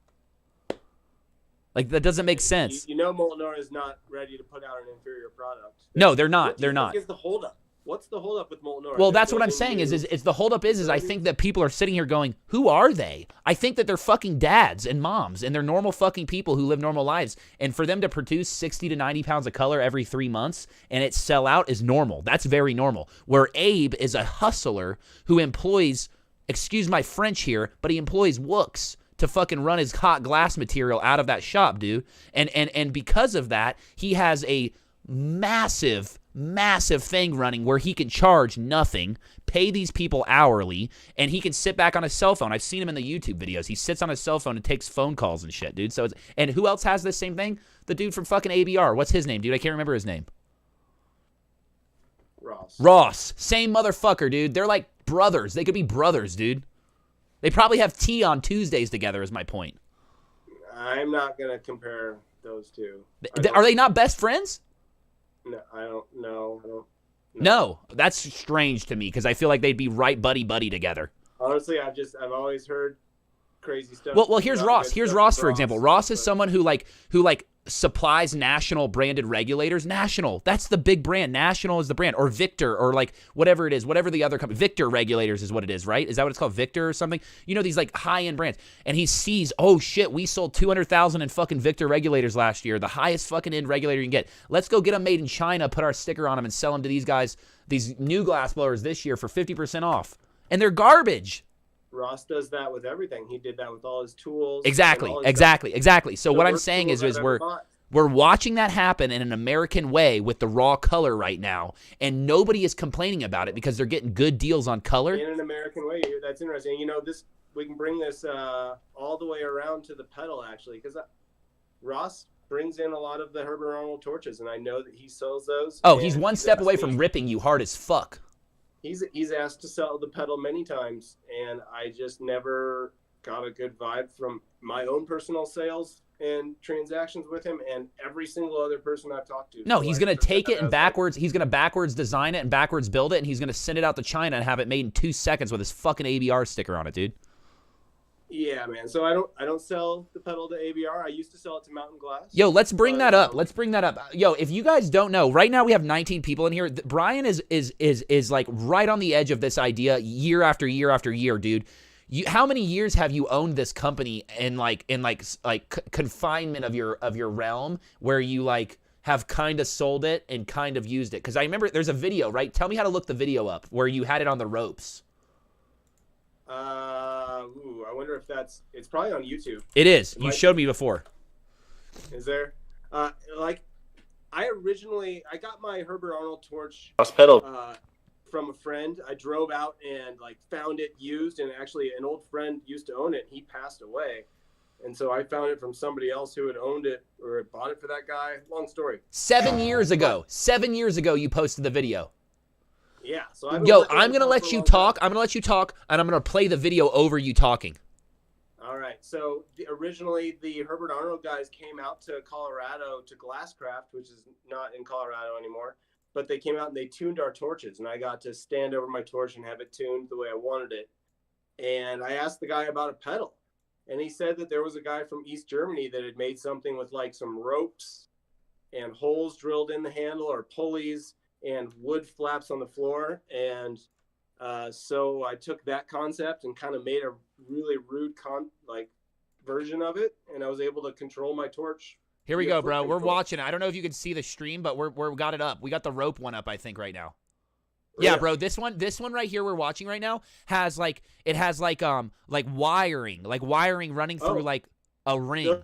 Like, that doesn't make sense. Molten Aura is not ready to put out an inferior product. No, they're not. They're not. What is the holdup? What's the holdup with Molten Aura? Well, that's what I'm saying is the holdup is I think that people are sitting here going, who are they? I think that they're fucking dads and moms, and they're normal fucking people who live normal lives. And for them to produce 60 to 90 pounds of color every 3 months and it sell out is normal. That's very normal. Where Abe is a hustler who employs, excuse my French here, but he employs wooks to fucking run his hot glass material out of that shop, dude. And because of that, he has a massive thing running where he can charge nothing, pay these people hourly, and he can sit back on his cell phone. I've seen him in the YouTube videos. He sits on his cell phone and takes phone calls and shit, dude. So and who else has this same thing? The dude from fucking ABR. What's his name, dude? I can't remember his name. Ross. Same motherfucker, dude. They're like brothers. They could be brothers, dude. They probably have tea on Tuesdays together, is my point. I'm not going to compare those two. Are they not best friends? No, I don't know. No, that's strange to me because I feel like they'd be right buddy together. Honestly, I've always heard crazy stuff. Well, here's Ross. Here's Ross, for example. Ross is someone who supplies national branded regulators. National, that's the big brand. National is the brand, or Victor, or like whatever it is, whatever the other company. Victor Regulators is what it is, right? Is that what it's called, Victor or something? You know, these like high-end brands. And he sees, oh shit, we sold 200,000 in fucking Victor Regulators last year, the highest fucking end regulator you can get. Let's go get them made in China, put our sticker on them, and sell them to these guys, these new glass blowers this year for 50% off. And they're garbage. Ross does that with everything. He did that with all his tools. Exactly. So what I'm saying is we're watching that happen in an American way with the raw color right now, and nobody is complaining about it because they're getting good deals on color. In an American way, that's interesting. You know, we can bring this all the way around to the pedal, actually, because Ross brings in a lot of the Herbert Arnold torches, and I know that he sells those. Oh, he's one step away from ripping you hard as fuck. He's asked to sell the pedal many times, and I just never got a good vibe from my own personal sales and transactions with him and every single other person I've talked to. No, he's going to take it and backwards. He's going to backwards design it and backwards build it, and he's going to send it out to China and have it made in 2 seconds with his fucking ABR sticker on it, dude. Yeah, man. So I don't sell the pedal to ABR. I used to sell it to Mountain Glass. Yo, let's bring that up. Yo, if you guys don't know, right now we have 19 people in here. Brian is like right on the edge of this idea year after year after year, dude. How many years have you owned this company in confinement of your realm where you like have kind of sold it and kind of used it? Because I remember there's a video, right? Tell me how to look the video up where you had it on the ropes. I wonder if it's probably on YouTube. It is. You showed me before. Is there? I got my Herbert Arnold torch pedal from a friend. I drove out and like found it used, and actually an old friend used to own it. He passed away, and so I found it from somebody else who had owned it or had bought it for that guy. Long story. 7 years ago. 7 years ago, you posted the video. Yeah. So I'm gonna let you talk. I'm gonna let you talk, and I'm gonna play the video over you talking. All right. So originally, the Herbert Arnold guys came out to Colorado to Glasscraft, which is not in Colorado anymore. But they came out and they tuned our torches, and I got to stand over my torch and have it tuned the way I wanted it. And I asked the guy about a pedal, and he said that there was a guy from East Germany that had made something with like some ropes and holes drilled in the handle or pulleys and wood flaps on the floor. And so I took that concept and kind of made a really rude version of it, and I was able to control my torch. Here we go, bro. We're watching. I don't know if you can see the stream, but we got it up. We got the rope one up, I think, right now. Yeah, bro. This one right here we're watching right now has wiring running through like a ring.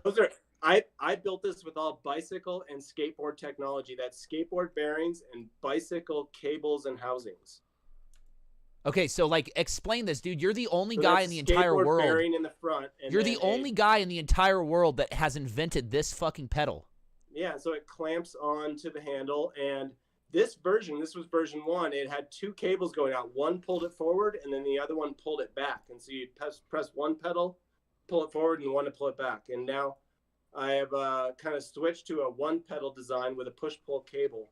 I built this with all bicycle and skateboard technology. That's skateboard bearings and bicycle cables and housings. Okay, so like explain this, dude. You're the only guy in the entire world. Bearing in the front. You're the only guy in the entire world that has invented this fucking pedal. Yeah, so it clamps onto the handle, and this was version 1. It had 2 cables going out. One pulled it forward, and then the other one pulled it back. And so you'd press one pedal, pull it forward, and one to pull it back. And now I have kind of switched to a one pedal design with a push-pull cable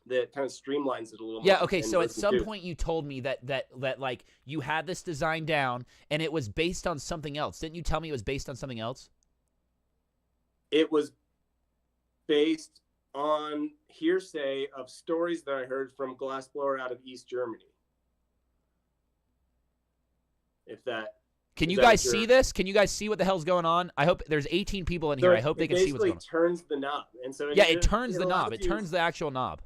that kind of streamlines it a little more. Yeah, okay, so at some point you told me that like you had this design down and it was based on something else. Didn't you tell me it was based on something else? It was based on hearsay of stories that I heard from glassblower out of East Germany. Can you guys see this? Can you guys see what the hell's going on? I hope there's 18 people in here. I hope they can see what's going on. It basically turns the knob. And so it turns the knob. It turns the actual knob.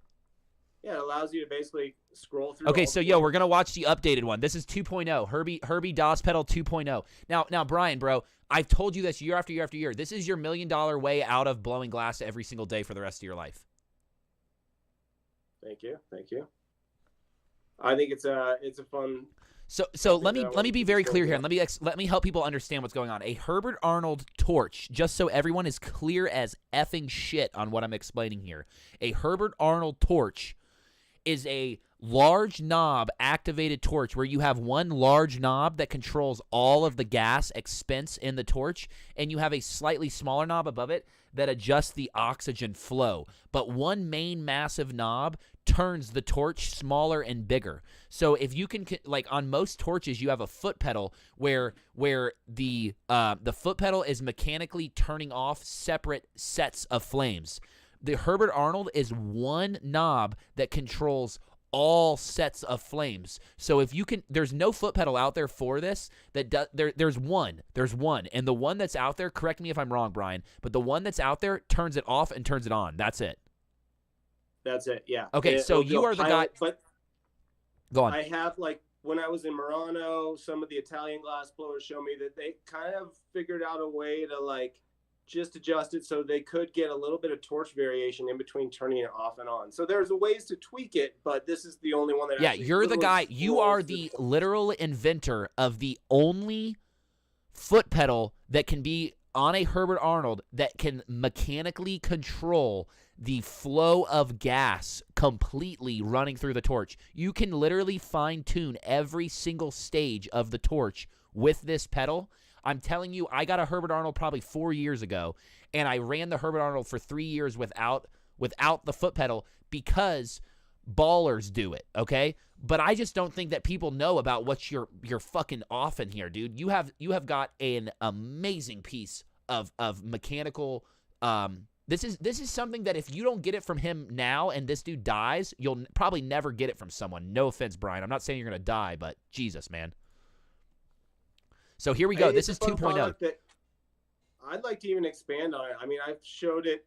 Yeah, it allows you to basically scroll through. Okay, all so the we're gonna watch the updated one. This is 2.0, Herbie DOS pedal 2.0. Now, Brian, bro, I've told you this year after year after year. This is your $1 million way out of blowing glass every single day for the rest of your life. Thank you. I think it's a fun. So let me be very clear here, and let me help people understand what's going on. A Herbert Arnold torch, just so everyone is clear as effing shit on what I'm explaining here. A Herbert Arnold torch is a large knob activated torch where you have one large knob that controls all of the gas expense in the torch, and you have a slightly smaller knob above it that adjusts the oxygen flow. But one main massive knob turns the torch smaller and bigger. So if you can, like on most torches, you have a foot pedal where the foot pedal is mechanically turning off separate sets of flames. The Herbert Arnold is one knob that controls all sets of flames. So if you can, there's no foot pedal out there for this that does. There's one, and the one that's out there. Correct me if I'm wrong, Brian, but the one that's out there turns it off and turns it on. That's it. Yeah. Okay, so you are the guy. But go on. I have, like, when I was in Murano, some of the Italian glass blowers show me that they kind of figured out a way to like just adjust it so they could get a little bit of torch variation in between turning it off and on. So there's ways to tweak it, but this is the only one that you're the guy. You are the literal inventor of the only foot pedal that can be on a Herbert Arnold that can mechanically control the flow of gas completely running through the torch. You can literally fine-tune every single stage of the torch with this pedal. I'm telling you, I got a Herbert Arnold probably 4 years ago, and I ran the Herbert Arnold for 3 years without the foot pedal because ballers do it, okay? But I just don't think that people know about what you're fucking off in here, dude. You have got an amazing piece of mechanical. This is something that if you don't get it from him now and this dude dies, you'll probably never get it from someone. No offense, Brian. I'm not saying you're gonna die, but Jesus, man. So here we go. This is 2.0. I'd like to even expand on it. I mean, I've showed it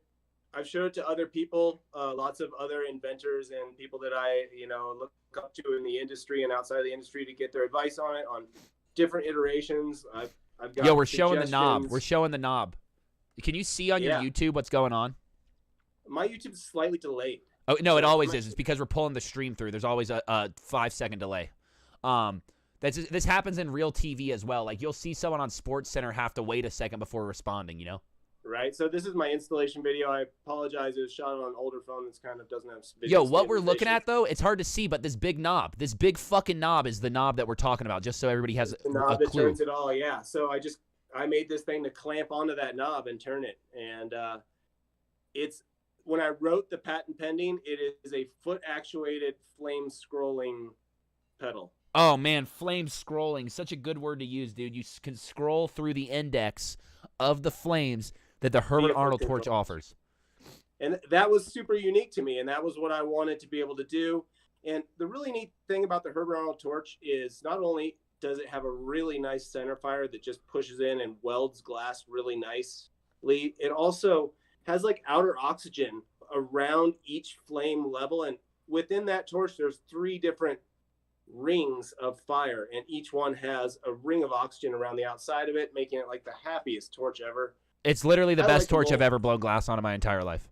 to other people, lots of other inventors and people that I, look up to in the industry and outside of the industry to get their advice on it on different iterations. I've got we're showing the knob. We're showing the knob. Can you see on your YouTube what's going on? My YouTube's slightly delayed. Oh, no, it always is. It's because we're pulling the stream through. There's always a 5-second delay. This happens in real TV as well. Like, you'll see someone on SportsCenter have to wait a second before responding, Right. So this is my installation video. I apologize. It was shot on an older phone that's kind of doesn't have video. Yo, what we're looking at, though, it's hard to see, but this big knob, this big fucking knob is the knob that we're talking about, just so everybody has the knob a that clue. Turns it all, yeah. So I made this thing to clamp onto that knob and turn it. And it's when I wrote the patent pending, it is a foot actuated flame scrolling pedal. Oh, man, flame scrolling. Such a good word to use, dude. You can scroll through the index of the flames that the Herbert Arnold torch offers. And that was super unique to me, and that was what I wanted to be able to do. And the really neat thing about the Herbert Arnold torch is not only does it have a really nice center fire that just pushes in and welds glass really nicely, it also has like outer oxygen around each flame level. And within that torch, there's 3 different rings of fire, and each one has a ring of oxygen around the outside of it, making it like the happiest torch ever. It's literally the best torch I've ever blown glass on in my entire life.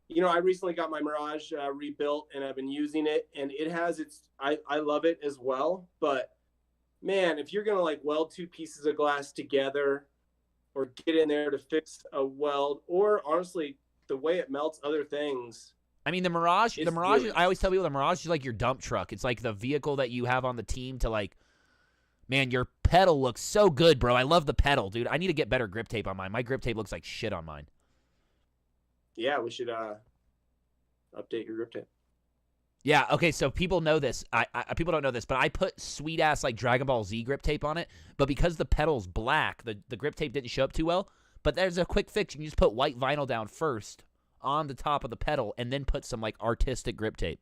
I recently got my Mirage rebuilt, and I've been using it, and it has I love it as well. But man, if you're gonna like weld 2 pieces of glass together, or get in there to fix a weld, or honestly, the way it melts other things. I mean, the Mirage, I always tell people the Mirage is like your dump truck. It's like the vehicle that you have on the team to like, man, your pedal looks so good, bro. I love the pedal, dude. I need to get better grip tape on mine. My grip tape looks like shit on mine. Yeah, we should update your grip tape. Yeah, okay, so people know this. People don't know this, but I put sweet-ass like Dragon Ball Z grip tape on it, but because the pedal's black, the grip tape didn't show up too well. But there's a quick fix. You can just put white vinyl down first on the top of the pedal and then put some like artistic grip tape.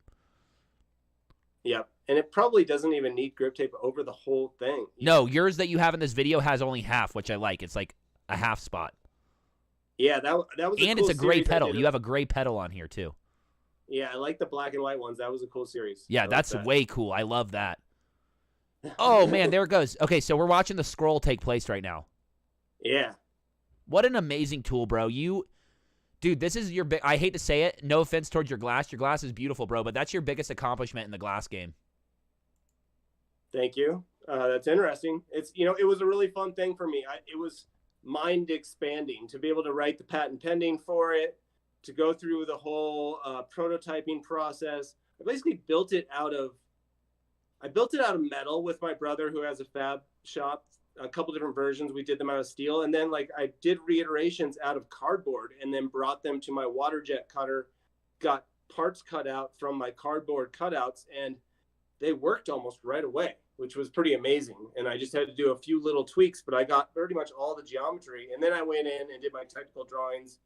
Yep. And it probably doesn't even need grip tape over the whole thing. No, yours that you have in this video has only half, which I like. It's like a half spot. Yeah, that was and cool it's a gray series pedal. You have a gray pedal on here too. Yeah, I like the black and white ones. That was a cool series. Yeah, I like that's that. way cool. I love that. Oh, man, there it goes. Okay, so we're watching the scroll take place right now. Yeah. What an amazing tool, bro. Dude, this is your big. I hate to say it. No offense towards your glass. Your glass is beautiful, bro, but that's your biggest accomplishment in the glass game. Thank you. That's interesting. It's, it was a really fun thing for me. It was mind expanding to be able to write the patent pending for it, to go through the whole prototyping process. I basically built it out of metal with my brother who has a fab shop, a couple different versions. We did them out of steel. And then I did reiterations out of cardboard and then brought them to my water jet cutter, got parts cut out from my cardboard cutouts, and they worked almost right away, which was pretty amazing. And I just had to do a few little tweaks, but I got pretty much all the geometry. And then I went in and did my technical drawings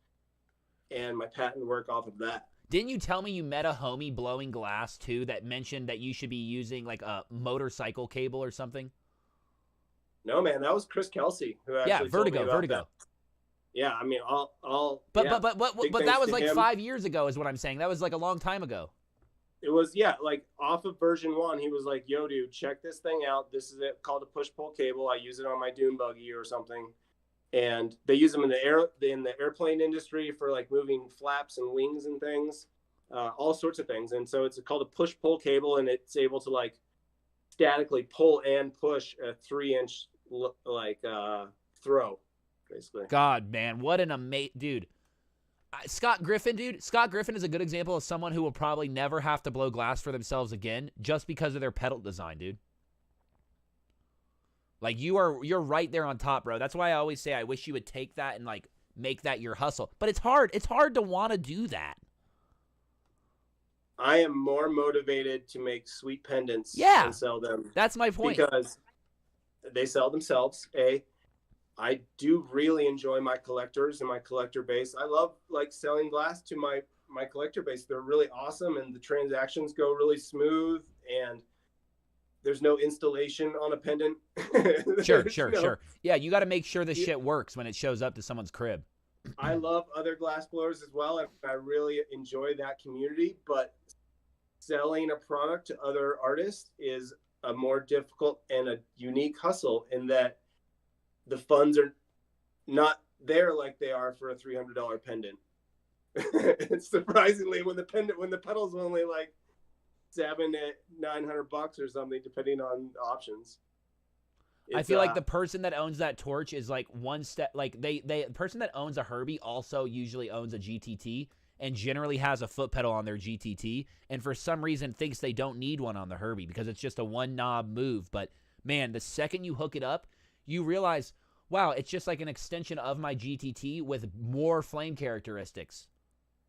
and my patent work off of that. Didn't you tell me you met a homie blowing glass, too, that mentioned that you should be using, a motorcycle cable or something? No, man, that was Chris Kelsey who actually told me about Vertigo. that. Yeah, I mean, But that was him. 5 years ago, is what I'm saying. That was a long time ago. It was, off of version 1, he was like, yo, dude, check this thing out. This is it, called a push-pull cable. I use it on my dune buggy or something. And they use them in the airplane industry for moving flaps and wings and things, all sorts of things. And so it's called a push-pull cable, and it's able to statically pull and push a 3-inch throw, basically. God, man, what an amazing dude. Scott Griffin is a good example of someone who will probably never have to blow glass for themselves again just because of their pedal design, dude. You're right there on top, bro. That's why I always say I wish you would take that and make that your hustle. But it's hard. It's hard to want to do that. I am more motivated to make sweet pendants and sell them. That's my point. Because they sell themselves. I do really enjoy my collectors and my collector base. I love selling glass to my collector base. They're really awesome, and the transactions go really smooth, and there's no installation on a pendant. Sure. Yeah, you got to make sure the shit works when it shows up to someone's crib. I love other glass blowers as well, and I really enjoy that community, but selling a product to other artists is a more difficult and a unique hustle in that the funds are not there like they are for a $300 pendant. Surprisingly, when the pedal's only $700 to $900 or something, depending on options. I feel like the person that owns that torch is one step. The person that owns a Herbie also usually owns a GTT and generally has a foot pedal on their GTT, and for some reason thinks they don't need one on the Herbie because it's just a one knob move. But man, the second you hook it up, you realize, wow, it's just like an extension of my GTT with more flame characteristics.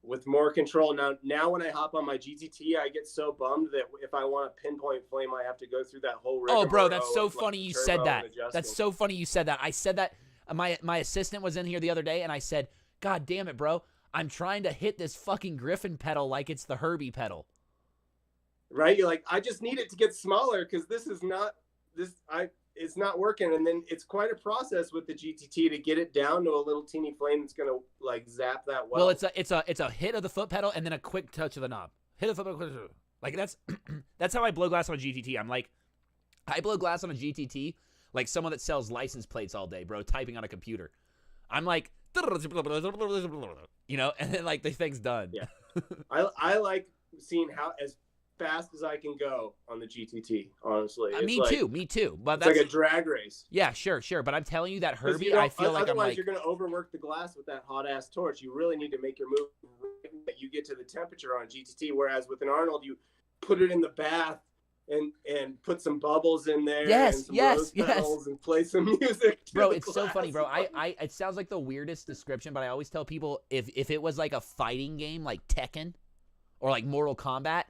With more control. Now when I hop on my GTT, I get so bummed that if I want a pinpoint flame, I have to go through that whole rigmarole. Oh, bro, that's so funny you said that. That's so funny you said that. I said that. My assistant was in here the other day, and I said, God damn it, bro. I'm trying to hit this fucking Griffin pedal like it's the Herbie pedal. Right? You're like, I just need it to get smaller because it's not working. And then it's quite a process with the GTT to get it down to a little teeny flame that's going to zap that well. Well, it's a hit of the foot pedal and then a quick touch of the knob. Hit of the foot pedal. That's how I blow glass on a GTT. I blow glass on a GTT like someone that sells license plates all day, bro, typing on a computer. I'm like, and then the thing's done. Yeah. I like seeing how as fast as I can go on the GTT, honestly. Me too. But it's that's like a drag race. Yeah, sure. But I'm telling you that Herbie, I feel like otherwise you're going to overwork the glass with that hot ass torch. You really need to make your move that you get to the temperature on a GTT. Whereas with an Arnold, you put it in the bath and put some bubbles in there. And some rose petals and play some music. Bro, it's so funny, bro. It sounds like the weirdest description, but I always tell people if it was like a fighting game like Tekken or like Mortal Kombat,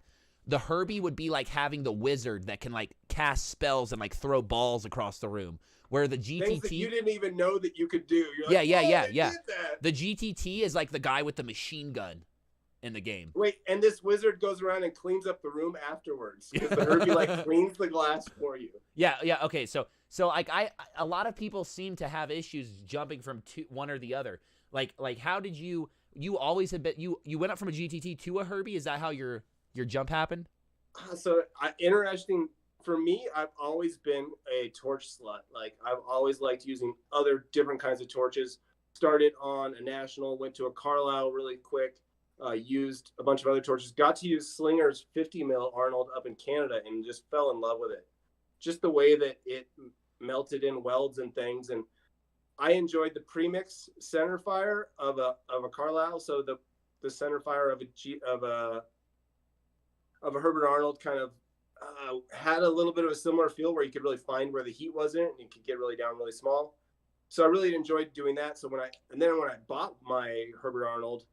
the Herbie would be like having the wizard that can cast spells and throw balls across the room. Where the GTT, things that you didn't even know that you could do. You're yeah. Did that. The GTT is like the guy with the machine gun in the game. Wait, and this wizard goes around and cleans up the room afterwards because the Herbie cleans the glass for you. Yeah. Okay, so a lot of people seem to have issues jumping from one or the other. How did you you always have been you went up from a GTT to a Herbie? Is that how your jump happened? So interesting for me. I've always been a torch slut. Like I've always liked using other different kinds of torches. Started on a National, went to a Carlisle really quick. Used a bunch of other torches. Got to use Slinger's 50 mil Arnold up in Canada and just fell in love with it. Just the way that it melted in welds and things. And I enjoyed the premix center fire of a Carlisle. So the center fire of a Herbert Arnold kind of had a little bit of a similar feel where you could really find where the heat was in it and you could get really down really small. So I really enjoyed doing that. So when I bought my Herbert Arnold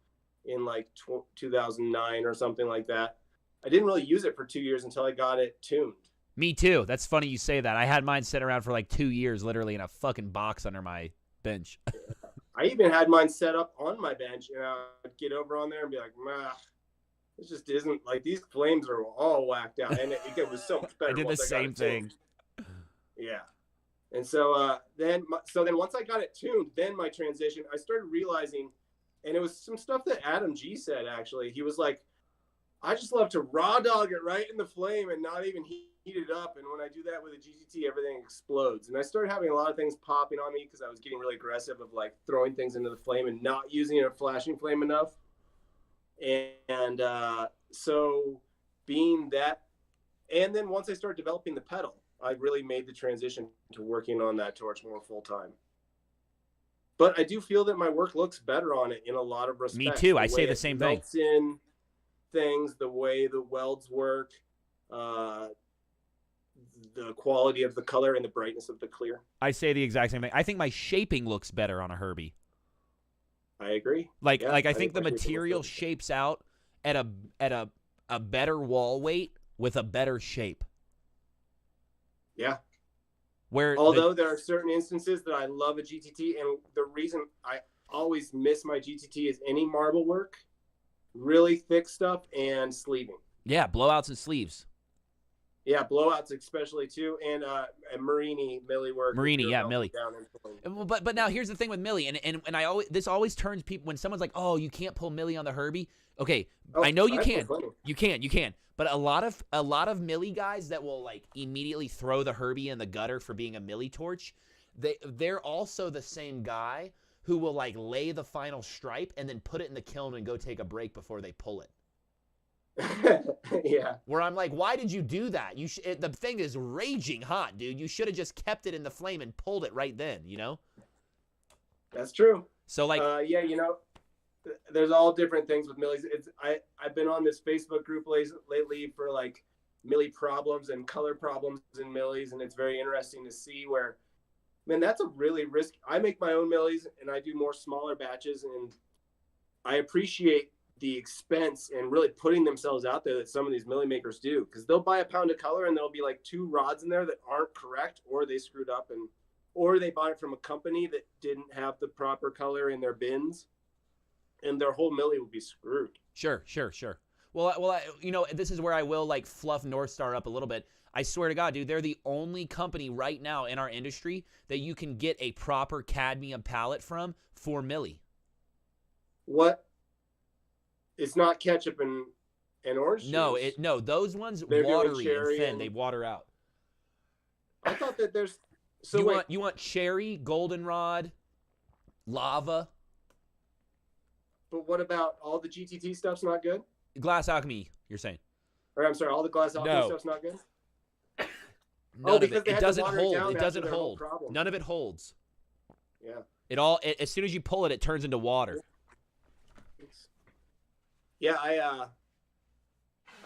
in like 2009 or something like that, I didn't really use it for 2 years until I got it tuned. Me too. That's funny you say that. I had mine set around for like 2 years, literally in a fucking box under my bench. I even had mine set up on my bench, and I'd get over on there and be like, this just isn't, like, these flames are all whacked out. And it was so much better. I did the same thing. Yeah. And so then once I got it tuned, then my transition, I started realizing, and it was some stuff that Adam G said, actually. He was like, I just love to raw dog it right in the flame and not even heat it up. And when I do that with a GTT, everything explodes. And I started having a lot of things popping on me because I was getting really aggressive of like throwing things into the flame and not using a flashing flame enough. And so being that, and then once I started developing the pedal, I really made the transition to working on that torch more full time. But I do feel that my work looks better on it in a lot of respects. Me too. I say the same thing. In things, the way the welds work, the quality of the color and the brightness of the clear. I say the exact same thing. I think my shaping looks better on a Herbie. I agree. Like I think the material shapes out at a better wall weight with a better shape. Yeah. Although there are certain instances that I love a GTT, and the reason I always miss my GTT is any marble work, really thick stuff, and sleeving. Yeah, blowouts and sleeves. Yeah, blowouts especially too, and Marini Millie work. Marini, yeah, Millie. But now here's the thing with Millie, and this always turns people when someone's like, oh, you can't pull Millie on the Herbie. Okay, I know you can. You can. But a lot of Millie guys that will like immediately throw the Herbie in the gutter for being a Millie torch, they're also the same guy who will like lay the final stripe and then put it in the kiln and go take a break before they pull it. Yeah. Where I'm like, why did you do that? The thing is raging hot, dude. You should have just kept it in the flame and pulled it right then, you know? That's true. So like, yeah, there's all different things with Millies. I've been on this Facebook group lately for like Millie problems and color problems in Millies, and it's very interesting to see where, man, that's a really risky. I make my own Millies and I do more smaller batches, and I appreciate the expense and really putting themselves out there that some of these Millie makers do, because they'll buy a pound of color and there'll be like 2 rods in there that aren't correct, or they screwed up, or they bought it from a company that didn't have the proper color in their bins, and their whole Millie will be screwed. Sure. Well, this is where I will like fluff North Star up a little bit. I swear to God, dude, they're the only company right now in our industry that you can get a proper cadmium palette from for Millie. What? It's not ketchup and orange juice. No, those ones They're watery and thin. And they water out. I thought that there's. So you want cherry, goldenrod, lava. But what about all the GTT stuff's not good? Glass Alchemy, you're saying? Or I'm sorry, all the Glass Alchemy stuff's not good? None of it. It doesn't hold. It doesn't hold. None of it holds. Yeah. As soon as you pull it, it turns into water. Yeah, I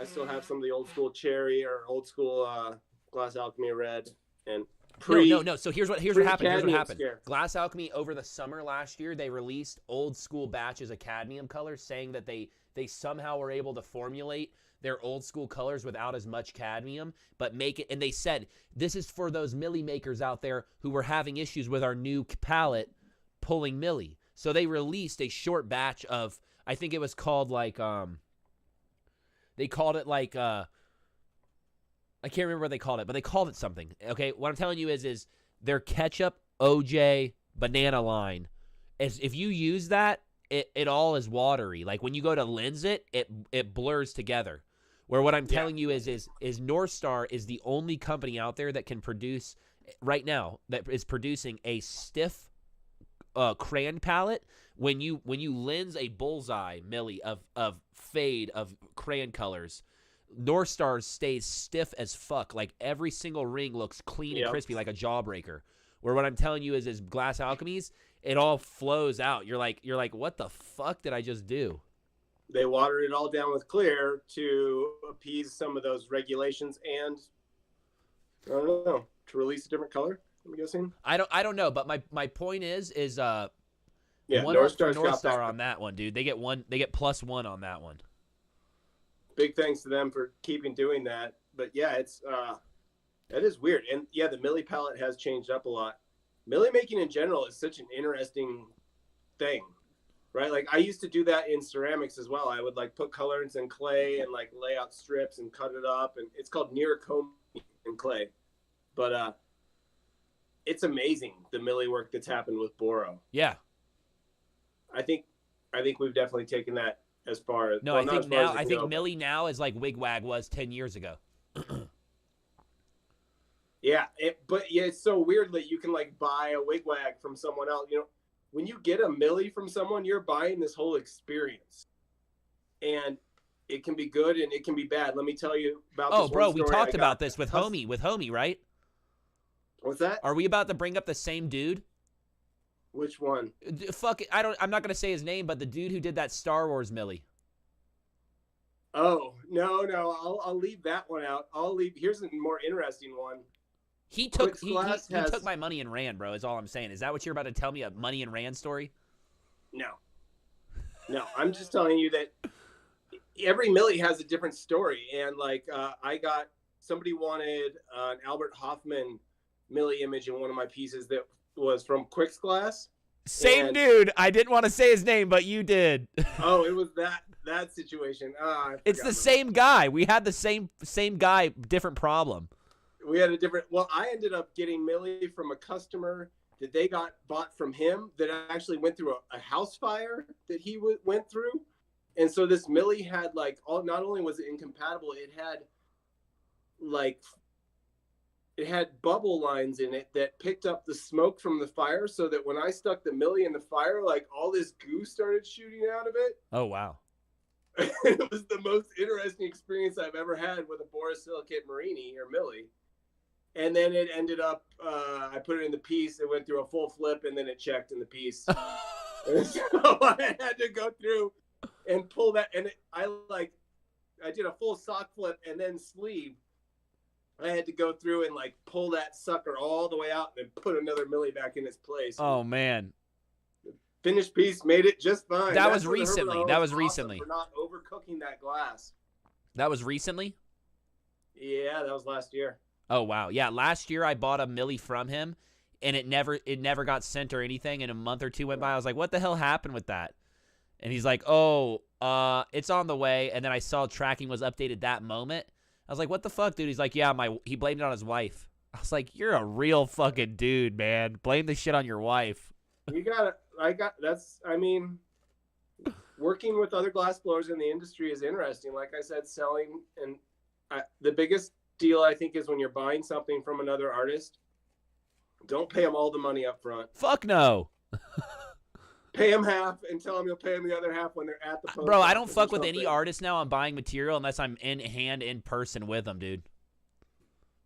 still have some of the old school cherry or old school Glass Alchemy red and no. So here's what happened. Scare. Glass Alchemy over the summer last year, they released old school batches of cadmium colors, saying that they somehow were able to formulate their old school colors without as much cadmium, but make it. And they said this is for those Millie makers out there who were having issues with our new palette pulling Millie. So they released a short batch of. I think it was called like they called it like I can't remember what they called it, but they called it something. Okay, what I'm telling you is their ketchup OJ banana line. If you use that, it all is watery. Like when you go to lens it blurs together. Where what I'm telling you is North Star is the only company out there that can produce right now that is producing a stiff crayon palette. When you lens a bullseye milli of fade of crayon colors, North Star stays stiff as fuck. Like every single ring looks clean and crispy like a jawbreaker. Where what I'm telling you is Glass Alchemies, it all flows out. You're like, what the fuck did I just do? They watered it all down with clear to appease some of those regulations and I don't know, to release a different color, I'm guessing. I don't know, but my point is one North Star on that one, dude. They get +1 on that one. Big thanks to them for keeping doing that. But yeah, it's that is weird. And yeah, the milli palette has changed up a lot. Milli making in general is such an interesting thing. Right, like I used to do that in ceramics as well. I would like put colorants in clay and like lay out strips and cut it up, and it's called near comb in clay. But it's amazing the milli work that's happened with Boro. Yeah, I think we've definitely taken that as far as. No, well, I think milli now is like Wigwag was 10 years ago. Yeah, but it's so weird that you can like buy a Wigwag from someone else. You know, when you get a milli from someone, you're buying this whole experience, and it can be good and it can be bad. Let me tell you about. Oh, bro, we talked about this with Homie, right? What's that? Are we about to bring up the same dude? Which one? Fuck it, I'm not gonna say his name, but the dude who did that Star Wars milli. Oh no, I'll leave that one out. Here's a more interesting one. He took my money and ran, bro. Is all I'm saying. Is that what you're about to tell me, a money and ran story? No, I'm just telling you that every milli has a different story, and like somebody wanted an Albert Hoffman milli image in one of my pieces that was from Quicks Glass. Same dude. I didn't want to say his name, but you did. Oh, it was that situation. It's the same guy. We had the same guy, different problem. We had a different. Well, I ended up getting milli from a customer that they bought from him that actually went through a house fire that he went through, and so this milli had like not only was it incompatible, it had bubble lines in it that picked up the smoke from the fire, so that when I stuck the milli in the fire, like all this goo started shooting out of it. Oh wow! It was the most interesting experience I've ever had with a borosilicate Marini or milli. And then it ended up, I put it in the piece, it went through a full flip, and then it checked in the piece. And so I had to go through and pull that, and I did a full sock flip and then sleeve. I had to go through and like pull that sucker all the way out and put another milli back in its place. Oh, man. The finished piece made it just fine. That was recently. That was recently. For not overcooking that glass. That was recently? Yeah, that was last year. Oh, wow. Yeah, last year I bought a milli from him, and it never got sent or anything, and a month or two went by. I was like, what the hell happened with that? And he's like, it's on the way, and then I saw tracking was updated that moment. I was like, what the fuck, dude? He's like, yeah, he blamed it on his wife. I was like, you're a real fucking dude, man. Blame the shit on your wife. Working with other glass blowers in the industry is interesting. Like I said, selling, and the biggest deal I think is when you're buying something from another artist, don't pay them all the money up front. Fuck no. Pay them half and tell them you'll pay them the other half when they're at the post. Bro, I don't fuck with any artist now on buying material unless I'm in person with them, dude.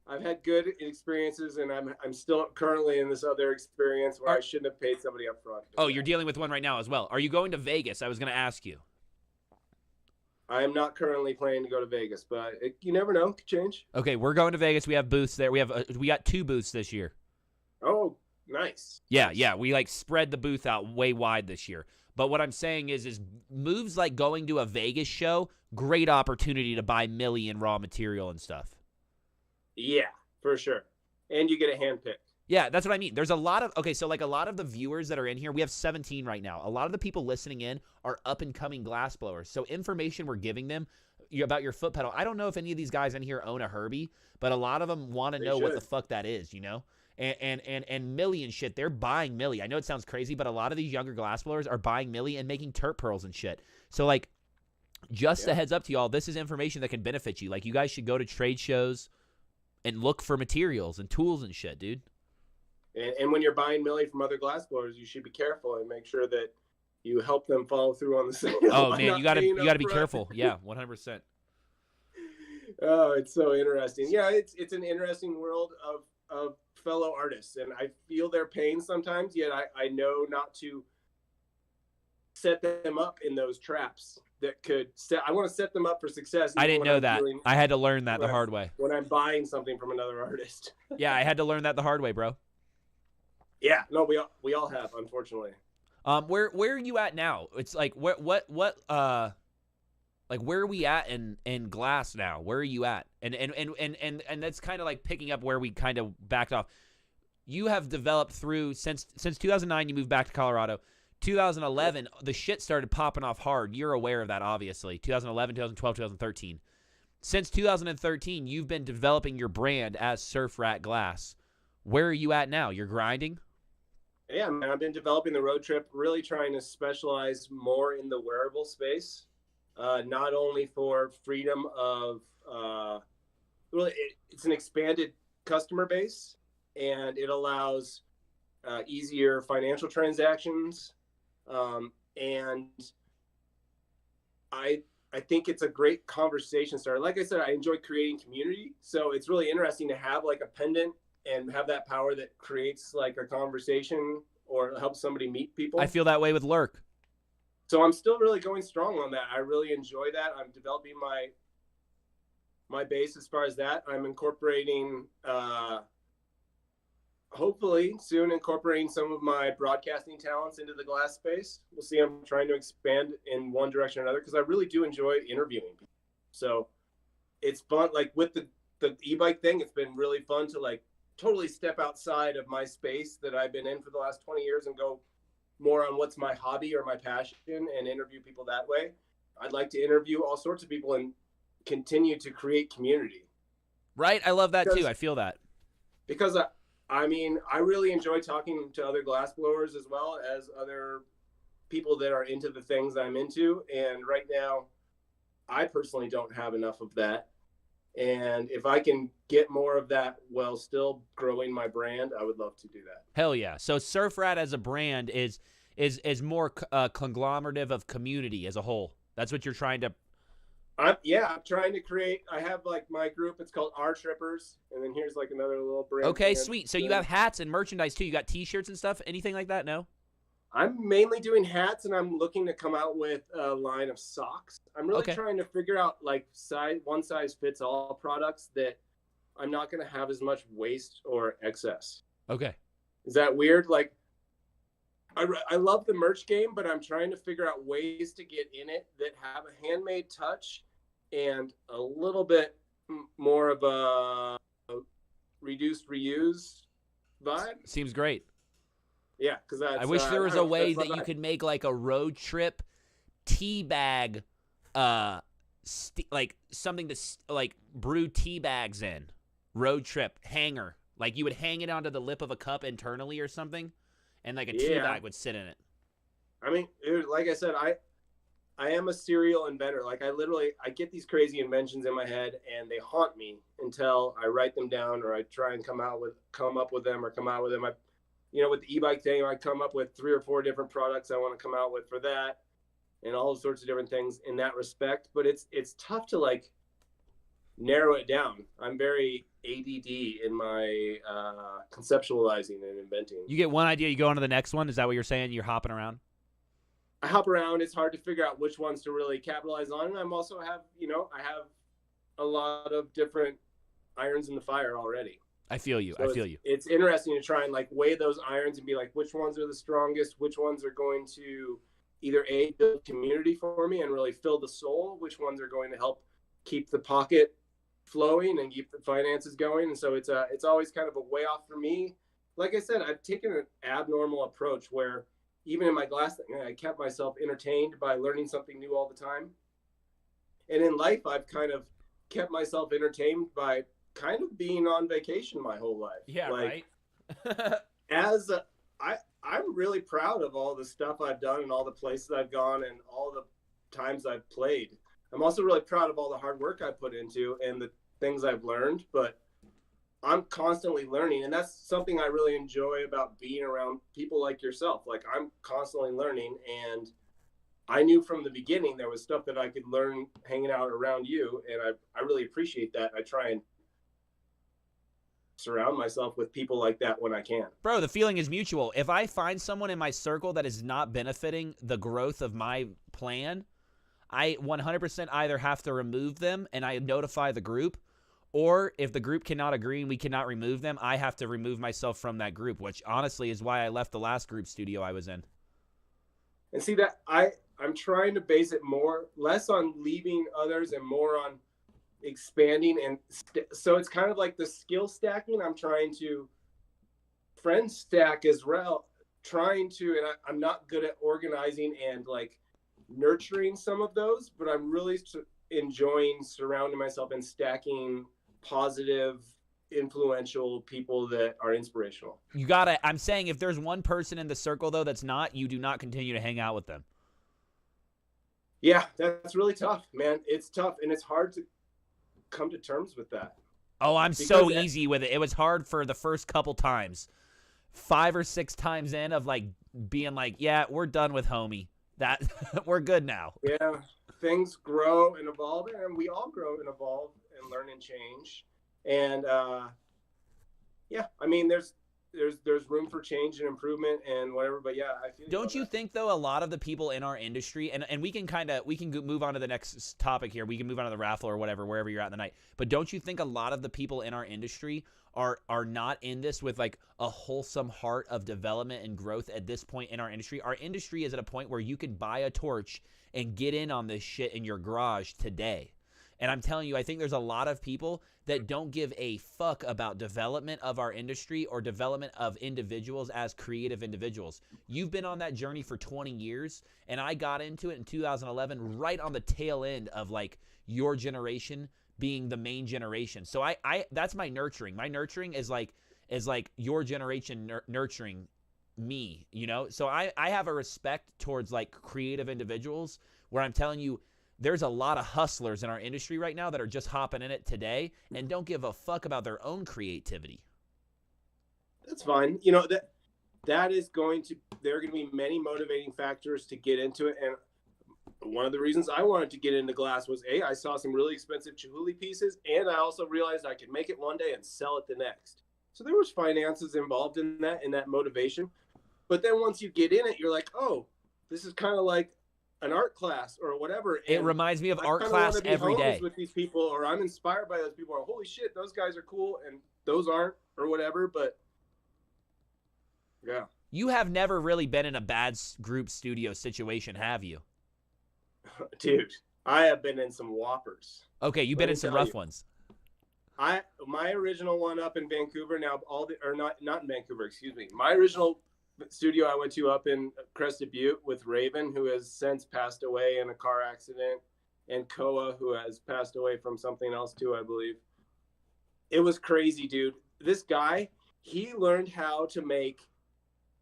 I've had good experiences, and I'm still currently in this other experience where I shouldn't have paid somebody up front. Oh, you're dealing with one right now as well. Are you going to Vegas? I was going to ask you. I am not currently planning to go to Vegas, but you never know. It could change. Okay, we're going to Vegas. We have booths there. We got 2 booths this year. Oh, nice. Yeah. We like spread the booth out way wide this year. But what I'm saying is moves like going to a Vegas show, great opportunity to buy milli and raw material and stuff. Yeah, for sure. And you get a hand pick. Yeah, that's what I mean. There's a lot of a lot of the viewers that are in here, we have 17 right now. A lot of the people listening in are up and coming glass blowers. So information we're giving them, about your foot pedal. I don't know if any of these guys in here own a Herbie, but a lot of them want to know what the fuck that is, you know? And Millie and shit, they're buying Millie. I know it sounds crazy, but a lot of these younger glassblowers are buying Millie and making Terp pearls and shit. So, like, just a heads up to y'all, this is information that can benefit you. Like, you guys should go to trade shows and look for materials and tools and shit, dude. And when you're buying Millie from other glassblowers, you should be careful and make sure that you help them follow through on the sale. Oh man, you gotta be careful. Yeah, 100%. Oh, it's so interesting. Yeah, it's an interesting world of fellow artists, and I feel their pain sometimes. Yet I know not to set them up in those traps that could set. I want to set them up for success. I didn't know that. I had to learn that the hard way when I'm buying something from another artist. Yeah, I had to learn that the hard way, bro. Yeah, no, we all have, unfortunately. Where are you at now? It's like what like where are we at in glass now? Where are you at? And that's kind of like picking up where we kind of backed off. You have developed through since 2009. You moved back to Colorado. 2011, the shit started popping off hard. You're aware of that, obviously. 2011, 2012, 2013. Since 2013, you've been developing your brand as Surf Rat Glass. Where are you at now? You're grinding? Yeah, man, I've been developing the road trip, really trying to specialize more in the wearable space, not only for freedom of, really, it's an expanded customer base, and it allows easier financial transactions, and I think it's a great conversation starter. Like I said, I enjoy creating community, so it's really interesting to have like a pendant and have that power that creates like a conversation or helps somebody meet people. I feel that way with Lerk. So I'm still really going strong on that. I really enjoy that. I'm developing my base as far as that. I'm incorporating, hopefully soon incorporating some of my broadcasting talents into the glass space. We'll see. I'm trying to expand in one direction or another because I really do enjoy interviewing people. So it's fun. Like with the e-bike thing, it's been really fun to like totally step outside of my space that I've been in for the last 20 years and go more on what's my hobby or my passion and interview people that way. I'd like to interview all sorts of people and continue to create community. Right. I love that too. I feel that. Because I mean, I really enjoy talking to other glass blowers as well as other people that are into the things I'm into. And right now, I personally don't have enough of that. And if I can get more of that while still growing my brand, I would love to do that. Hell yeah. So Surf Rat as a brand is more conglomerative of community as a whole. That's what you're trying to... I'm trying to create... I have like my group. It's called Our Trippers. And then here's like another little brand. Okay, sweet. So you have hats and merchandise too. You got t-shirts and stuff? Anything like that? No? I'm mainly doing hats, and I'm looking to come out with a line of socks. I'm really trying to figure out like one size fits all products that I'm not going to have as much waste or excess. Okay. Is that weird? Like, I love the merch game, but I'm trying to figure out ways to get in it that have a handmade touch and a little bit more of a reduced reuse vibe. Seems great. Yeah, because I wish there was a way that you could make like a road trip tea bag, like something to like brew tea bags in. Road trip hanger, like you would hang it onto the lip of a cup internally or something, and like a tea bag would sit in it. I mean, like I said, I am a serial inventor. Like I get these crazy inventions in my head, and they haunt me until I write them down or I try and come out with them. With the e-bike thing, I come up with 3 or 4 different products I want to come out with for that, and all sorts of different things in that respect. But it's tough to like narrow it down. I'm very ADD in my conceptualizing and inventing. You get one idea, you go on to the next one. Is that what you're saying? You're hopping around? I hop around. It's hard to figure out which ones to really capitalize on. And I'm also I have a lot of different irons in the fire already. I feel you. So it's interesting to try and like weigh those irons and be like, which ones are the strongest? Which ones are going to either build community for me and really fill the soul? Which ones are going to help keep the pocket flowing and keep the finances going? And so it's always kind of a way off for me. Like I said, I've taken an abnormal approach where even in my glass thing, I kept myself entertained by learning something new all the time. And in life, I've kind of kept myself entertained by kind of being on vacation my whole life. Yeah, like, right. I'm really proud of all the stuff I've done and all the places I've gone and all the times I've played. I'm also really proud of all the hard work I put into and the things I've learned, but I'm constantly learning. And that's something I really enjoy about being around people like yourself. Like, I'm constantly learning, and I knew from the beginning there was stuff that I could learn hanging out around you. And I really appreciate that. I try and surround myself with people like that when I can. Bro, the feeling is mutual. If I find someone in my circle that is not benefiting the growth of my plan, I 100% either have to remove them and I notify the group, or if the group cannot agree and we cannot remove them, I have to remove myself from that group, which honestly is why I left the last group studio I was in. And see that I'm trying to base it less on leaving others and more on expanding. And so it's kind of like the skill stacking. I'm trying to friend stack as well, and I'm not good at organizing and like nurturing some of those, but I'm really enjoying surrounding myself and stacking positive, influential people that are inspirational. I'm saying if there's one person in the circle though that's not, you do not continue to hang out with them. Yeah, that's really tough, man. It's tough, and it's hard to come to terms with that. Oh, I'm so easy with it. It was hard for the first couple times. 5 or 6 times in of like being like, yeah, we're done with homie. That we're good now. Yeah, things grow and evolve, and we all grow and evolve and learn and change. And yeah, I mean, there's room for change and improvement and whatever. But yeah, I feel. Don't you think though, a lot of the people in our industry, and we can move on to the next topic here. We can move on to the raffle or whatever, wherever you're at in the night. But don't you think a lot of the people in our industry are not in this with like a wholesome heart of development and growth at this point in our industry? Our industry is at a point where you could buy a torch and get in on this shit in your garage today. And I'm telling you, I think there's a lot of people that don't give a fuck about development of our industry or development of individuals as creative individuals. You've been on that journey for 20 years, and I got into it in 2011 right on the tail end of like your generation being the main generation. So I that's my nurturing. My nurturing is like your generation nurturing me, you know? So I have a respect towards like creative individuals where I'm telling you, there's a lot of hustlers in our industry right now that are just hopping in it today and don't give a fuck about their own creativity. That's fine. You know, there are going to be many motivating factors to get into it. And one of the reasons I wanted to get into glass was I saw some really expensive Chihuly pieces, and I also realized I could make it one day and sell it the next. So there was finances involved in that motivation. But then once you get in it, you're like, oh, this is kind of like an art class or whatever. And it reminds me of art class every day with these people, or I'm inspired by those people, or holy shit, those guys are cool and those aren't, or whatever. But yeah, you have never really been in a bad group studio situation, have you? Dude, I have been in some whoppers. Okay, you've been in some rough ones. My original one up in Vancouver, not in Vancouver, excuse me. My original studio I went to up in Crested Butte with Raven, who has since passed away in a car accident, and Koa, who has passed away from something else too, I believe. It was crazy, dude. This guy, he learned how to make.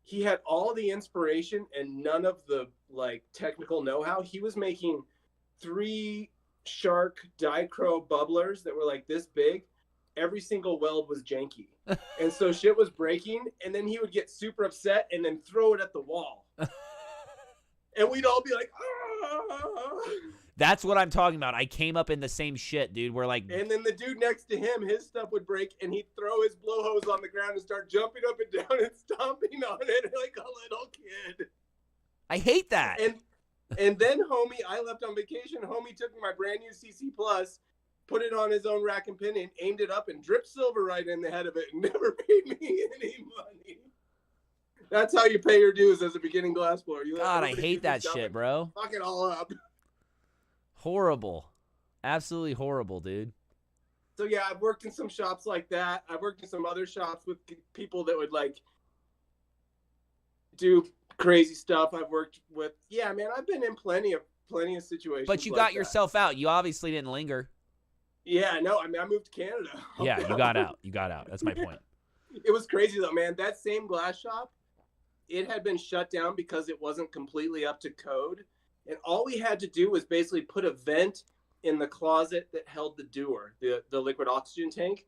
He had all the inspiration and none of the like technical know-how. He was making 3 Shark Dichro bubblers that were like this big. Every single weld was janky. And so shit was breaking, and then he would get super upset and then throw it at the wall. And we'd all be like, ah. That's what I'm talking about. I came up in the same shit, dude. We're like, and then the dude next to him, his stuff would break, and he'd throw his blow hose on the ground and start jumping up and down and stomping on it like a little kid. I hate that. And then homie, I left on vacation. Homie took my brand new CC Plus, put it on his own rack and pin, and aimed it up and dripped silver right in the head of it and never paid me any money. That's how you pay your dues as a beginning glass blower. God, I hate that shit, bro. Fuck it all up. Horrible. Absolutely horrible, dude. So yeah, I've worked in some shops like that. I've worked in some other shops with people that would like do crazy stuff. I've worked with, yeah, man, I've been in plenty of plenty of situations. But you like got that. yourself out. You obviously didn't linger. Yeah, no, I mean, I moved to Canada. Yeah, you got out. You got out. That's my point. It was crazy though, man. That same glass shop, it had been shut down because it wasn't completely up to code. And all we had to do was basically put a vent in the closet that held the dewar, the liquid oxygen tank.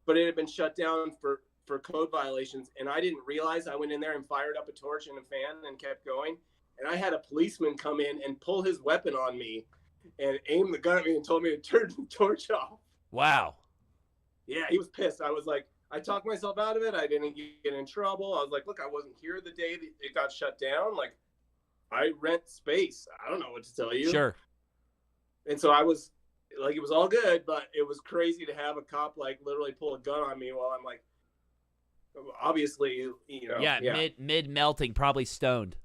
But it had been shut down for code violations. And I didn't realize. I went in there and fired up a torch and a fan and kept going. And I had a policeman come in and pull his weapon on me and aim the gun at me and told me to turn the torch off. Wow. Yeah, he was pissed. I was like, I talked myself out of it. I didn't get in trouble. I was like, look, I wasn't here the day that it got shut down. Like, I rent space. I don't know what to tell you. Sure. And so I was like, it was all good, but it was crazy to have a cop like literally pull a gun on me while I'm like, obviously, you know. Yeah. Mid melting, probably stoned.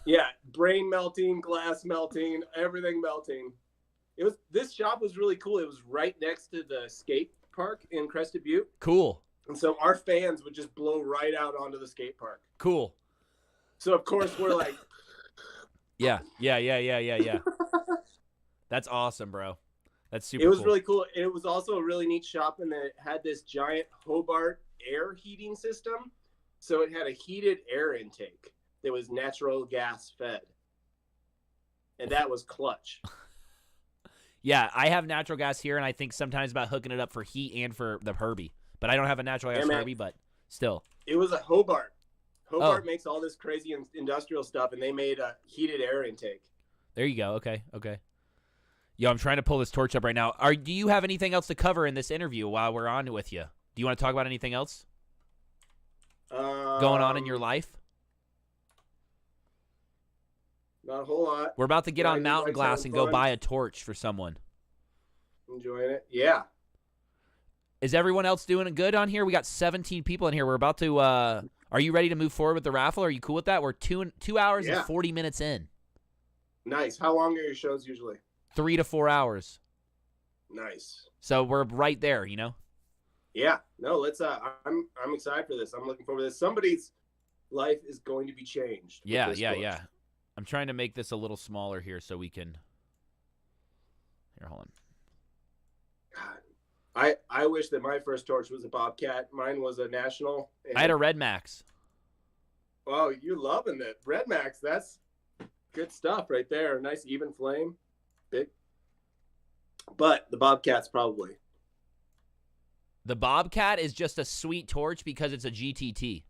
Yeah, brain melting, glass melting, everything melting. This shop was really cool. It was right next to the skate park in Crested Butte. Cool. And so our fans would just blow right out onto the skate park. Cool. So of course we're like, Yeah. That's awesome, bro. That's super. It was cool. really cool. It was also a really neat shop, and it had this giant Hobart air heating system. So it had a heated air intake that was natural gas fed, and that was clutch. Yeah, I have natural gas here, and I think sometimes about hooking it up for heat and for the Herbie. But I don't have a natural gas Herbie, but still. It was a Hobart. Hobart makes all this crazy industrial stuff, and they made a heated air intake. There you go. Okay. Yo, I'm trying to pull this torch up right now. Do you have anything else to cover in this interview while we're on with you? Do you want to talk about anything else going on in your life? Not a whole lot. We're about to get on Mountain Glass and go buy a torch for someone. Enjoying it. Yeah. Is everyone else doing good on here? We got 17 people in here. We're about to are you ready to move forward with the raffle? Are you cool with that? We're 2 hours and 40 minutes in. Nice. How long are your shows usually? 3 to 4 hours. Nice. So we're right there, you know? Yeah. No, let's I'm excited for this. I'm looking forward to this. Somebody's life is going to be changed. Yeah. I'm trying to make this a little smaller here so we can. Here, hold on. God, I wish that my first torch was a Bobcat. Mine was a National. I had a Red Max. Oh, you're loving it. Red Max, that's good stuff right there. Nice even flame. Big. But the Bobcat's probably. The Bobcat is just a sweet torch because it's a GTT.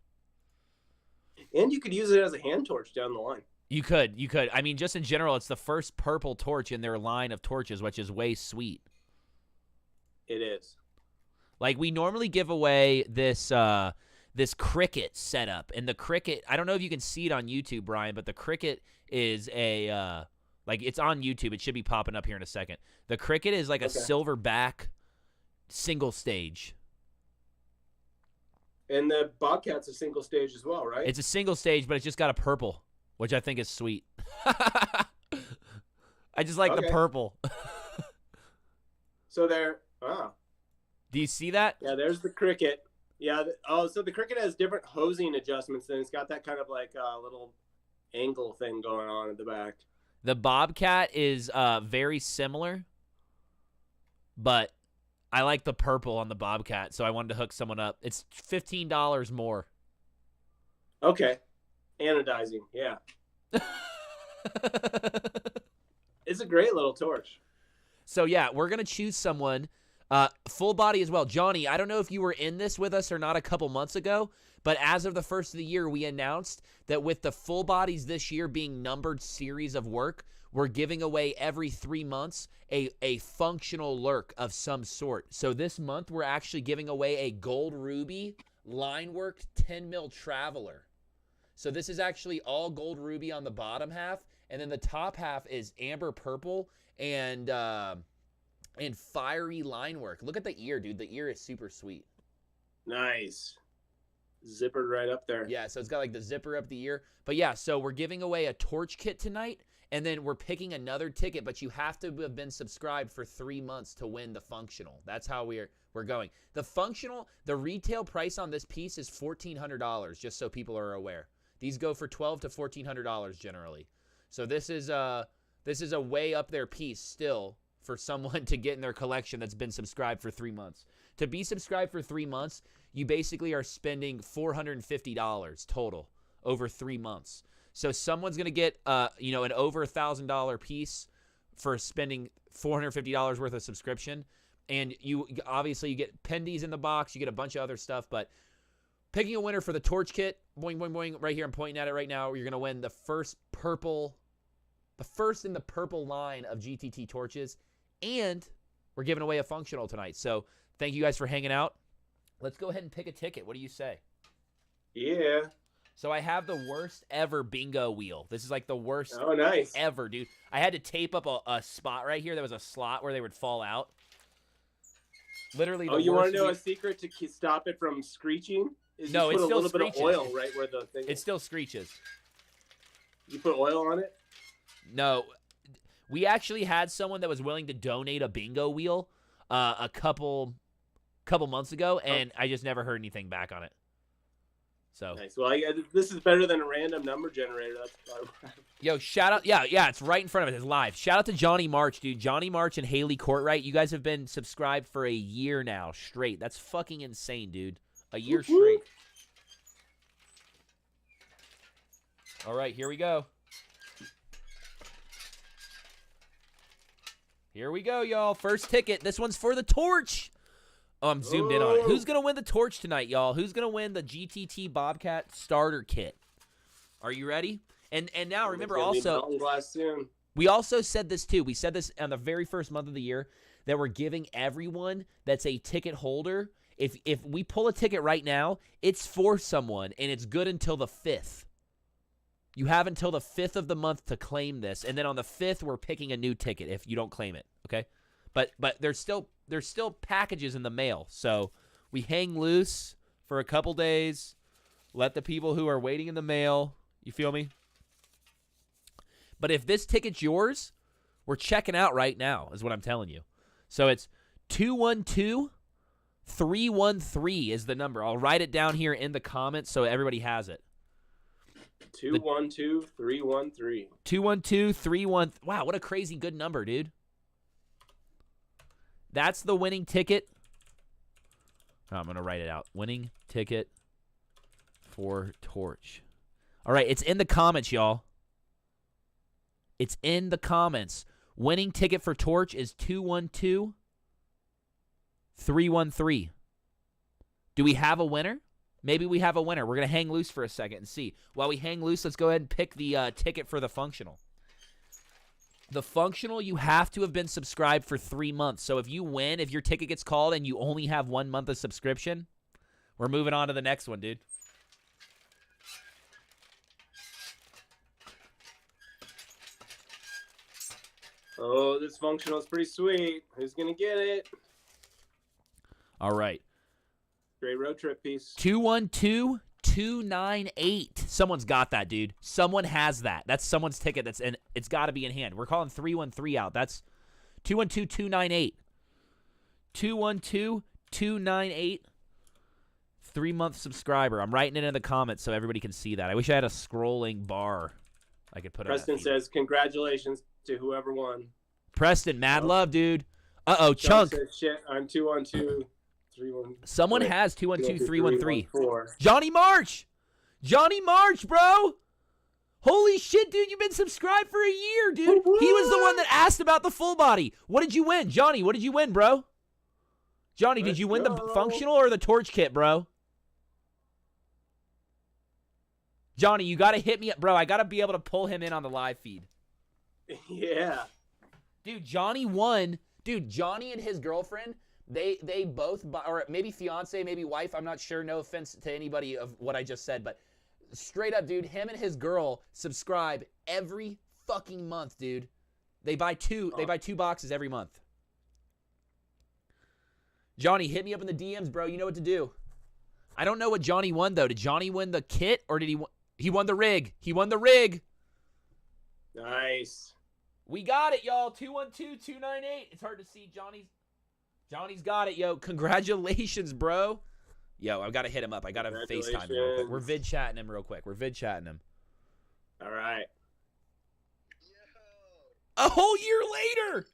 And you could use it as a hand torch down the line. You could. I mean, just in general, it's the first purple torch in their line of torches, which is way sweet. It is. Like, we normally give away this this Cricket setup, and the Cricket, I don't know if you can see it on YouTube, Brian, but the Cricket is a like, it's on YouTube. It should be popping up here in a second. The Cricket is like a silverback single stage. And the Bobcat's a single stage as well, right? It's a single stage, but it's just got a purple, which I think is sweet. I just like the purple. So there. Oh. Do you see that? Yeah, there's the Cricket. Yeah. So the Cricket has different hosing adjustments, and it's got that kind of like little angle thing going on at the back. The Bobcat is very similar, but I like the purple on the Bobcat, so I wanted to hook someone up. It's $15 more. Okay. Anodizing, yeah. It's a great little torch. So, yeah, we're going to choose someone full body as well. Johnny, I don't know if you were in this with us or not a couple months ago, but as of the first of the year, we announced that with the full bodies this year being numbered series of work, we're giving away every 3 months a functional Lerk of some sort. So this month, we're actually giving away a gold ruby line worked 10 mil Traveler. So this is actually all gold ruby on the bottom half, and then the top half is amber purple and fiery line work. Look at the ear, dude. The ear is super sweet. Nice. Zippered right up there. Yeah, so it's got like the zipper up the ear. But yeah, so we're giving away a torch kit tonight, and then we're picking another ticket, but you have to have been subscribed for 3 months to win the functional. That's how we're going. The functional, the retail price on this piece is $1,400, just so people are aware. These go for $1,200 to $1,400 generally. So this is This is a way up there piece still for someone to get in their collection that's been subscribed for 3 months. To be subscribed for 3 months, you basically are spending $450 total over 3 months. So someone's going to get an over $1,000 piece for spending $450 worth of subscription. And you get pendies in the box, you get a bunch of other stuff, but picking a winner for the torch kit, boing, boing, boing, right here, I'm pointing at it right now. You're going to win the first in the purple line of GTT torches, and we're giving away a functional tonight. So thank you guys for hanging out. Let's go ahead and pick a ticket. What do you say? Yeah. So I have the worst ever bingo wheel. This is like the worst nice. ever, dude. I had to tape up a spot right here. There was a slot where they would fall out. Literally. You want to know a secret to stop it from screeching? No, it still screeches. Put a little bit of oil right where the thing. It still screeches. You put oil on it? No, we actually had someone that was willing to donate a bingo wheel a couple months ago, and I just never heard anything back on it. So nice. Well, this is better than a random number generator. That's yo, shout out. Yeah, it's right in front of it. It's live. Shout out to Johnny March, dude. Johnny March and Haley Courtwright. You guys have been subscribed for a year now straight. That's fucking insane, dude. A year straight. All right, here we go. Here we go, y'all. First ticket. This one's for the torch. Oh, I'm zoomed in on it. Who's going to win the torch tonight, y'all? Who's going to win the GTT Bobcat starter kit? Are you ready? And now remember also, we also said this too. We said this on the very first month of the year that we're giving everyone that's a ticket holder. If we pull a ticket right now, it's for someone, and it's good until the 5th. You have until the 5th of the month to claim this, and then on the 5th, we're picking a new ticket if you don't claim it, okay? But there's still packages in the mail, so we hang loose for a couple days, let the people who are waiting in the mail, you feel me? But if this ticket's yours, we're checking out right now, is what I'm telling you. So it's 212-313 is the number. I'll write it down here in the comments so everybody has it. 212-313. 212-313. Wow, what a crazy good number, dude. That's the winning ticket. Oh, I'm going to write it out. Winning ticket for Torch. All right, it's in the comments, y'all. It's in the comments. Winning ticket for Torch is 212-313. Do we have a winner? Maybe we have a winner. We're going to hang loose for a second and see. While we hang loose, let's go ahead and pick the ticket for the functional. The functional, you have to have been subscribed for 3 months. So if you win, if your ticket gets called and you only have 1 month of subscription, we're moving on to the next one, dude. Oh, this functional is pretty sweet. Who's going to get it? All right. Great road trip piece. 212-298. Someone's got that, dude. Someone has that. That's someone's ticket. It's got to be in hand. We're calling 313 out. That's 212-298. 212-298. 3-month subscriber. I'm writing it in the comments so everybody can see that. I wish I had a scrolling bar I could put on. Preston says, congratulations to whoever won. Preston, mad love, dude. Uh-oh, Chunk. Says, shit, I'm 212-313. Someone has 212-313. Johnny March! Johnny March, bro! Holy shit, dude, you've been subscribed for a year, dude. What? He was the one that asked about the full body. What did you win? Johnny, what did you win, bro? Johnny, did you win the functional or the torch kit, bro? Johnny, you got to hit me up, bro. I got to be able to pull him in on the live feed. Yeah. Dude, Johnny won. Dude, Johnny and his girlfriend, they both, or maybe fiance, maybe wife, I'm not sure. No offense to anybody of what I just said, but straight up, dude, him and his girl subscribe every fucking month, dude. They buy two boxes every month. Johnny, hit me up in the DMs, bro. You know what to do. I don't know what Johnny won, though. Did Johnny win the kit, or did he won the rig? He won the rig. Nice. We got it, y'all. 212-298. It's hard to see. Johnny's got it, yo. Congratulations, bro. Yo, I've got to hit him up. I got to FaceTime him real quick. We're vid chatting him real quick. All right. A whole year later.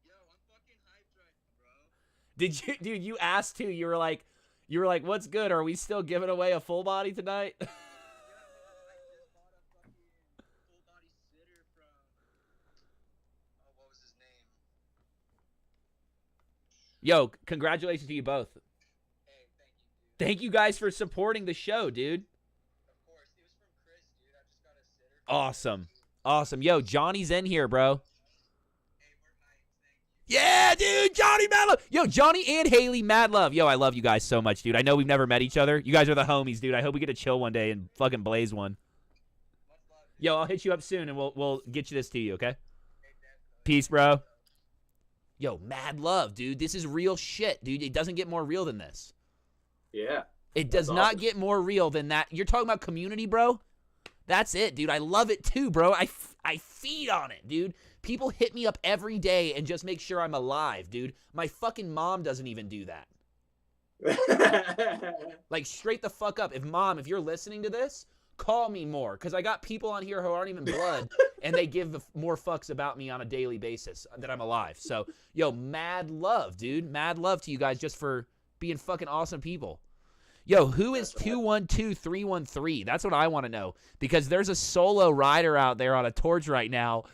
Yo, I'm fucking hyped right now, bro. Did you, dude? You asked too. You were like, what's good? Are we still giving away a full body tonight? Yeah, man, I just bought a fucking full body sitter from. Oh, what was his name? Yo, congratulations to you both. Hey, thank you, dude. Thank you guys for supporting the show, dude. Of course, it was from Chris, dude. I just got a sitter. Awesome. Awesome. Yo, Johnny's in here, bro. Hey, we're hyped. Thank you. Yeah, dude. Johnny, mad love. Yo, Johnny and Haley, mad love. Yo, I love you guys so much, dude. I know we've never met each other. You guys are the homies, dude. I hope we get to chill one day and fucking blaze one. Much love, dude. Yo, I'll hit you up soon, and we'll get you this to you, okay? Hey, definitely. Peace, bro. Yo, mad love, dude. This is real shit, dude. It doesn't get more real than this. Yeah. It does That's not awesome. get more real than that. You're talking about community, bro? That's it, dude. I love it too, bro. I feed on it, dude. People hit me up every day and just make sure I'm alive, dude. My fucking mom doesn't even do that. Like, straight the fuck up. If you're listening to this, call me more. Because I got people on here who aren't even blood, and they give more fucks about me on a daily basis that I'm alive. So, yo, mad love, dude. Mad love to you guys just for being fucking awesome people. Yo, who is 212313? That's what I want to know. Because there's a solo rider out there on a torch right now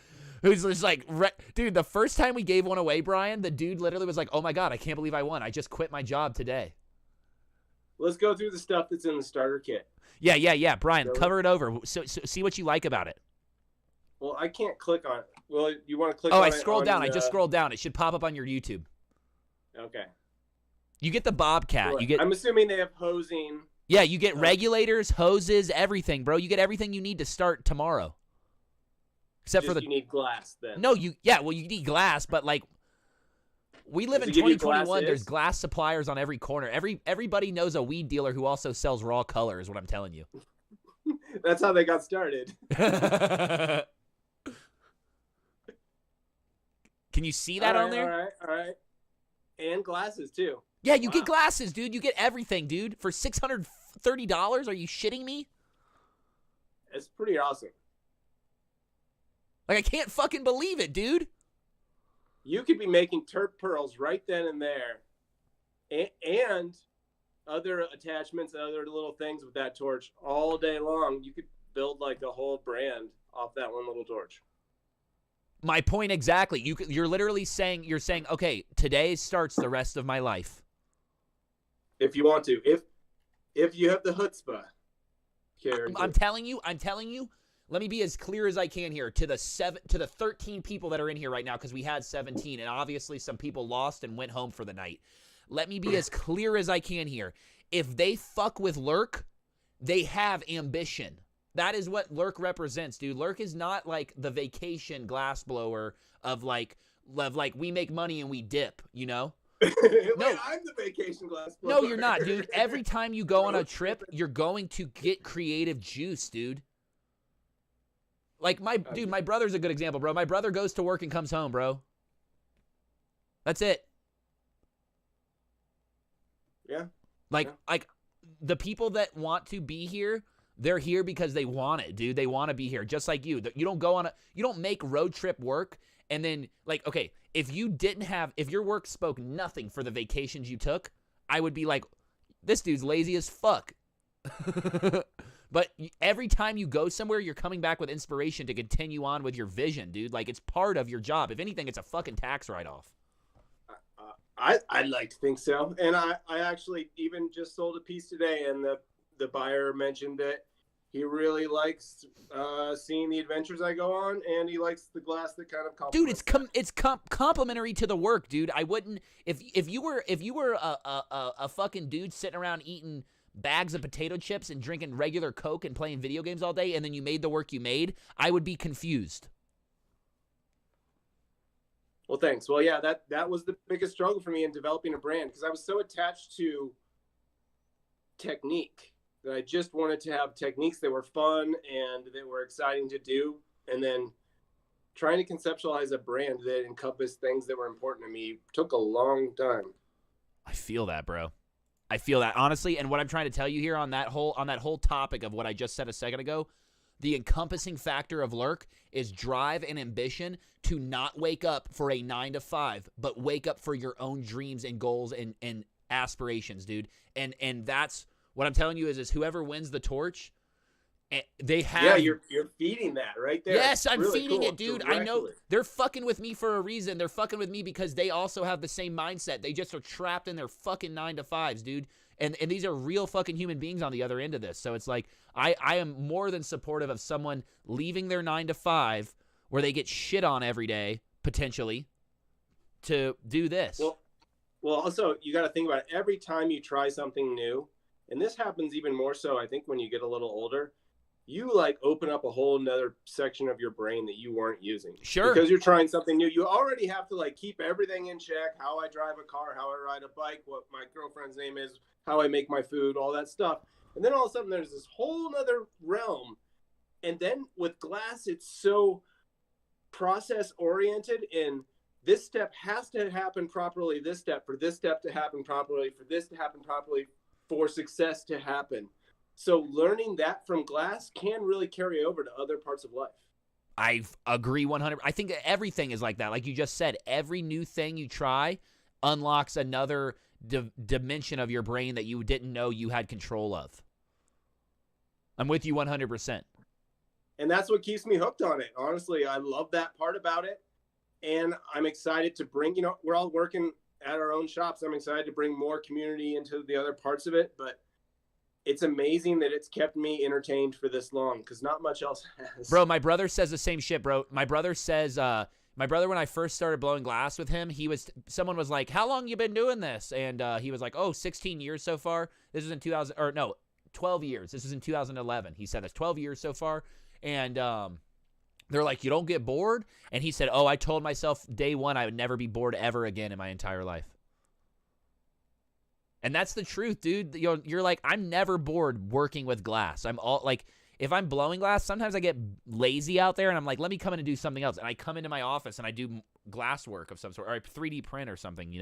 who's just like, dude, the first time we gave one away, Brian, the dude literally was like, oh my God, I can't believe I won. I just quit my job today. Let's go through the stuff that's in the starter kit. Yeah. Brian, Really? cover it over. So see what you like about it. Well, I can't click on it. Well, you want to click on Oh, it? I scrolled down. I just the- scrolled down. It should pop up on your YouTube. Okay. You get the Bobcat. You get I'm assuming they have hosing. Yeah, you get regulators, hoses, everything, bro. You get everything you need to start tomorrow. Except for You need glass then. No, you need glass, but like we live Does in it give you 2021. There's glasses? glass suppliers on every corner. Everybody knows a weed dealer who also sells raw color, is what I'm telling you. That's how they got started. Can you see that on there? All right. And glasses too. Yeah, you Wow. get glasses, dude. You get everything, dude, for $630. Are you shitting me? It's pretty awesome. Like, I can't fucking believe it, dude. You could be making terp pearls right then and there, and other attachments and other little things with that torch all day long. You could build like a whole brand off that one little torch. My point exactly. You're literally saying, okay, today starts the rest of my life. If you want to, if you have the chutzpah. I'm telling you. Let me be as clear as I can here to the 13 people that are in here right now, because we had 17, and obviously some people lost and went home for the night. Let me be as clear as I can here. If they fuck with Lerk, they have ambition. That is what Lerk represents, dude. Lerk is not like the vacation glassblower of like we make money and we dip, you know? Wait, no, I'm the vacation glass. No, you're not, dude. Every time you go on a trip, you're going to get creative juice, dude. Like my brother's a good example, bro. My brother goes to work and comes home, bro. That's it. Yeah. Like the people that want to be here, they're here because they want it, dude. They want to be here, just like you. You don't make road trip work and then like, okay, if your work spoke nothing for the vacations you took, I would be like, this dude's lazy as fuck. But every time you go somewhere, you're coming back with inspiration to continue on with your vision, dude. Like, it's part of your job. If anything, it's a fucking tax write-off. I'd like to think so. And I actually even just sold a piece today, and the buyer mentioned that he really likes seeing the adventures I go on, and he likes the glass that kind of complements. Dude, it's complimentary to the work, dude. I wouldn't if you were a fucking dude sitting around eating bags of potato chips and drinking regular Coke and playing video games all day, and then you made the work you made, I would be confused. Well, thanks. Well, yeah, that was the biggest struggle for me in developing a brand, because I was so attached to technique that I just wanted to have techniques that were fun and that were exciting to do, and then trying to conceptualize a brand that encompassed things that were important to me took a long time. I feel that, bro. I feel that, honestly. And what I'm trying to tell you here on that whole topic of what I just said a second ago, the encompassing factor of Lerk is drive and ambition to not wake up for a 9 to 5, but wake up for your own dreams and goals and aspirations, dude. And that's what I'm telling you is whoever wins the torch, they have. Yeah, you're feeding that right there. Yes, I'm really feeding cool. it, dude. Directly. I know they're fucking with me for a reason. They're fucking with me because they also have the same mindset. They just are trapped in their fucking 9 to 5s, dude. And these are real fucking human beings on the other end of this. So it's like I am more than supportive of someone leaving their 9 to 5 where they get shit on every day, potentially, to do this. Well, also, you got to think about it. Every time you try something new, and this happens even more so, I think, when you get a little older, you like open up a whole nother section of your brain that you weren't using. Sure. Because you're trying something new. You already have to like keep everything in check, how I drive a car, how I ride a bike, what my girlfriend's name is, how I make my food, all that stuff. And then all of a sudden there's this whole nother realm. And then with glass, it's so process oriented, and this step has to happen properly, this step for this step to happen properly, for this to happen properly, for success to happen. So learning that from glass can really carry over to other parts of life. I agree 100%. I think everything is like that. Like you just said, every new thing you try unlocks another dimension of your brain that you didn't know you had control of. I'm with you 100%. And that's what keeps me hooked on it. Honestly, I love that part about it. And I'm excited to bring, we're all working at our own shops. I'm excited to bring more community into the other parts of it. But it's amazing that it's kept me entertained for this long because not much else has. Bro, my brother says the same shit, bro. My brother says, when I first started blowing glass with him, someone was like, how long you been doing this? And he was like, 16 years so far. This was in 12 years. This was in 2011. He said that's 12 years so far. And they're like, you don't get bored? And he said, I told myself day one I would never be bored ever again in my entire life. And that's the truth, dude. You're like, I'm never bored working with glass. I'm all like, if I'm blowing glass, sometimes I get lazy out there and I'm like, let me come in and do something else. And I come into my office and I do glass work of some sort, or I 3D print or something,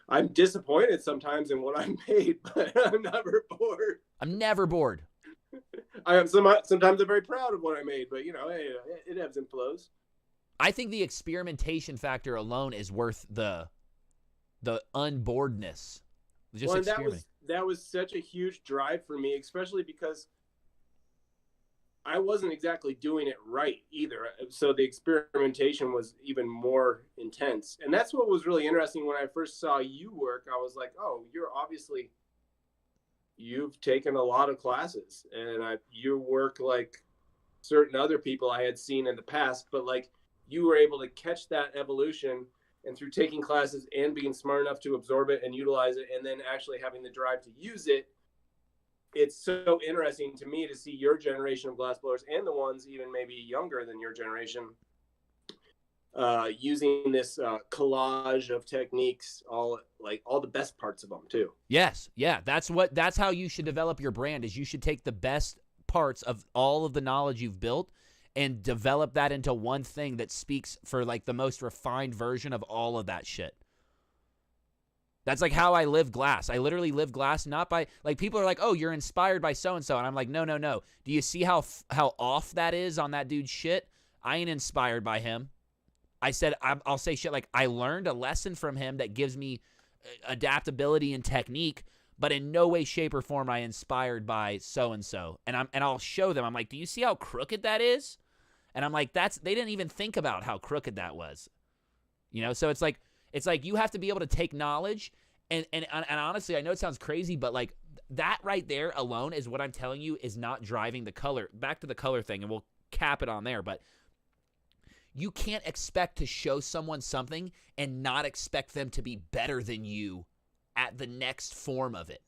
I'm disappointed sometimes in what I made, but I'm never bored. I'm never bored. I am sometimes I'm very proud of what I made, but hey, it ebbs and flows. I think the experimentation factor alone is worth the unboredness. Just experiment. That was such a huge drive for me, especially because I wasn't exactly doing it right either. So the experimentation was even more intense. And that's what was really interesting when I first saw you work. I was like, oh, you've taken a lot of classes, and you work like certain other people I had seen in the past, but like you were able to catch that evolution, and through taking classes and being smart enough to absorb it and utilize it, and then actually having the drive to use it. It's so interesting to me to see your generation of glassblowers and the ones even maybe younger than your generation using this collage of techniques, all the best parts of them too. Yes. Yeah. That's how you should develop your brand, is you should take the best parts of all of the knowledge you've built and develop that into one thing that speaks for like the most refined version of all of that shit. That's like how I live glass. I literally live glass not by, like, people are like, oh, you're inspired by so-and-so. And I'm like, no. Do you see how off that is on that dude's shit? I ain't inspired by him. I said, I'll say shit like, I learned a lesson from him that gives me adaptability and technique, but in no way, shape, or form am I inspired by so-and-so. And I'll show them. I'm like, do you see how crooked that is? And I'm like, they didn't even think about how crooked that was. So it's like you have to be able to take knowledge and honestly, I know it sounds crazy, but like that right there alone is what I'm telling you is not driving the color. Back to the color thing, and we'll cap it on there, but you can't expect to show someone something and not expect them to be better than you at the next form of it.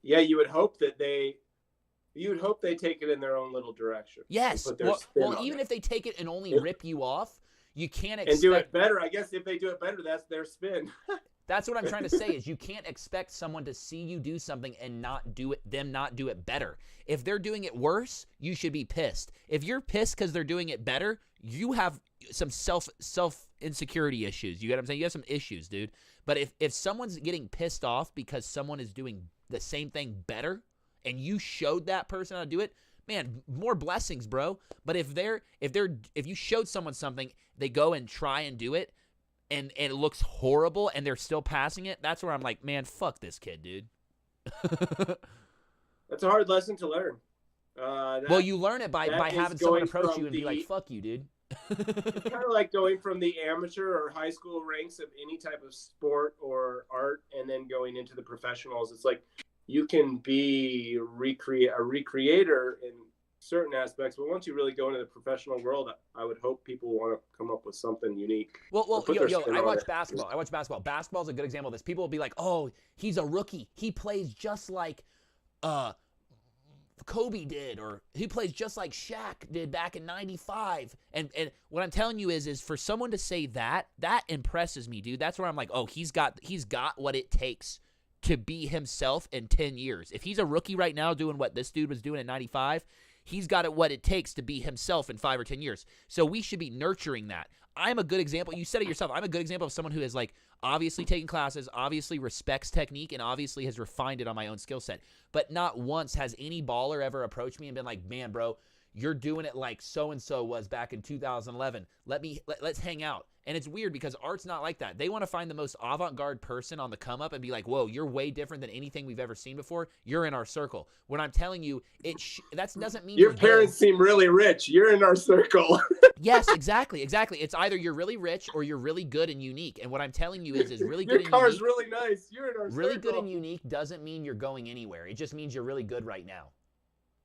Yeah, you would hope they take it in their own little direction. Yes. Well, even if they take it and only rip you off, you can't expect... And do it better. I guess if they do it better, that's their spin. That's what I'm trying to say, is you can't expect someone to see you do something and not do it better. If they're doing it worse, you should be pissed. If you're pissed because they're doing it better, you have some self insecurity issues. You get what I'm saying? You have some issues, dude. But if someone's getting pissed off because someone is doing the same thing better and you showed that person how to do it, man, more blessings, bro. But if you showed someone something, they go and try and do it, and it looks horrible, and they're still passing it, that's where I'm like, man, fuck this kid, dude. That's a hard lesson to learn. Well, you learn it by having someone approach you and be like, fuck you, dude. It's kind of like going from the amateur or high school ranks of any type of sport or art and then going into the professionals. It's like you can be a recreator in certain aspects, but once you really go into the professional world, I would hope people want to come up with something unique. Well, I watch basketball. Basketball's a good example of this. People will be like, oh, he's a rookie. He plays just like Kobe did, or he plays just like Shaq did back in '95. And what I'm telling you is for someone to say that impresses me, dude. That's where I'm like, oh, he's got what it takes to be himself in 10 years. If he's a rookie right now doing what this dude was doing in '95, he's got what it takes to be himself in 5 or 10 years. So we should be nurturing that. I'm a good example. You said it yourself. I'm a good example of someone who has like obviously taken classes, obviously respects technique, and obviously has refined it on my own skill set. But not once has any baller ever approached me and been like, man, bro, you're doing it like so-and-so was back in 2011. Let's hang out. And it's weird because art's not like that. They want to find the most avant-garde person on the come up and be like, whoa, you're way different than anything we've ever seen before. You're in our circle. When I'm telling you, that doesn't mean your parents seem really rich. You're in our circle. Yes, exactly. It's either you're really rich or you're really good and unique. And what I'm telling you is really good and unique. Your car's really nice. You're in our circle. Really good and unique doesn't mean you're going anywhere. It just means you're really good right now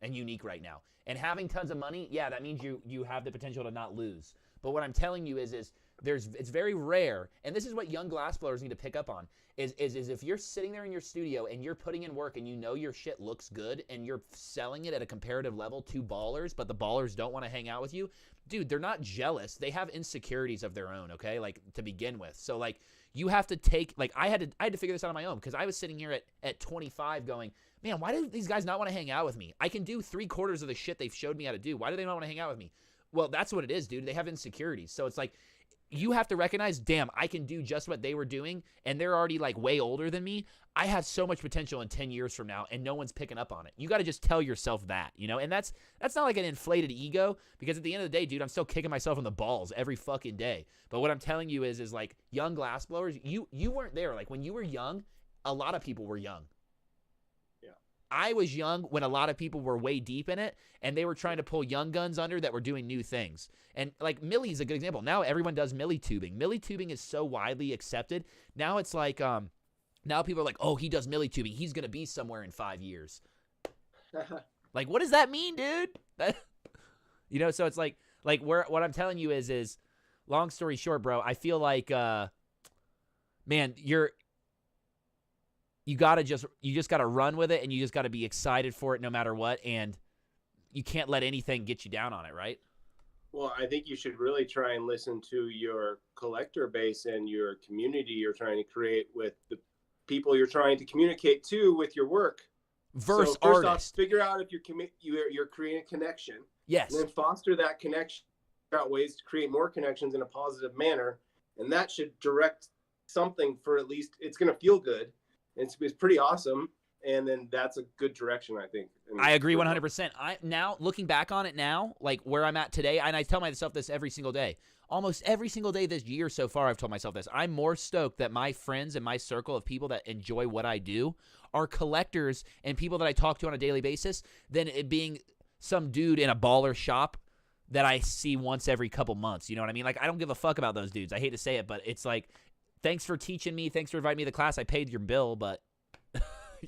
and unique right now. And having tons of money, yeah, that means you have the potential to not lose. But what I'm telling you is it's very rare, and this is what young glassblowers need to pick up on, is if you're sitting there in your studio and you're putting in work and you know your shit looks good and you're selling it at a comparative level to ballers, but the ballers don't want to hang out with you, dude, they're not jealous. They have insecurities of their own, okay, like to begin with. So like you have to take, like I had to figure this out on my own because I was sitting here at 25 going, man, why do these guys not want to hang out with me? I can do 3/4 of the shit they've showed me how to do. Why do they not want to hang out with me? Well, that's what it is, dude. They have insecurities. So it's like you have to recognize, damn, I can do just what they were doing, and they're already like way older than me. I have so much potential in 10 years from now, and no one's picking up on it. You got to just tell yourself that, you know? And that's not like an inflated ego, because at the end of the day, dude, I'm still kicking myself in the balls every fucking day. But what I'm telling you is like young glassblowers, you weren't there. Like when you were young, a lot of people were young. I was young when a lot of people were way deep in it, and they were trying to pull young guns under that were doing new things. And like Millie's a good example. Now everyone does Millie tubing. Millie tubing is so widely accepted. Now it's like, now people are like, oh, he does Millie tubing. He's going to be somewhere in 5 years. Like, what does that mean, dude? You know, so it's like what I'm telling you is long story short, bro, I feel like, man, you just got to run with it, and you just got to be excited for it no matter what, and you can't let anything get you down on it, right? Well, I think you should really try and listen to your collector base and your community you're trying to create with the people you're trying to communicate to with your work. Versus so first artist. Off, figure out if you're creating a connection. Yes. And then foster that connection. Figure out ways to create more connections in a positive manner, and that should direct something for at least it's going to feel good. It's pretty awesome, and then that's a good direction, I think. I agree 100%. Now, looking back on it now, like where I'm at today, and I tell myself this every single day. Almost every single day this year so far, I've told myself this. I'm more stoked that my friends and my circle of people that enjoy what I do are collectors and people that I talk to on a daily basis than it being some dude in a baller shop that I see once every couple months. You know what I mean? Like, I don't give a fuck about those dudes. I hate to say it, but it's like, thanks for teaching me. Thanks for inviting me to class. I paid your bill, but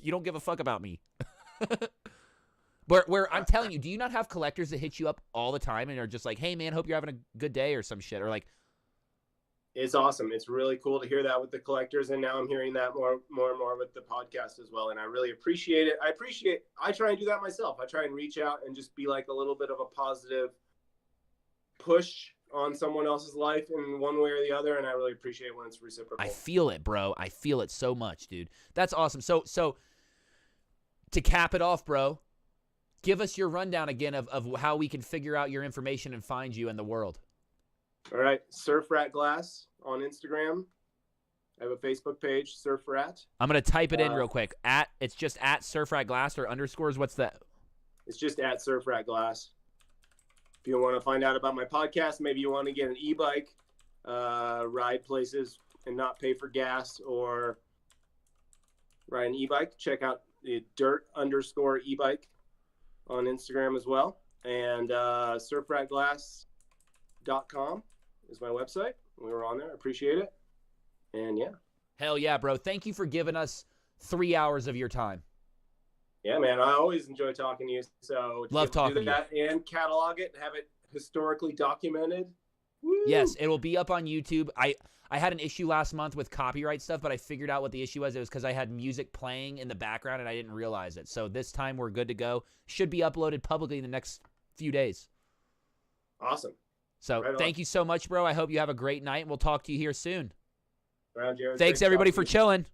you don't give a fuck about me. Where I'm telling you, do you not have collectors that hit you up all the time and are just like, hey, man, hope you're having a good day or some shit? Or like, it's awesome. It's really cool to hear that with the collectors. And now I'm hearing that more and more with the podcast as well. And I really appreciate it. I try and do that myself. I try and reach out and just be like a little bit of a positive push on someone else's life in one way or the other, and I really appreciate when it's reciprocal. I feel it, bro. I feel it so much, dude. That's awesome. So to cap it off, bro, give us your rundown again of how we can figure out your information and find you in the world. All right, Surf Rat Glass on Instagram. I have a Facebook page, Surf Rat. I'm going to type it in real quick. It's just at Surf Rat Glass or underscores. What's that? It's just at Surf Rat Glass. If you want to find out about my podcast, maybe you want to get an e-bike, ride places and not pay for gas, or ride an e-bike, check out the dirt_e-bike on Instagram as well. And surfratglass.com is my website. We were on there. I appreciate it. And yeah. Hell yeah, bro. Thank you for giving us 3 hours of your time. Yeah, man. I always enjoy talking to you. So love talking to you. That and catalog it, have it historically documented. Woo! Yes, it will be up on YouTube. I had an issue last month with copyright stuff, but I figured out what the issue was. It was because I had music playing in the background and I didn't realize it. So this time we're good to go. Should be uploaded publicly in the next few days. Awesome. So thank you so much, bro. I hope you have a great night, and we'll talk to you here soon. Around Jared. Thanks, everybody, for chilling.